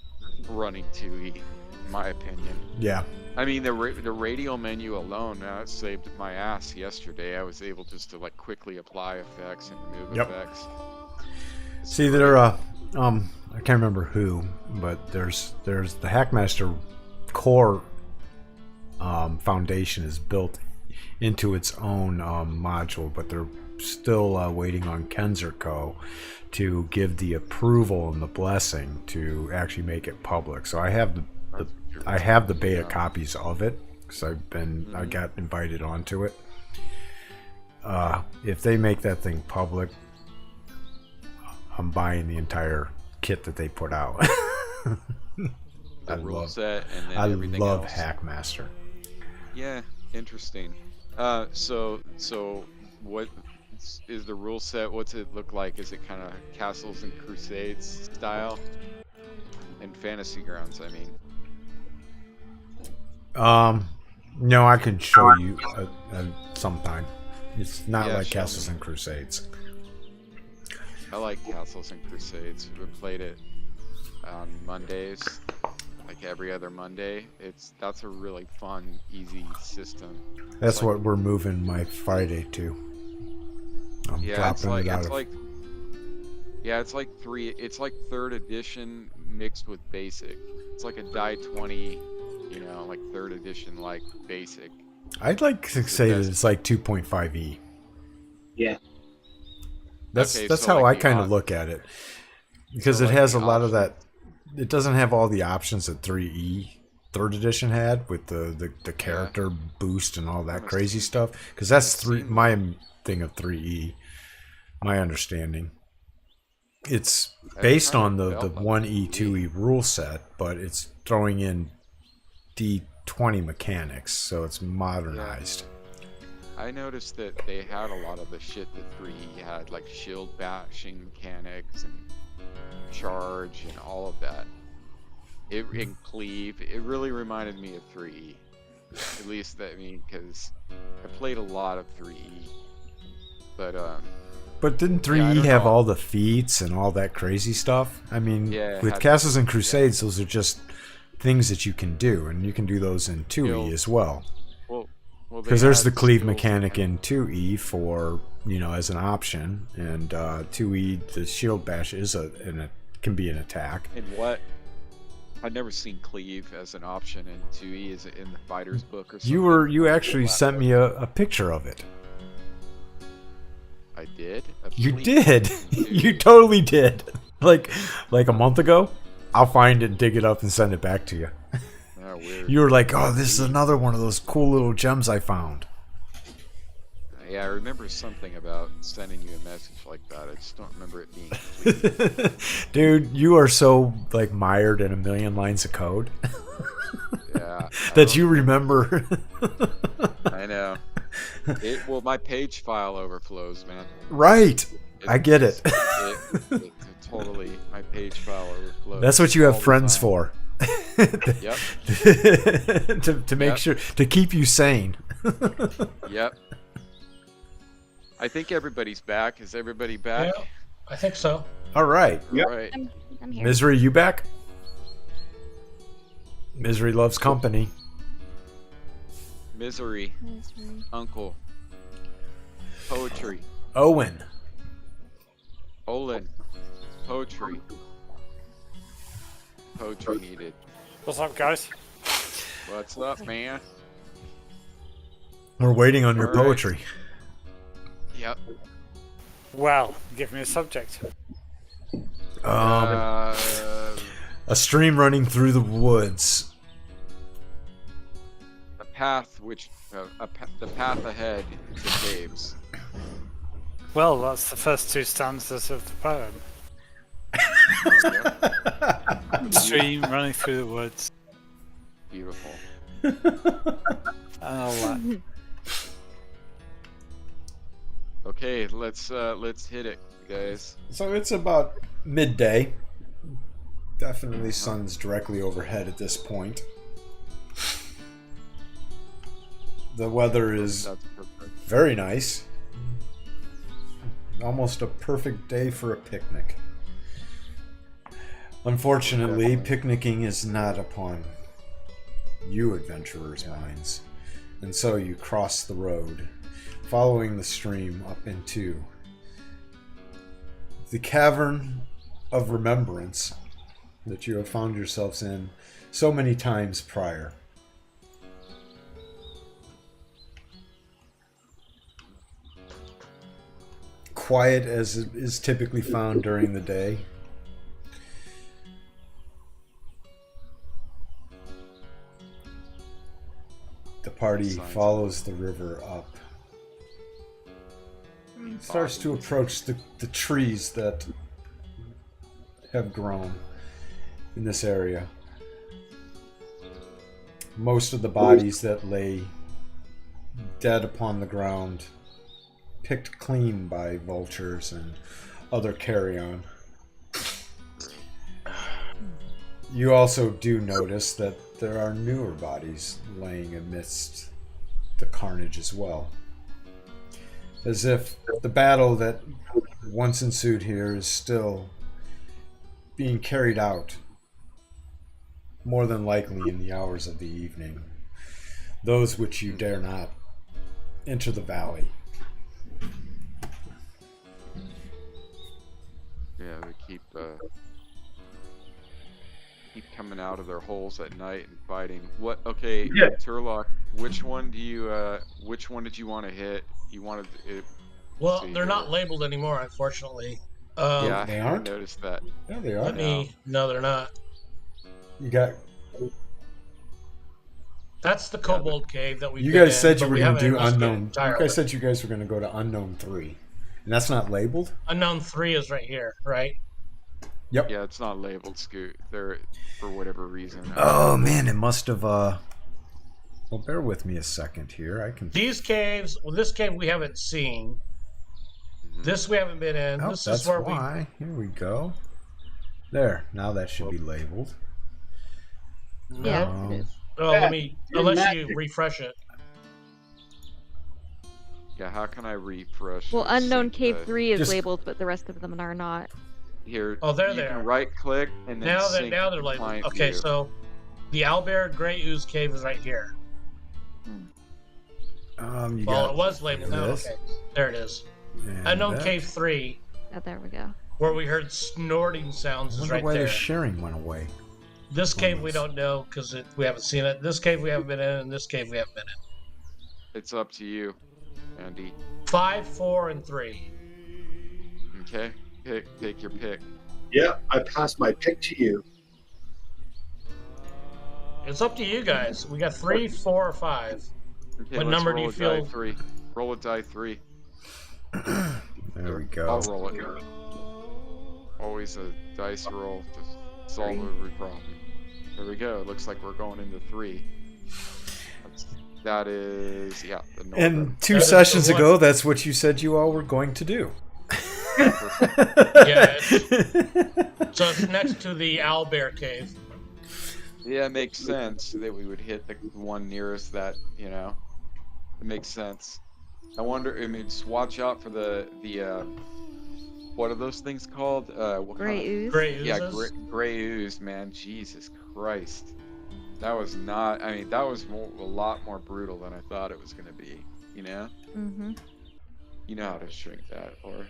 running 2E, in my opinion. Yeah. I mean, the radial menu alone, it saved my ass yesterday. I was able just to like quickly apply effects and remove effects. See, there I can't remember who, but there's the Hackmaster core foundation is built into its own module, but they're still waiting on Kenzerco to give the approval and the blessing to actually make it public. So I have the beta copies of it because I got invited onto it. If they make that thing public, I'm buying the entire kit that they put out. The rule set and then I everything love else. Hackmaster. Yeah, interesting. So what is the rule set? What's it look like? Is it kind of Castles and Crusades style? And Fantasy Grounds, I mean. No, I can show you sometime. It's not like show Castles me. and Crusades. I like Castles and Crusades. We played it on Mondays, like every other Monday. That's a really fun, easy system. That's what we're moving my Friday to. I'm dropping it out of. It's like third edition mixed with basic. It's like a die 20, like third edition like basic. I'd like to say that it's like 2.5e. Yeah. That's Okay, that's so how like I the kind of op- look at it, because so it like has a the lot of that. options. It doesn't have all the options that 3E third edition had with the character boost and all that Haven't crazy seen- stuff. Because that's haven't seen my thing of 3E. My understanding. It's I based kind on of the felt like 1E 2E rule set, but it's throwing in D20 mechanics, so it's modernized. I noticed that they had a lot of the shit that 3E had, like shield bashing mechanics and charge and all of that. And cleave. It really reminded me of 3E. At least because I played a lot of 3E. But didn't Yeah, I 3E don't have know. all the feats and all that crazy stuff? I mean, Yeah, it with had- Castles and Crusades, those are just things that you can do, and you can do those in 2E as well. well they Because there's the had cleave skills mechanic and- in 2E for, as an option, and 2E, the shield bash can be an attack. And what? I've never seen cleave as an option in 2E. Is it in the fighter's book or something? You actually sent me a picture of it. I did? Of You cleave? did. Dude. You totally did. Like a month ago. I'll find it and dig it up and send it back to you. Oh, weird. You were like, oh, this is another one of those cool little gems I found. Yeah, I remember something about sending you a message like that. I just don't remember it being complete. Dude, you are so like mired in a million lines of code Yeah. that you remember. I know. Well, my page file overflows, man. Right. I get it. It totally, my page file overflows. That's what you all have the friends time. for. Yep. to make sure, to keep you sane. Yep. I think everybody's back. Is everybody back? Yeah, I think so. All right. Yep. All right. I'm here. Misery, you back? Misery loves company. Misery. Misery. Uncle. Poetry. Owen. Olin. Poetry. Poetry needed. What's up, guys? What's up, man? We're waiting on your All right. poetry. Yep. Well, give me a subject. A stream running through the woods. The path the path ahead to caves. Well, that's the first two stanzas of the poem. Stream running through the woods. Beautiful. And all that. Okay, let's hit it, guys. So it's about midday. Definitely sun's directly overhead at this point. The weather is That's perfect. very nice. Almost a perfect day for a picnic. Unfortunately, picnicking is not upon you adventurers' minds. And so you cross the road, following the stream up into the cavern of remembrance that you have found yourselves in so many times prior. Quiet as it is typically found during the day. The party follows the river up. Starts to approach the trees that have grown in this area. Most of the bodies that lay dead upon the ground, picked clean by vultures and other carrion. You also do notice that there are newer bodies laying amidst the carnage as well. As if the battle that once ensued here is still being carried out, more than likely in the hours of the evening. Those which you dare not enter the valley. Yeah, we keep coming out of their holes at night and fighting. What? Okay, Yeah. Turlock. Which one did you want to hit? You wanted it. Well, see they're here. not labeled anymore, unfortunately. Yeah, They I aren't? noticed that. Yeah, they are. Let me. No, they're not. You got. That's the Kobold Cave that we. You guys said you but were we going to haven't do investigated unknown. You entirely. guys said you guys were going to go to unknown 3, and that's not labeled. Unknown 3 is right here, right? Yep. Yeah, it's not labeled, Scoot. They're for whatever reason. Oh man, it must have. Well, bear with me a second here. I can. These caves. Well, this cave we haven't seen. This we haven't been in. Oh, This that's is where why. Here we go. There. Now that should be labeled. we. Yeah, Um, it is. Oh, let me. Unless you refresh it. Yeah, how can I refresh? Well, this? Unknown Cave 3 is just- labeled, but the rest of them are not. Here. Oh, there you they can are. right click and then Now sync they're labeled. client Okay, view. so the Owlbear Grey Ooze Cave is right here. You Well, got it was labeled. No, this. okay, there it is. and Unknown that. Cave 3, Oh, there we go. where we heard snorting sounds, I is wonder right why there. the sharing went away. This cave we Almost. don't know because we haven't seen it. This cave we haven't been in, and this cave we haven't been in. It's up to you, Andy. 5, 4, and 3. Okay, take your pick. Yeah, I passed my pick to you. It's up to you guys. We got 3, 4, or 5. Okay, What let's number do roll you a die feel? 3. Roll a die 3. There we I'll go. roll it. Always a dice roll to solve every problem. There we go. It looks like we're going into 3. That is, yeah, the northern. And 2 That is sessions the one. ago, that's what you said you all were going to do. Yeah, so it's next to the owlbear cave. Yeah, it makes sense that we would hit the one nearest that, you know. It makes sense. I wonder, I mean, just watch out for the what are those things called? What Gray ooze. Gray Yeah, oozes. gray ooze, man. Jesus Christ. That was not, I mean, that was a lot more brutal than I thought it was going to be, you know? Mm-hmm. You know how to shrink that, or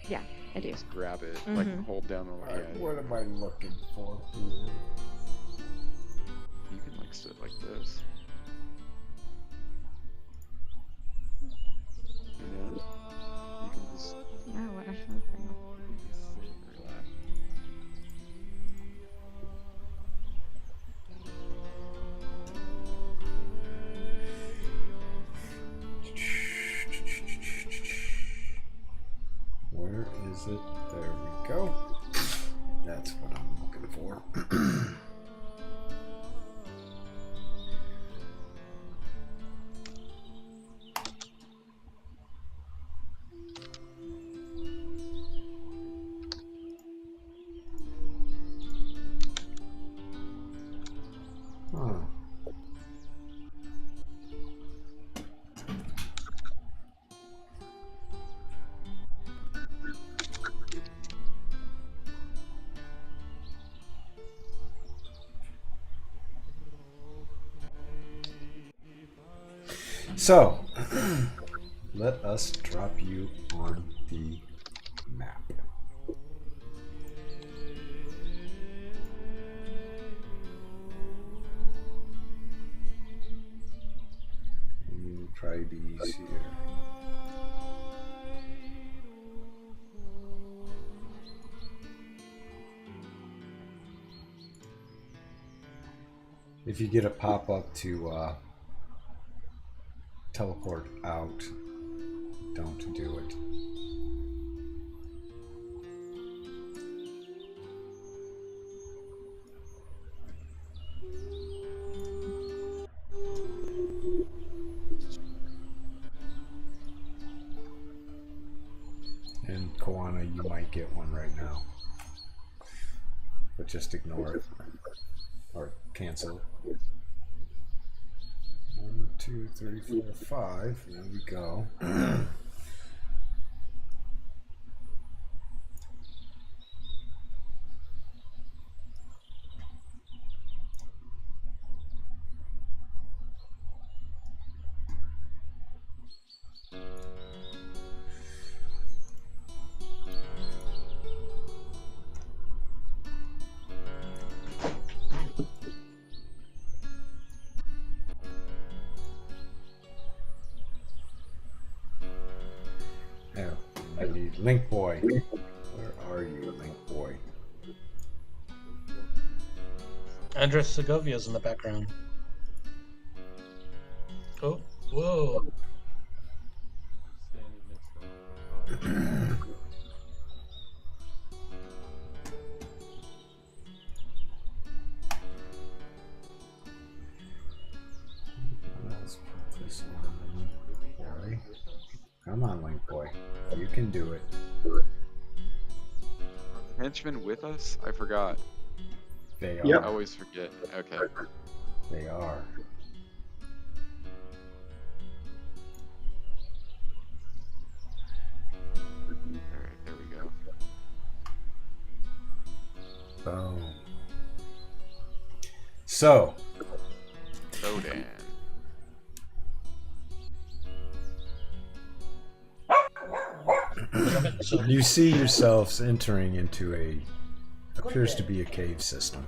Yeah, I do. just grab it, Mm-hmm. like hold down the, What am I looking for? you can like sit like this. You know? You can just, Oh, what a you can just sit and relax. Where is it? There we go. That's what I'm looking for. Huh. So, let us drop you on the map. Try these here. If you get a pop-up to teleport out, don't do it. And Koana, you might get one right now. But just ignore it. Or cancel it. 1, 2, 3, 4, 5. There we go. Now, I need Link Boy. Where are you, Link Boy? Andres Segovia's in the background. Oh, whoa. Let's put this on Link Boy. Come on, Link Boy. You can do it. Henchmen with us? I forgot. They Yep. I always forget. Okay. They are. Alright, there we go. Boom. So, Rodan. So, you see yourselves entering into a appears to be a cave system.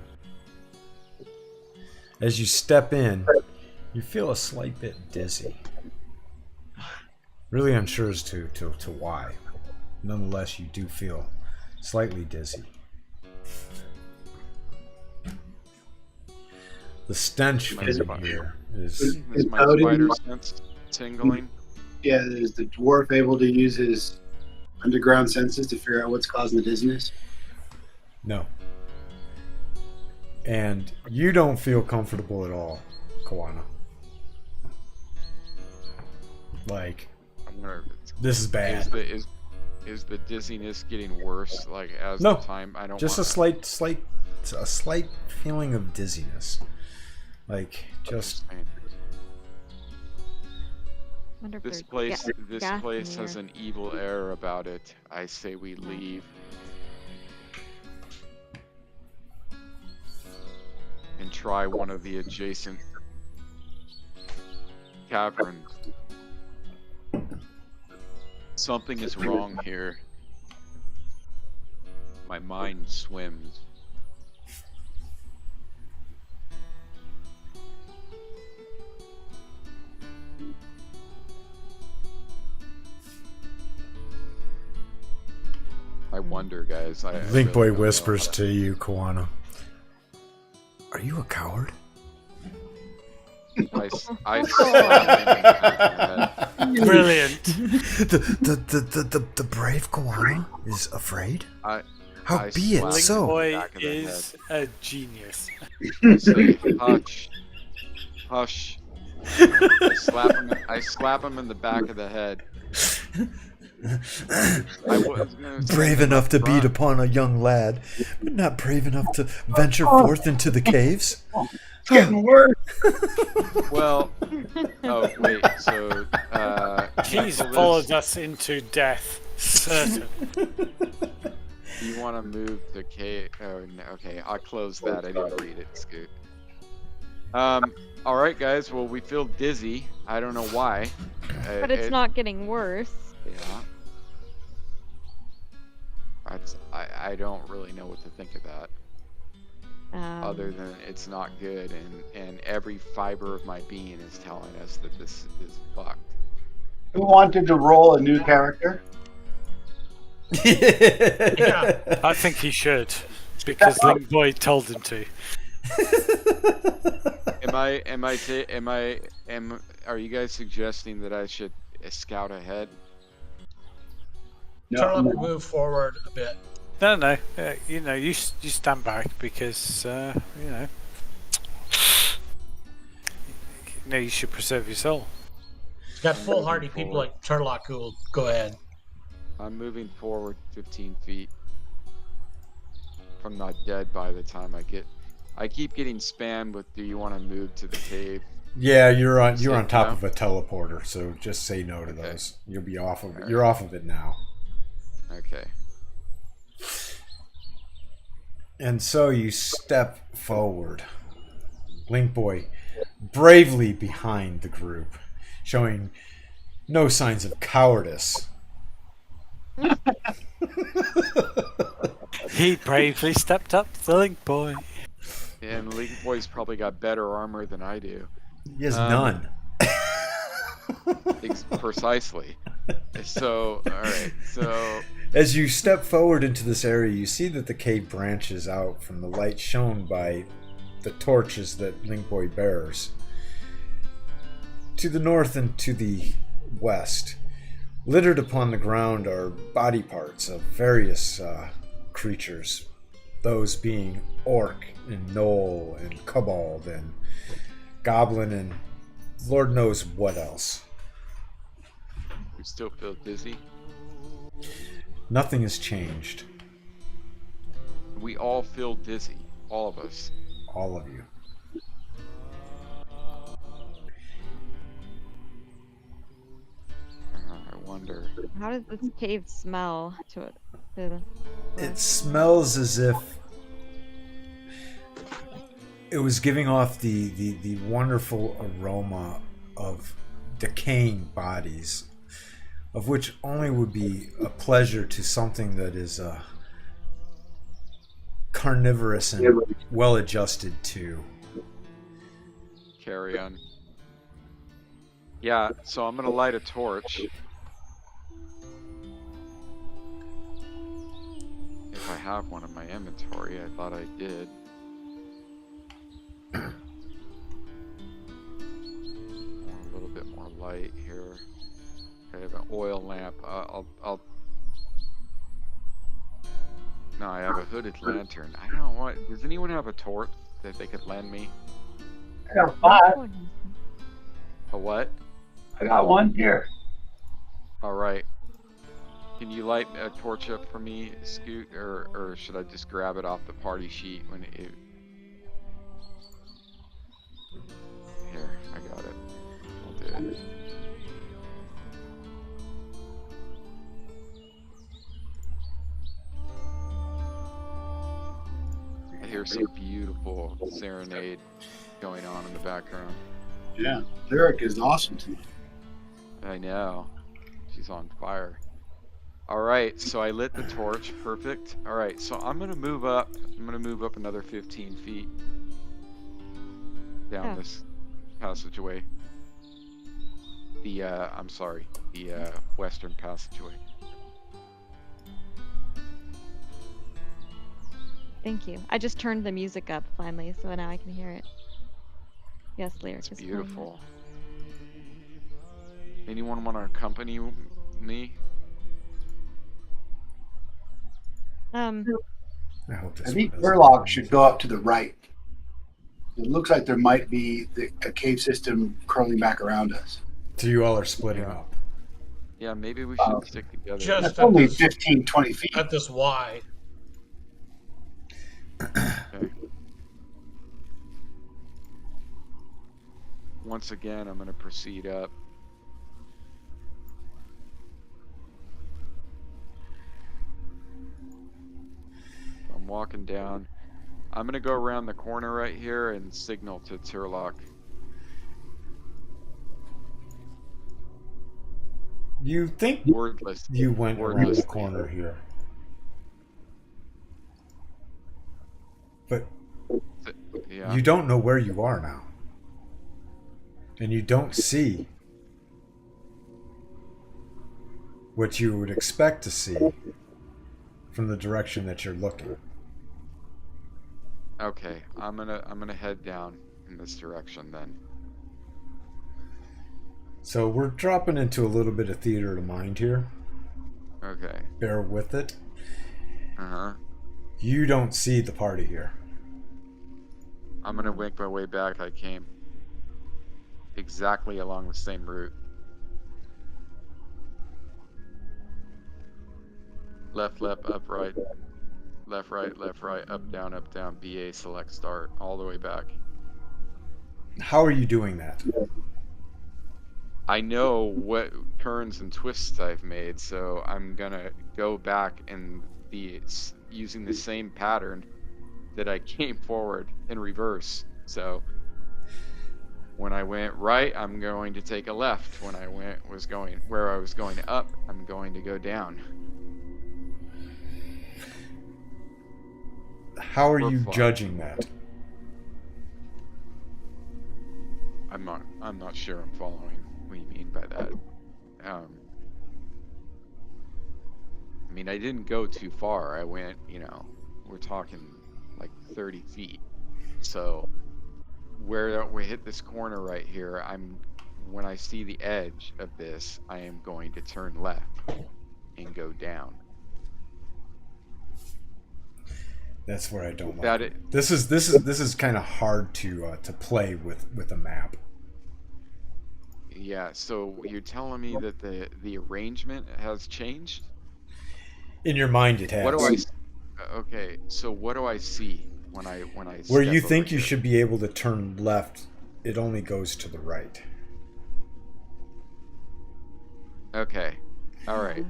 As you step in, you feel a slight bit dizzy. Really unsure as to why. Nonetheless, you do feel slightly dizzy. The stench My from spot. here is. Is my spider sense tingling? Yeah, is the dwarf able to use his underground senses to figure out what's causing the dizziness? No. And you don't feel comfortable at all, Kawana. Like, I'm gonna. this is bad. Is the dizziness getting worse? Like as No, the time? I don't. Just wanna, a slight feeling of dizziness. Like, just. Wonder if This there's place, gas this in place here. has an evil air about it. I say we leave. And try one of the adjacent caverns. Something is wrong here. My mind swims. I wonder, guys. I Link really Boy don't know. whispers to you, Kawana. Are you a coward? I slap him in the Brilliant. The brave Kawana is afraid? I Be it slap Link him in the Boy back of the is a genius. I say, hush, hush. I slap him in the back of the head. I was gonna say Brave that enough to up beat front. upon a young lad, but not brave enough to venture forth into the caves? It's getting worse. Well, oh wait, so He's Michael followed lives- us into death. Certain. You want to move the cave? Oh, no, okay. I'll close that. I didn't read it, Scoot. All right, guys. Well, we feel dizzy. I don't know why. But it's not getting worse. Yeah. I don't really know what to think of that. Other than it's not good, and every fiber of my being is telling us that this is fucked. Who wanted to roll a new character? Yeah. I think he should, because Link Boy told him to. Are you guys suggesting that I should scout ahead? Turtle will move forward a bit. No. You stand back because you should preserve your soul. It's got foolhardy people like Turlock who will go ahead. I'm moving forward 15 feet. If I'm not dead by the time I keep getting spammed with, do you want to move to the cave? Yeah, you're on top no? of a teleporter, so just say no to Okay. those. You'll be off of it. All You're off of it now. Okay. And so you step forward. Link Boy bravely behind the group, showing no signs of cowardice. He bravely stepped up to the Link Boy. And Link Boy's probably got better armor than I do. He has none. Precisely. So, alright, so... As you step forward into this area, you see that the cave branches out from the light shown by the torches that Link Boy bears. To the north and to the west, littered upon the ground are body parts of various creatures, those being orc and gnoll and kobold and goblin and Lord knows what else. You still feel dizzy? Nothing has changed. We all feel dizzy. All of us. All of you. I wonder. How does this cave smell to it? It smells as if it was giving off the wonderful aroma of decaying bodies, of which only would be a pleasure to something that is carnivorous and well adjusted to. Carry on. Yeah, so I'm gonna light a torch. If I have one in my inventory, I thought I did. oil lamp. I'll. No, I have a hooded lantern. I don't want. Does anyone have a torch that they could lend me? I got 5. A what? I got 1 here. All right. Can you light a torch up for me, Scoot, or should I just grab it off the party sheet when it? Here, I got it. I'll do it. I hear some beautiful serenade going on in the background. Yeah, lyric is awesome tonight. I know. She's on fire. Alright, so I lit the torch. Perfect. Alright, so I'm gonna move up. I'm gonna move up another 15 feet down this passageway. I'm sorry, the western passageway. Thank you. I just turned the music up finally, so now I can hear it. Yes, lyric It's is playing. beautiful. Anyone want to accompany me? I hope I this think one doesn't Murloc happen. should go up to the right. It looks like there might be a cave system curling back around us. So you all are splitting Yeah. up. Yeah, maybe we should stick together. Just That's at only this, 15, 20 feet. at this Y. Okay. Once again, I'm going to proceed up. I'm walking down. I'm going to go around the corner right here and signal to Turlock. You think Wordless. you went around the Wordlessly. corner here. But Yeah. you don't know where you are now. And you don't see what you would expect to see from the direction that you're looking. Okay, I'm gonna head down in this direction then. So we're dropping into a little bit of theater of mind here. Okay. Bear with it. Uh-huh. You don't see the party here. I'm gonna make my way back. I came exactly along the same route. Left, up, right. Left, right, up, down, BA, select, start, all the way back. How are you doing that? I know what turns and twists I've made, so I'm gonna go back and using the same pattern that I came forward in reverse. So when I went right, I'm going to take a left. When I was going up, I'm going to go down. How are We're you fine. judging that? I'm not sure I'm following what you mean by that. I mean, I didn't go too far. I went, we're talking like 30 feet. So where we hit this corner right here, when I see the edge of this, I am going to turn left and go down. That's where I don't like That it. This is kind of hard to play with a map. Yeah, so you're telling me that the arrangement has changed? In your mind, it has. What do I? Okay, so what do I see when I? Where you step think over you here? should be able to turn left, it only goes to the right. Okay, all right.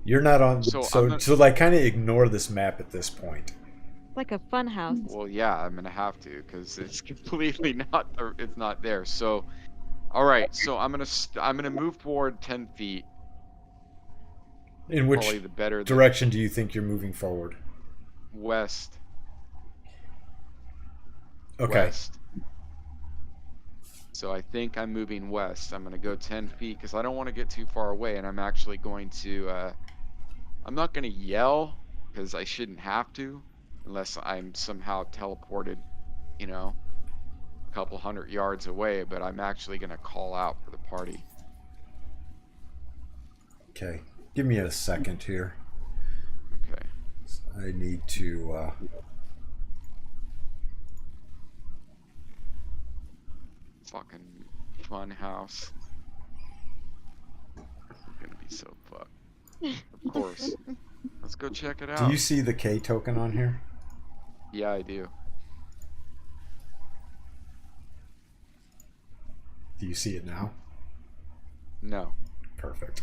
You're not on. So So like, kind of ignore this map at this point. It's like a fun house. Well, yeah, I'm gonna have to because it's completely it's not there. So, all right. So I'm gonna move forward 10 feet. In which Probably the better direction do you think you're moving forward? West. Okay. West. So I think I'm moving west. I'm going to go 10 feet because I don't want to get too far away. And I'm actually going to, I'm not going to yell because I shouldn't have to unless I'm somehow teleported, a couple 100 yards away. But I'm actually going to call out for the party. Okay. Give me a second here. Okay. I need to. Fucking fun house. It's gonna be so fucked. Of course. Let's go check it out. Do you see the K token on here? Yeah, I do. Do you see it now? No. Perfect.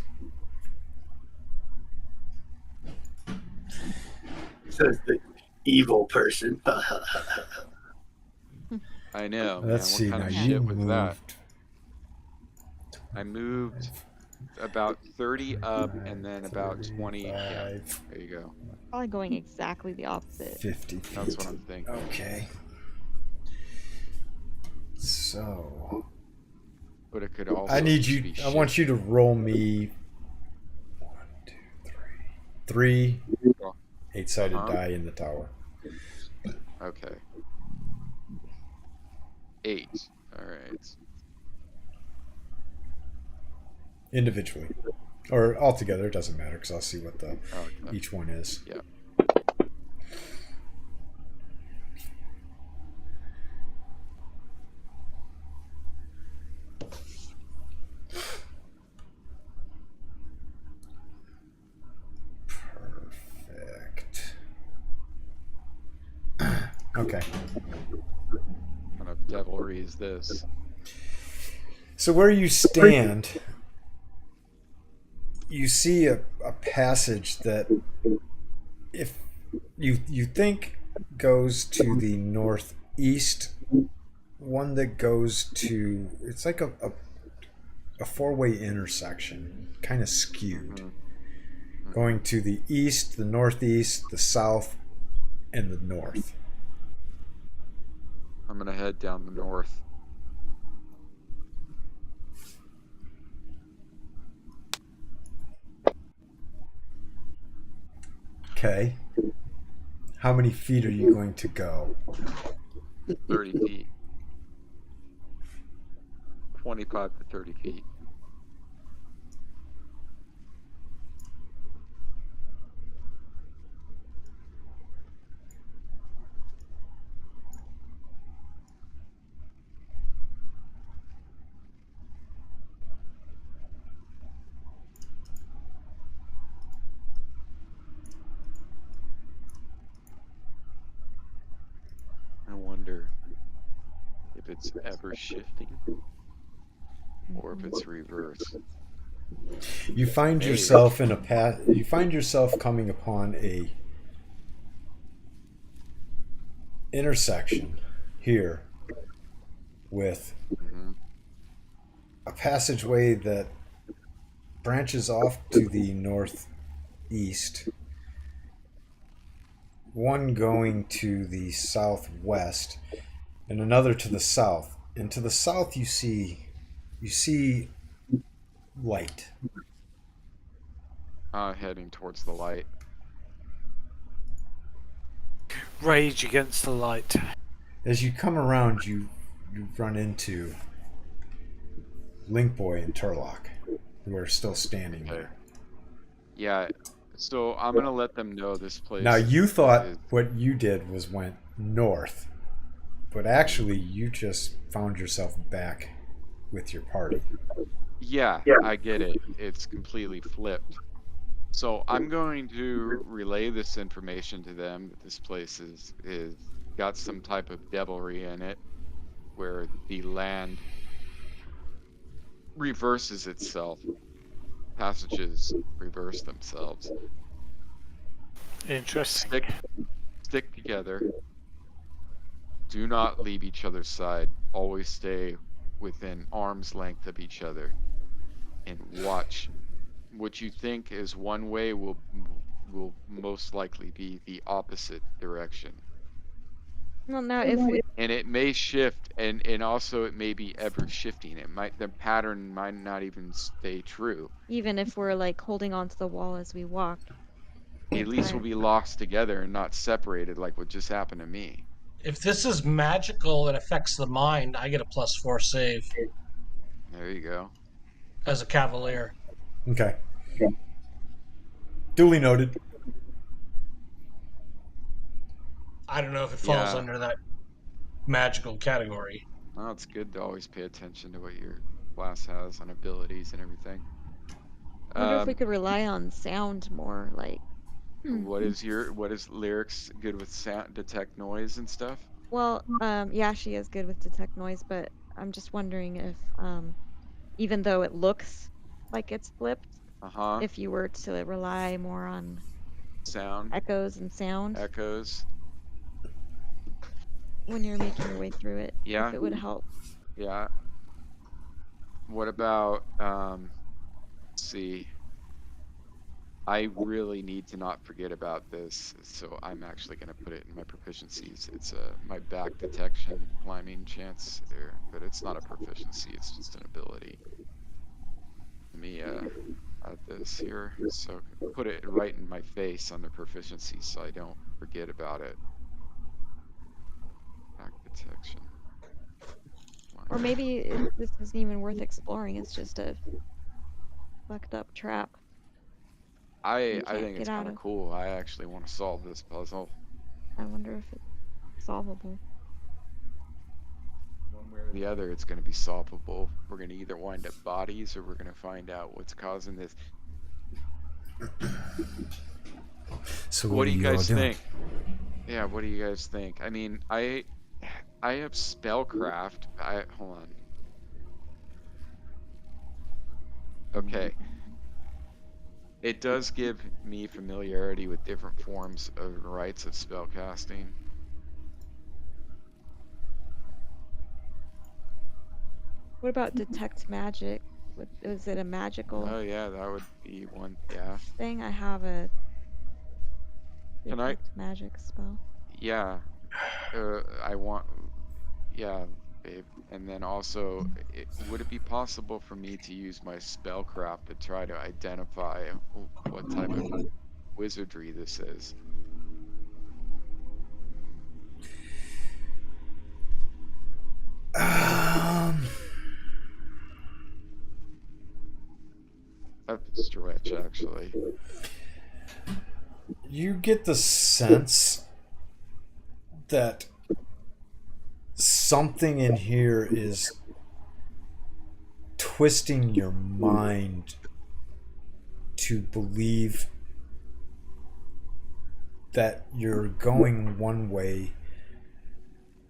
Says the evil person. I know. Let's see. What kind Now of you shit was that? moved. I moved about 30 up and then about 20. Yeah. 35, There you go. Probably going exactly the opposite. 50 feet. That's what I'm thinking. Okay. So But it could also I need just you. be I want you to roll me 1, 2, 3 Oh, 8-sided Uh-huh. die in the tower. Okay. 8. All right. Individually. Or altogether, it doesn't matter because I'll see what the Okay. each one is. Yeah. Perfect. Okay. What kind of devilry is this? So where you stand, you see a passage that, if you think goes to the northeast, one that goes to, it's like a four-way intersection, kind of skewed, going to the east, the northeast, the south, and the north. I'm gonna head down the north. Okay. How many feet are you going to go? 30 feet. 25 to 30 feet. I wonder if it's ever shifting or if it's reverse. You find Hey. yourself in a path. You find yourself coming upon a intersection here with Mhm. a passageway that branches off to the northeast, one going to the southwest, and another to the south. And to the south, you see light. Heading towards the light. Rage against the light. As you come around, you run into Linkboy and Turlock, who are still standing Okay. there. Yeah, so I'm gonna let them know this place. Now you thought is- what you did was went north, but actually you just found yourself back with your party. Yeah, I get it. It's completely flipped. So I'm going to relay this information to them that this place is got some type of devilry in it, where the land reverses itself. Passages reverse themselves. Interesting. Stick together. Do not leave each other's side. Always stay within arm's length of each other, and watch. What you think is one way will most likely be the opposite direction. Well, now if we, And it may shift, and also it may be ever shifting. The pattern might not even stay true. even if we're like holding onto the wall as we walk, At least we'll Right. be lost together and not separated like what just happened to me. If this is magical and affects the mind, I get a +4 save There you go. as a cavalier. Okay. Duly noted. I don't know if it falls Yeah. under that magical category. Well, it's good to always pay attention to what your class has on abilities and everything. I wonder if we could rely on sound more, like. What is lyrics good with sound, detect noise and stuff? Well, yeah, she is good with detect noise, but I'm just wondering if, even though it looks like it's flipped, Uh-huh. if you were to rely more on Sound, echoes and sound echoes. when you're making your way through it, Yeah. if it would help. Yeah. What about let's see. I really need to not forget about this, so I'm actually going to put it in my proficiencies. It's my back detection climbing chance there, but it's not a proficiency, it's just an ability. Let me add this here, so put it right in my face on the proficiency so I don't forget about it. Back detection. Or maybe this isn't even worth exploring. It's just a fucked up trap. I can't think it's get out kind of of. cool. I actually want to solve this puzzle. I wonder if it's solvable. One way or the other, it's going to be solvable. We're going to either wind up bodies or we're going to find out what's causing this. So What do you guys doing? think? Yeah, what do you guys think? I mean, I have spellcraft. Hold on. Okay. It does give me familiarity with different forms of rites of spellcasting. What about detect magic? Is it a magical Oh yeah, that would be one. Yeah. thing? I have a Can I? detect magic spell. Yeah. I want. Yeah, babe. And then also, would it be possible for me to use my spellcraft to try to identify what type of wizardry this is? That's a stretch, actually. You get the sense that something in here is twisting your mind to believe that you're going one way,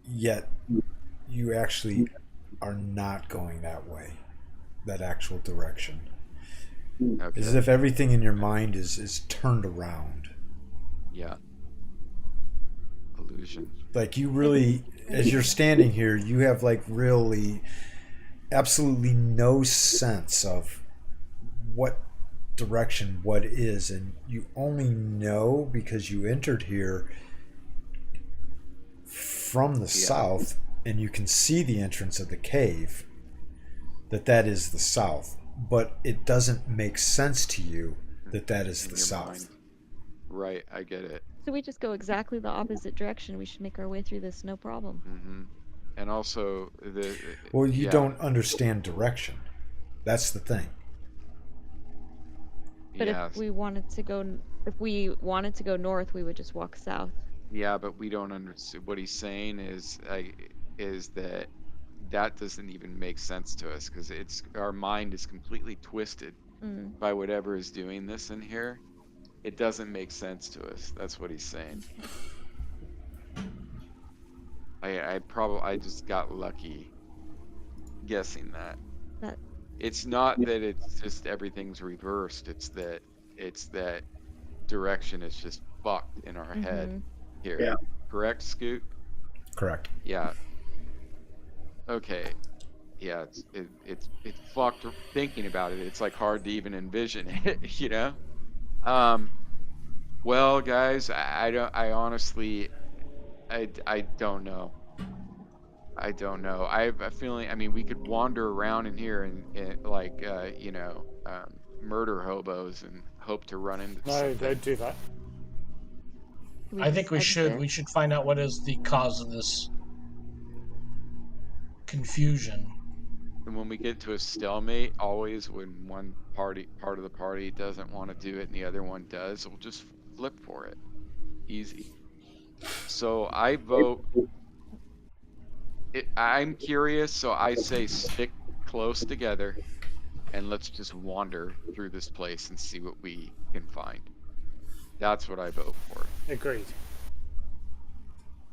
yet you actually are not going that way, that actual direction. Okay. As if everything in your mind is turned around. Yeah. Illusion. Like you really, as you're standing here, you have like really absolutely no sense of what direction what is, and you only know because you entered here from the south and you can see the entrance of the cave, that is the south, but it doesn't make sense to you that is the south. Mind. Right, I get it. So we just go exactly the opposite direction. We should make our way through this, no problem. Mm-hmm. And also you don't understand direction. That's the thing. But if we wanted to go north, we would just walk south. Yeah, but we don't understand. What he's saying is that doesn't even make sense to us because our mind is completely twisted by whatever is doing this in here. It doesn't make sense to us. That's what he's saying. I just got lucky guessing that. It's not that it's just everything's reversed. It's that direction is just fucked in our head here. Yeah. Correct, Scoot? Correct. Yeah. Okay. Yeah, it's fucked thinking about it. It's like hard to even envision it, you know? Well, guys, I honestly don't know. I don't know. I have a feeling, I mean, we could wander around in here and like, murder hobos and hope to run into something. Don't do that. I think we should find out what is the cause of this confusion. when we get to a stalemate, always when one part of the party doesn't want to do it and the other one does, we'll just flip for it. Easy. So I vote. I'm curious, so I say stick close together and let's just wander through this place and see what we can find. That's what I vote for. Agreed.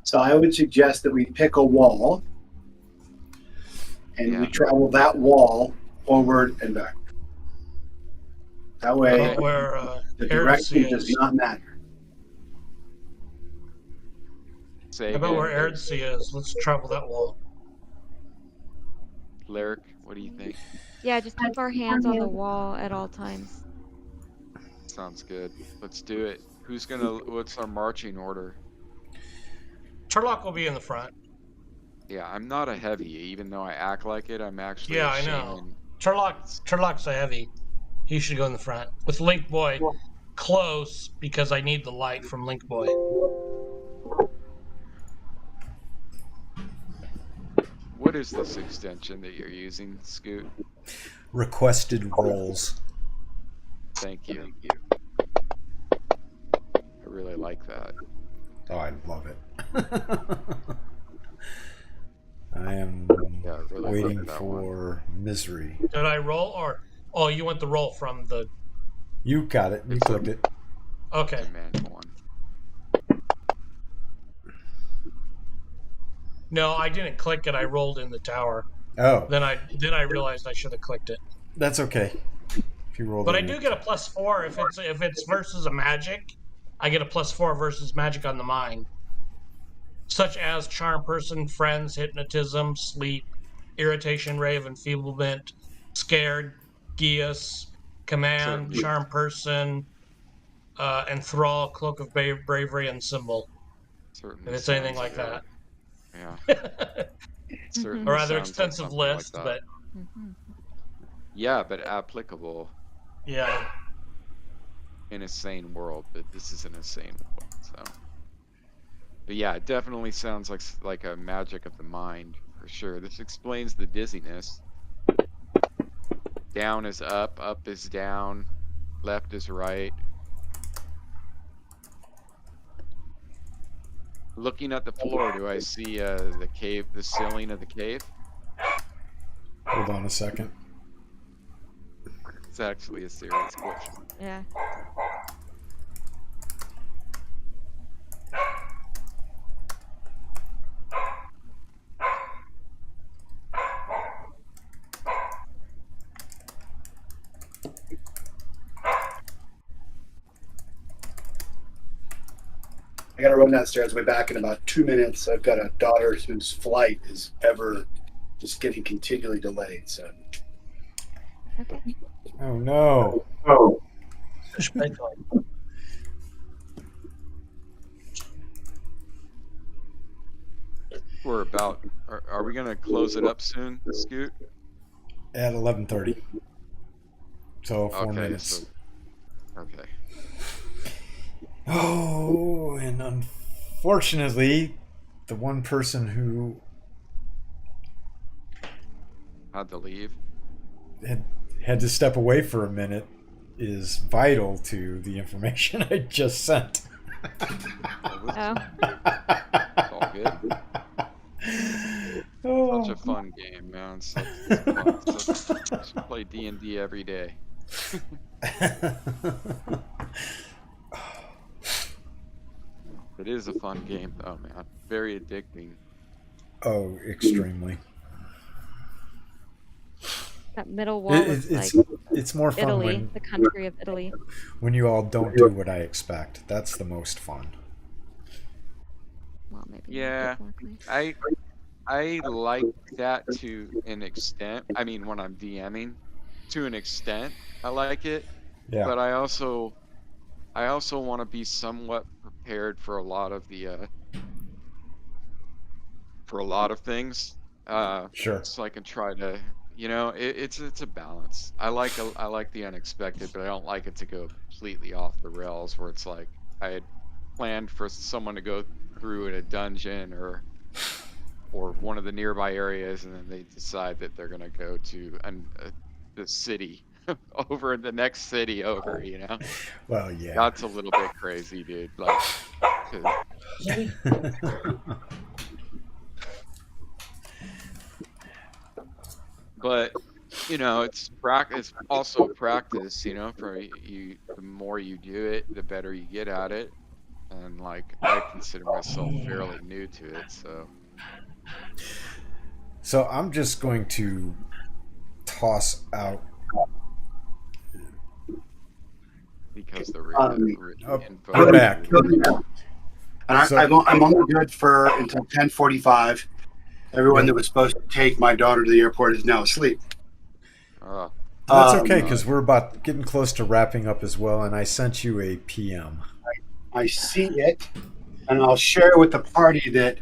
So I would suggest that we pick a wall and we travel that wall forward and back. That way, where the direction does not matter. Say How about again, where Erdsea is? Let's travel that wall. Lyric, what do you think? Yeah, just keep our hands on the wall at all times. Sounds good. Let's do it. What's our marching order? Turlock will be in the front. Yeah, I'm not a heavy, even though I act like it. I'm actually Yeah, a I know. shaman. Turlock's a heavy. He should go in the front. With Link Boy close, because I need the light from Link Boy. What is this extension that you're using, Scoot? Requested roles. Thank you. I really like that. Oh, I love it. I am really waiting for misery. Did I roll or? Oh, you want the roll from the? You got it. You clicked it. Okay. It's a manual one. No, I didn't click it. I rolled in the tower. Oh. Then I realized I should have clicked it. That's okay. If you roll. But I do get a +4 if it's versus a magic. I get a +4 versus magic on the mind, such as charm person, friends, hypnotism, sleep, irritation, ray of enfeeblement, scared, geas, command, charm person, enthrall, cloak of bravery, and symbol. Certainly. If it's anything like that. Yeah. Or rather extensive list, but. Yeah, but applicable. Yeah. In a sane world, but this is an insane world, so. But yeah, it definitely sounds like a magic of the mind for sure. This explains the dizziness. Down is up is down, left is right. Looking at the floor, do I see the cave, the ceiling of the cave? Hold on a second. It's actually a serious question. Yeah. I got to run downstairs. I'll be back in about 2 minutes. I've got a daughter whose flight is ever just getting continually delayed. So. Okay. Oh no. Oh. We're about. Are we gonna close it up soon, Scoot? At 11:30. So 4 minutes. So, okay. Oh, and unfortunately, the one person who Had to leave. had to step away for a minute is vital to the information I just sent. Oh. It's all good. Oh. Such a fun game, man. It's fun. Should play D&D every day. It is a fun game, though, man. Very addicting. Oh, extremely. That middle wall is it's more fun Italy, when, the country of Italy. When you all don't do what I expect. That's the most fun. Well, maybe Yeah, I like that to an extent. I mean, when I'm DMing, to an extent, I like it. Yeah. But I also want to be somewhat prepared for a lot of the for a lot of things. Sure. So I can try to, it's a balance. I like the unexpected, but I don't like it to go completely off the rails where it's like I had planned for someone to go through in a dungeon or or one of the nearby areas, and then they decide that they're gonna go to the city over in the next city over. Well, yeah. That's a little bit crazy, dude. Like, 'cause- but it's practice. Also practice. For you, the more you do it, the better you get at it. And like, I consider myself fairly new to it, so. So I'm just going to toss out. Because the info. We're back. And So- I'm only good for until 10:45. Everyone that was supposed to take my daughter to the airport is now asleep. That's okay, because we're about getting close to wrapping up as well, and I sent you a PM. I see it, and I'll share with the party that,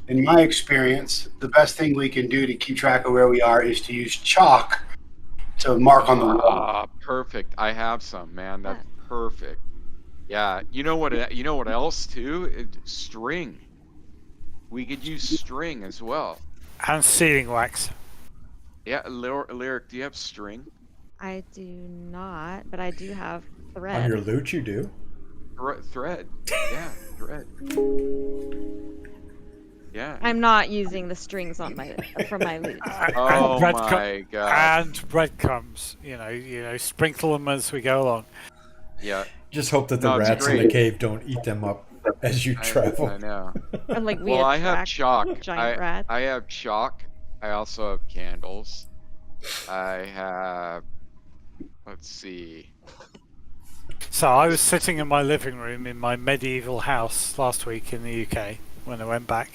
in my experience, the best thing we can do to keep track of where we are is to use chalk to mark on the wall. Perfect. I have some, man. That's perfect. Yeah. You know what else too? String. We could use string as well. And sealing wax. Yeah, Lyric, do you have string? I do not, but I do have thread. On your loot, you do? Thread. Yeah, thread. Yeah. I'm not using the strings on from my loot. Oh my god. And breadcrumbs. Sprinkle them as we go along. Yeah. Just hope that the rats in the cave don't eat them up as you travel. I know. And like Well, I have chalk. Giant rats. I have chalk. I also have candles. I have. Let's see. So I was sitting in my living room in my medieval house last week in the UK when I went back,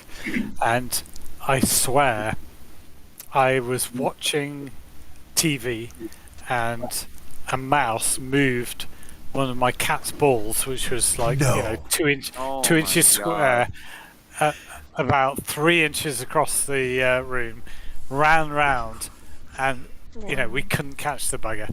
and I swear I was watching TV and a mouse moved one of my cat's balls, which was like 2 inches square, about 3 inches across the room, ran round, and we couldn't catch the bugger.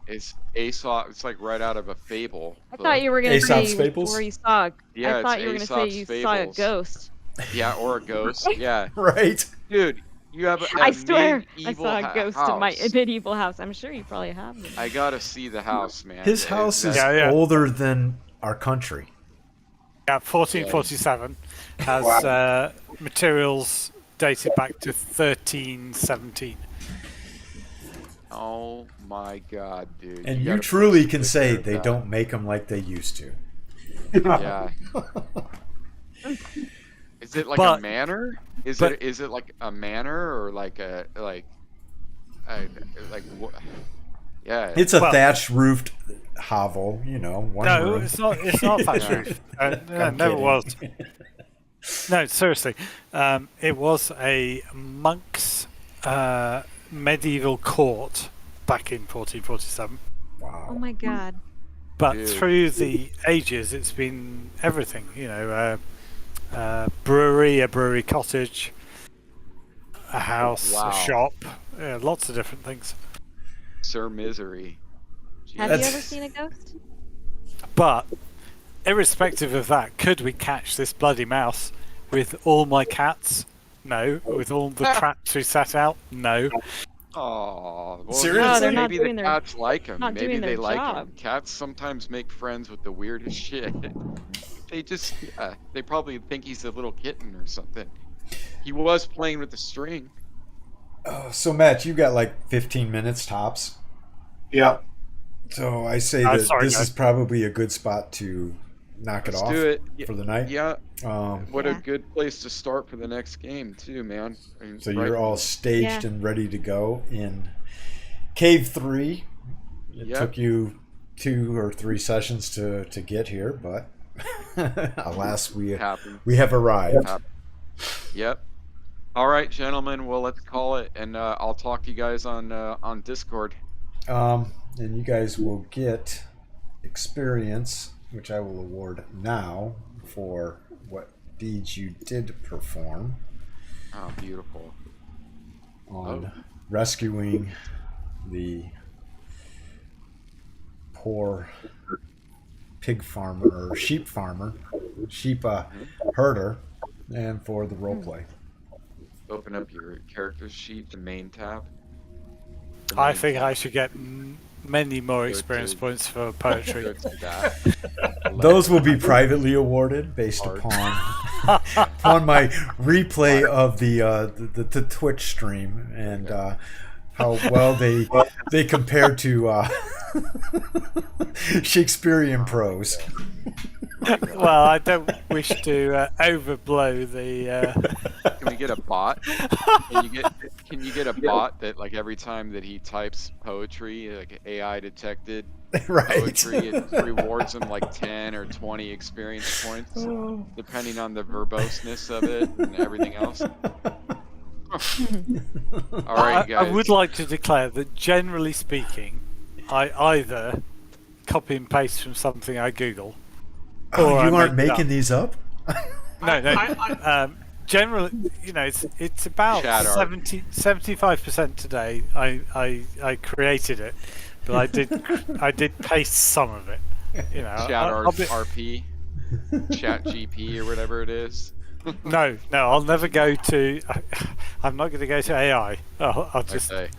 It's Aesop. It's like right out of a fable. I thought you were going to say Fables? before you saw. Yeah, I thought you were going to say you saw a ghost. Yeah, or a ghost. Yeah. Right. Dude, you have. I swear, I medieval saw a ghost in my medieval house. I'm sure you probably have them. I gotta see the house, man. His house is older than our country. Yeah, 1447 has materials dated back to 1317. Oh my god, dude. And you truly can say they don't make them like they used to. Yeah. Is it like a manor? Is it like a manor or like yeah. It's a thatched roofed hovel, one room. It's not thatched roof. No, never was. No, seriously. It was a monk's medieval court back in 1447. Wow. Oh my god. But through the ages, it's been everything. A brewery cottage, a house, a shop, lots of different things. Sir Misery. Have you ever seen a ghost? But irrespective of that, could we catch this bloody mouse with all my cats? No. With all the traps we set out? No. Oh, well, seriously? No, maybe the cats like him. Maybe they like job. him. Cats sometimes make friends with the weirdest shit. They just, they probably think he's a little kitten or something. He was playing with the string. Oh, so Matt, you got like 15 minutes tops. Yeah. So I say that this is probably a good spot to knock it off for the night. Yeah. What a good place to start for the next game too, man. So you're all staged and ready to go in Cave 3. It took you 2 or 3 sessions to get here, but alas, we have arrived. Yep. All right, gentlemen. Well, let's call it, and I'll talk to you guys on Discord. And you guys will get experience, which I will award now for what deeds you did perform. Oh, beautiful. On rescuing the poor pig farmer or sheep farmer, sheep herder and for the role play. Open up your character sheet, the main tab. I think I should get many more experience points for poetry. Go to that. Those will be privately awarded based upon my replay of the Twitch stream and how well they compare to Shakespearean prose. Well, I don't wish to overblow the. Can we get a bot? Can you get a bot that like every time that he types poetry, like AI detected Right. poetry, it rewards him like 10 or 20 experience points, depending on the verboseness of it and everything else. All right, guys. I would like to declare that generally speaking, I either copy and paste from something I Google. Oh, you aren't making these up? No. Generally, it's about 75% today. I created it, but I did paste some of it. RP, Chat GP, or whatever it is. No, I'll never go to. I'm not going to go to AI. I'll just. Okay.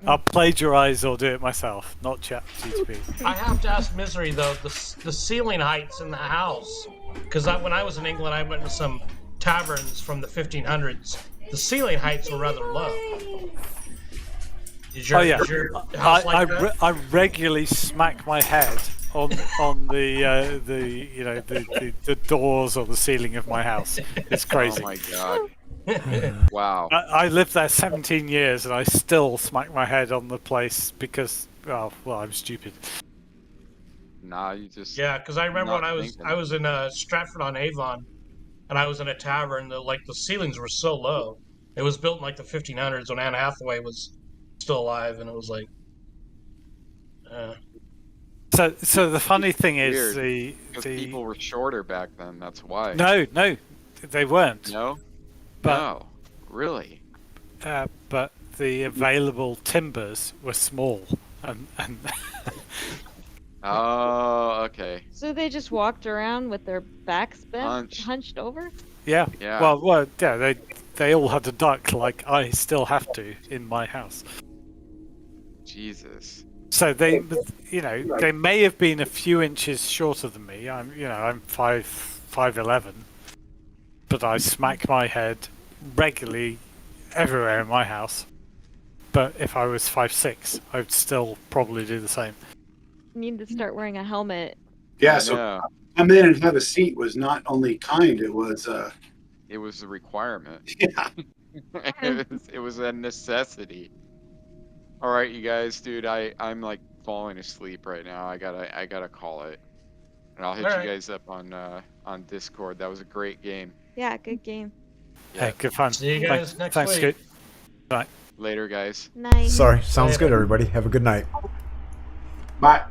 I'll plagiarize or do it myself, not Chat GP. I have to ask Misery though, the ceiling heights in the house, because when I was in England, I went to some taverns from the 1500s. The ceiling heights were rather low. Is your house like that? I regularly smack my head on the doors or the ceiling of my house. It's crazy. Oh my god. Wow. I lived there 17 years and I still smack my head on the place because, I'm stupid. Nah, you just. Yeah, because I remember when I was in Stratford-on-Avon, and I was in a tavern. The ceilings were so low. It was built in like the 1500s when Anne Hathaway was still alive, and it was like. So the funny thing is because people were shorter back then. That's why. No, they weren't. No. But, no, really. But the available timbers were small, and Oh, okay. So they just walked around with their backs bent, hunched over? Yeah. Yeah. Well, yeah. They all had a duck, like I still have to in my house. Jesus. So they may have been a few inches shorter than me. I'm 5'11", but I smack my head regularly everywhere in my house. But if I was 5'6", I would still probably do the same. You need to start wearing a helmet. Yeah, so come in and have a seat was not only kind, it was a requirement. Yeah. it was a necessity. All right, you guys, dude, I'm like falling asleep right now. I gotta call it, and I'll hit you guys up on Discord. That was a great game. Yeah, good game. Yeah. Hey, good fun. See you guys next Thanks, week. Scoot. Bye. Later, guys. Night. Sorry, sounds good, everybody. Have a good night. Bye.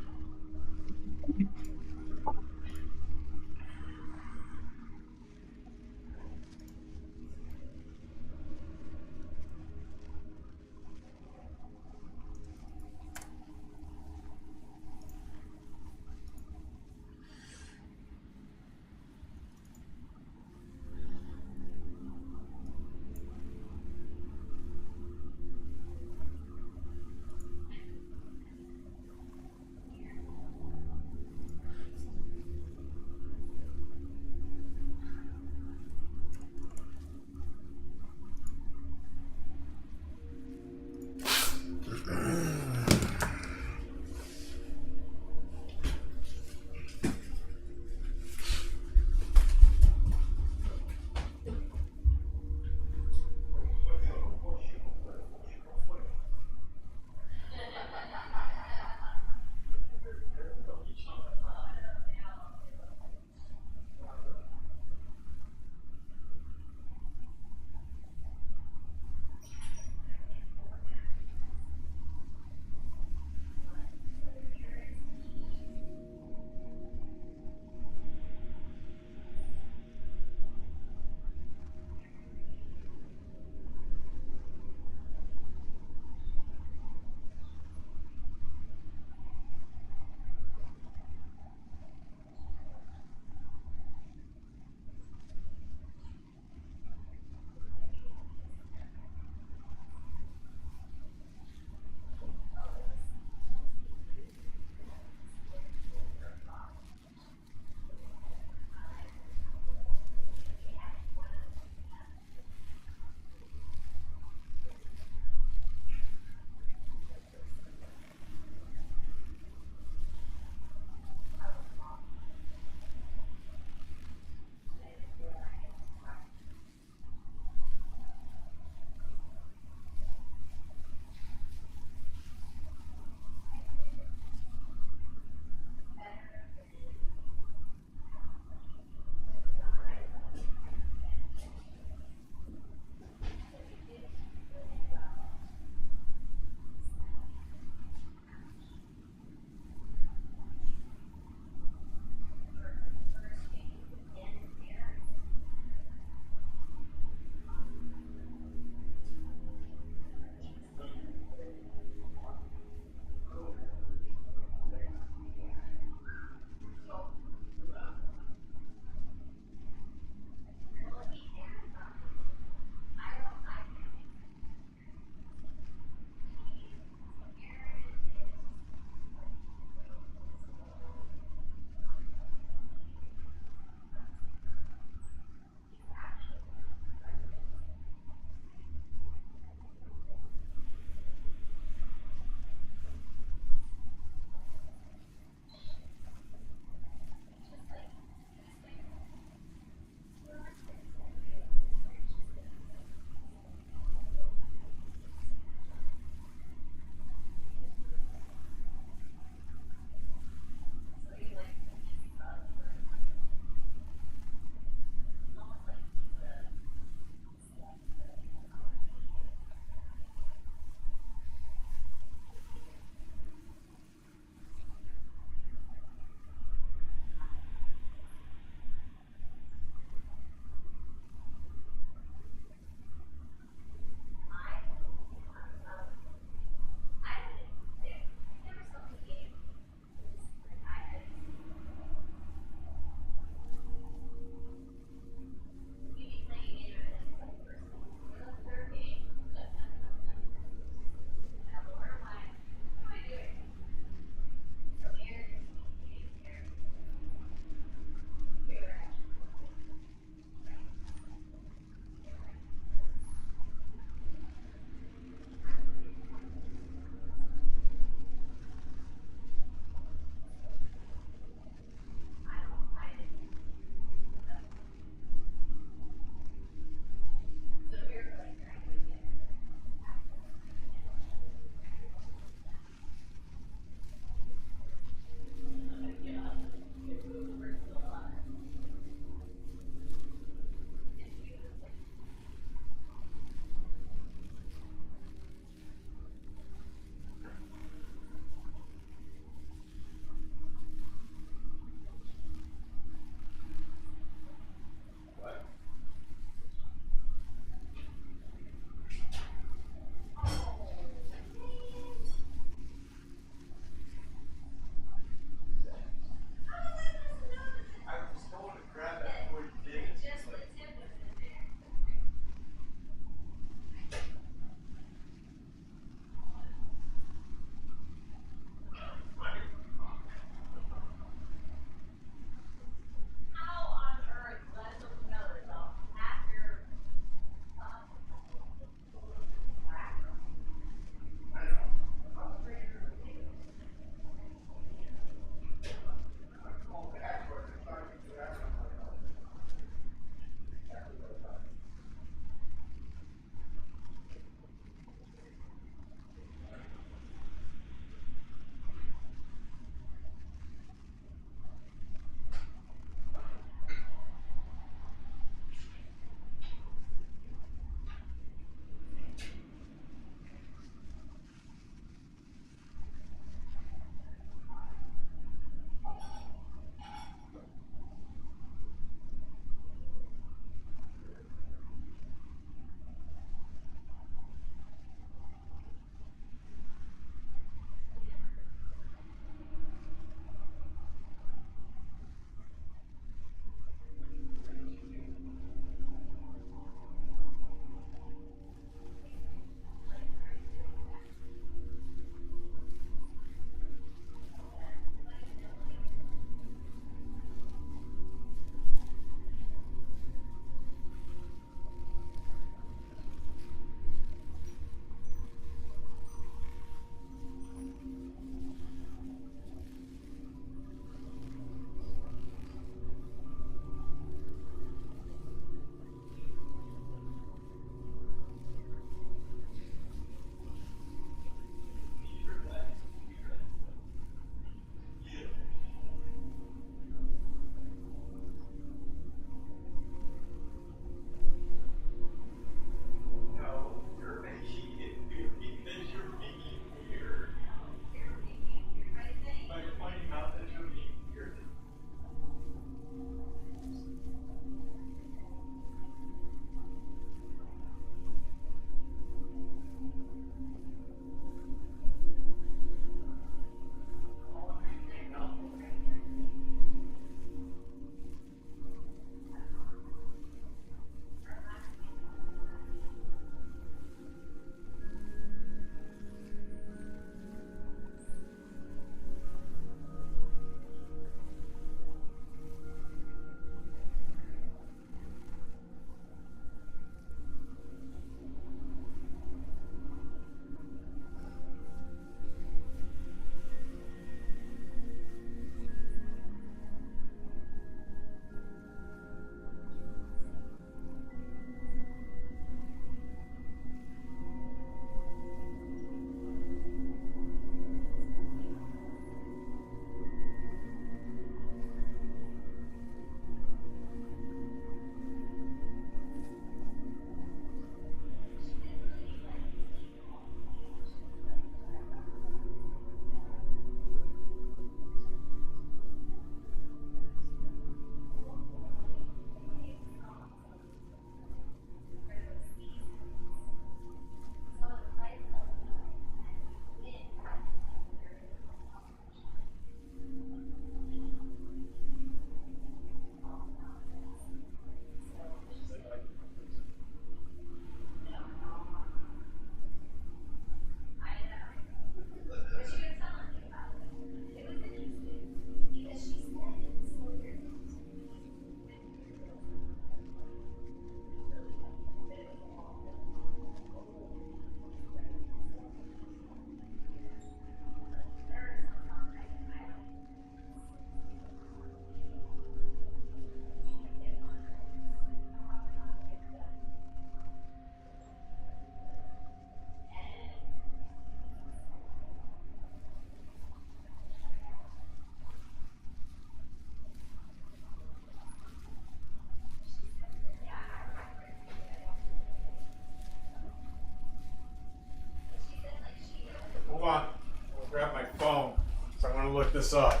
to look this up.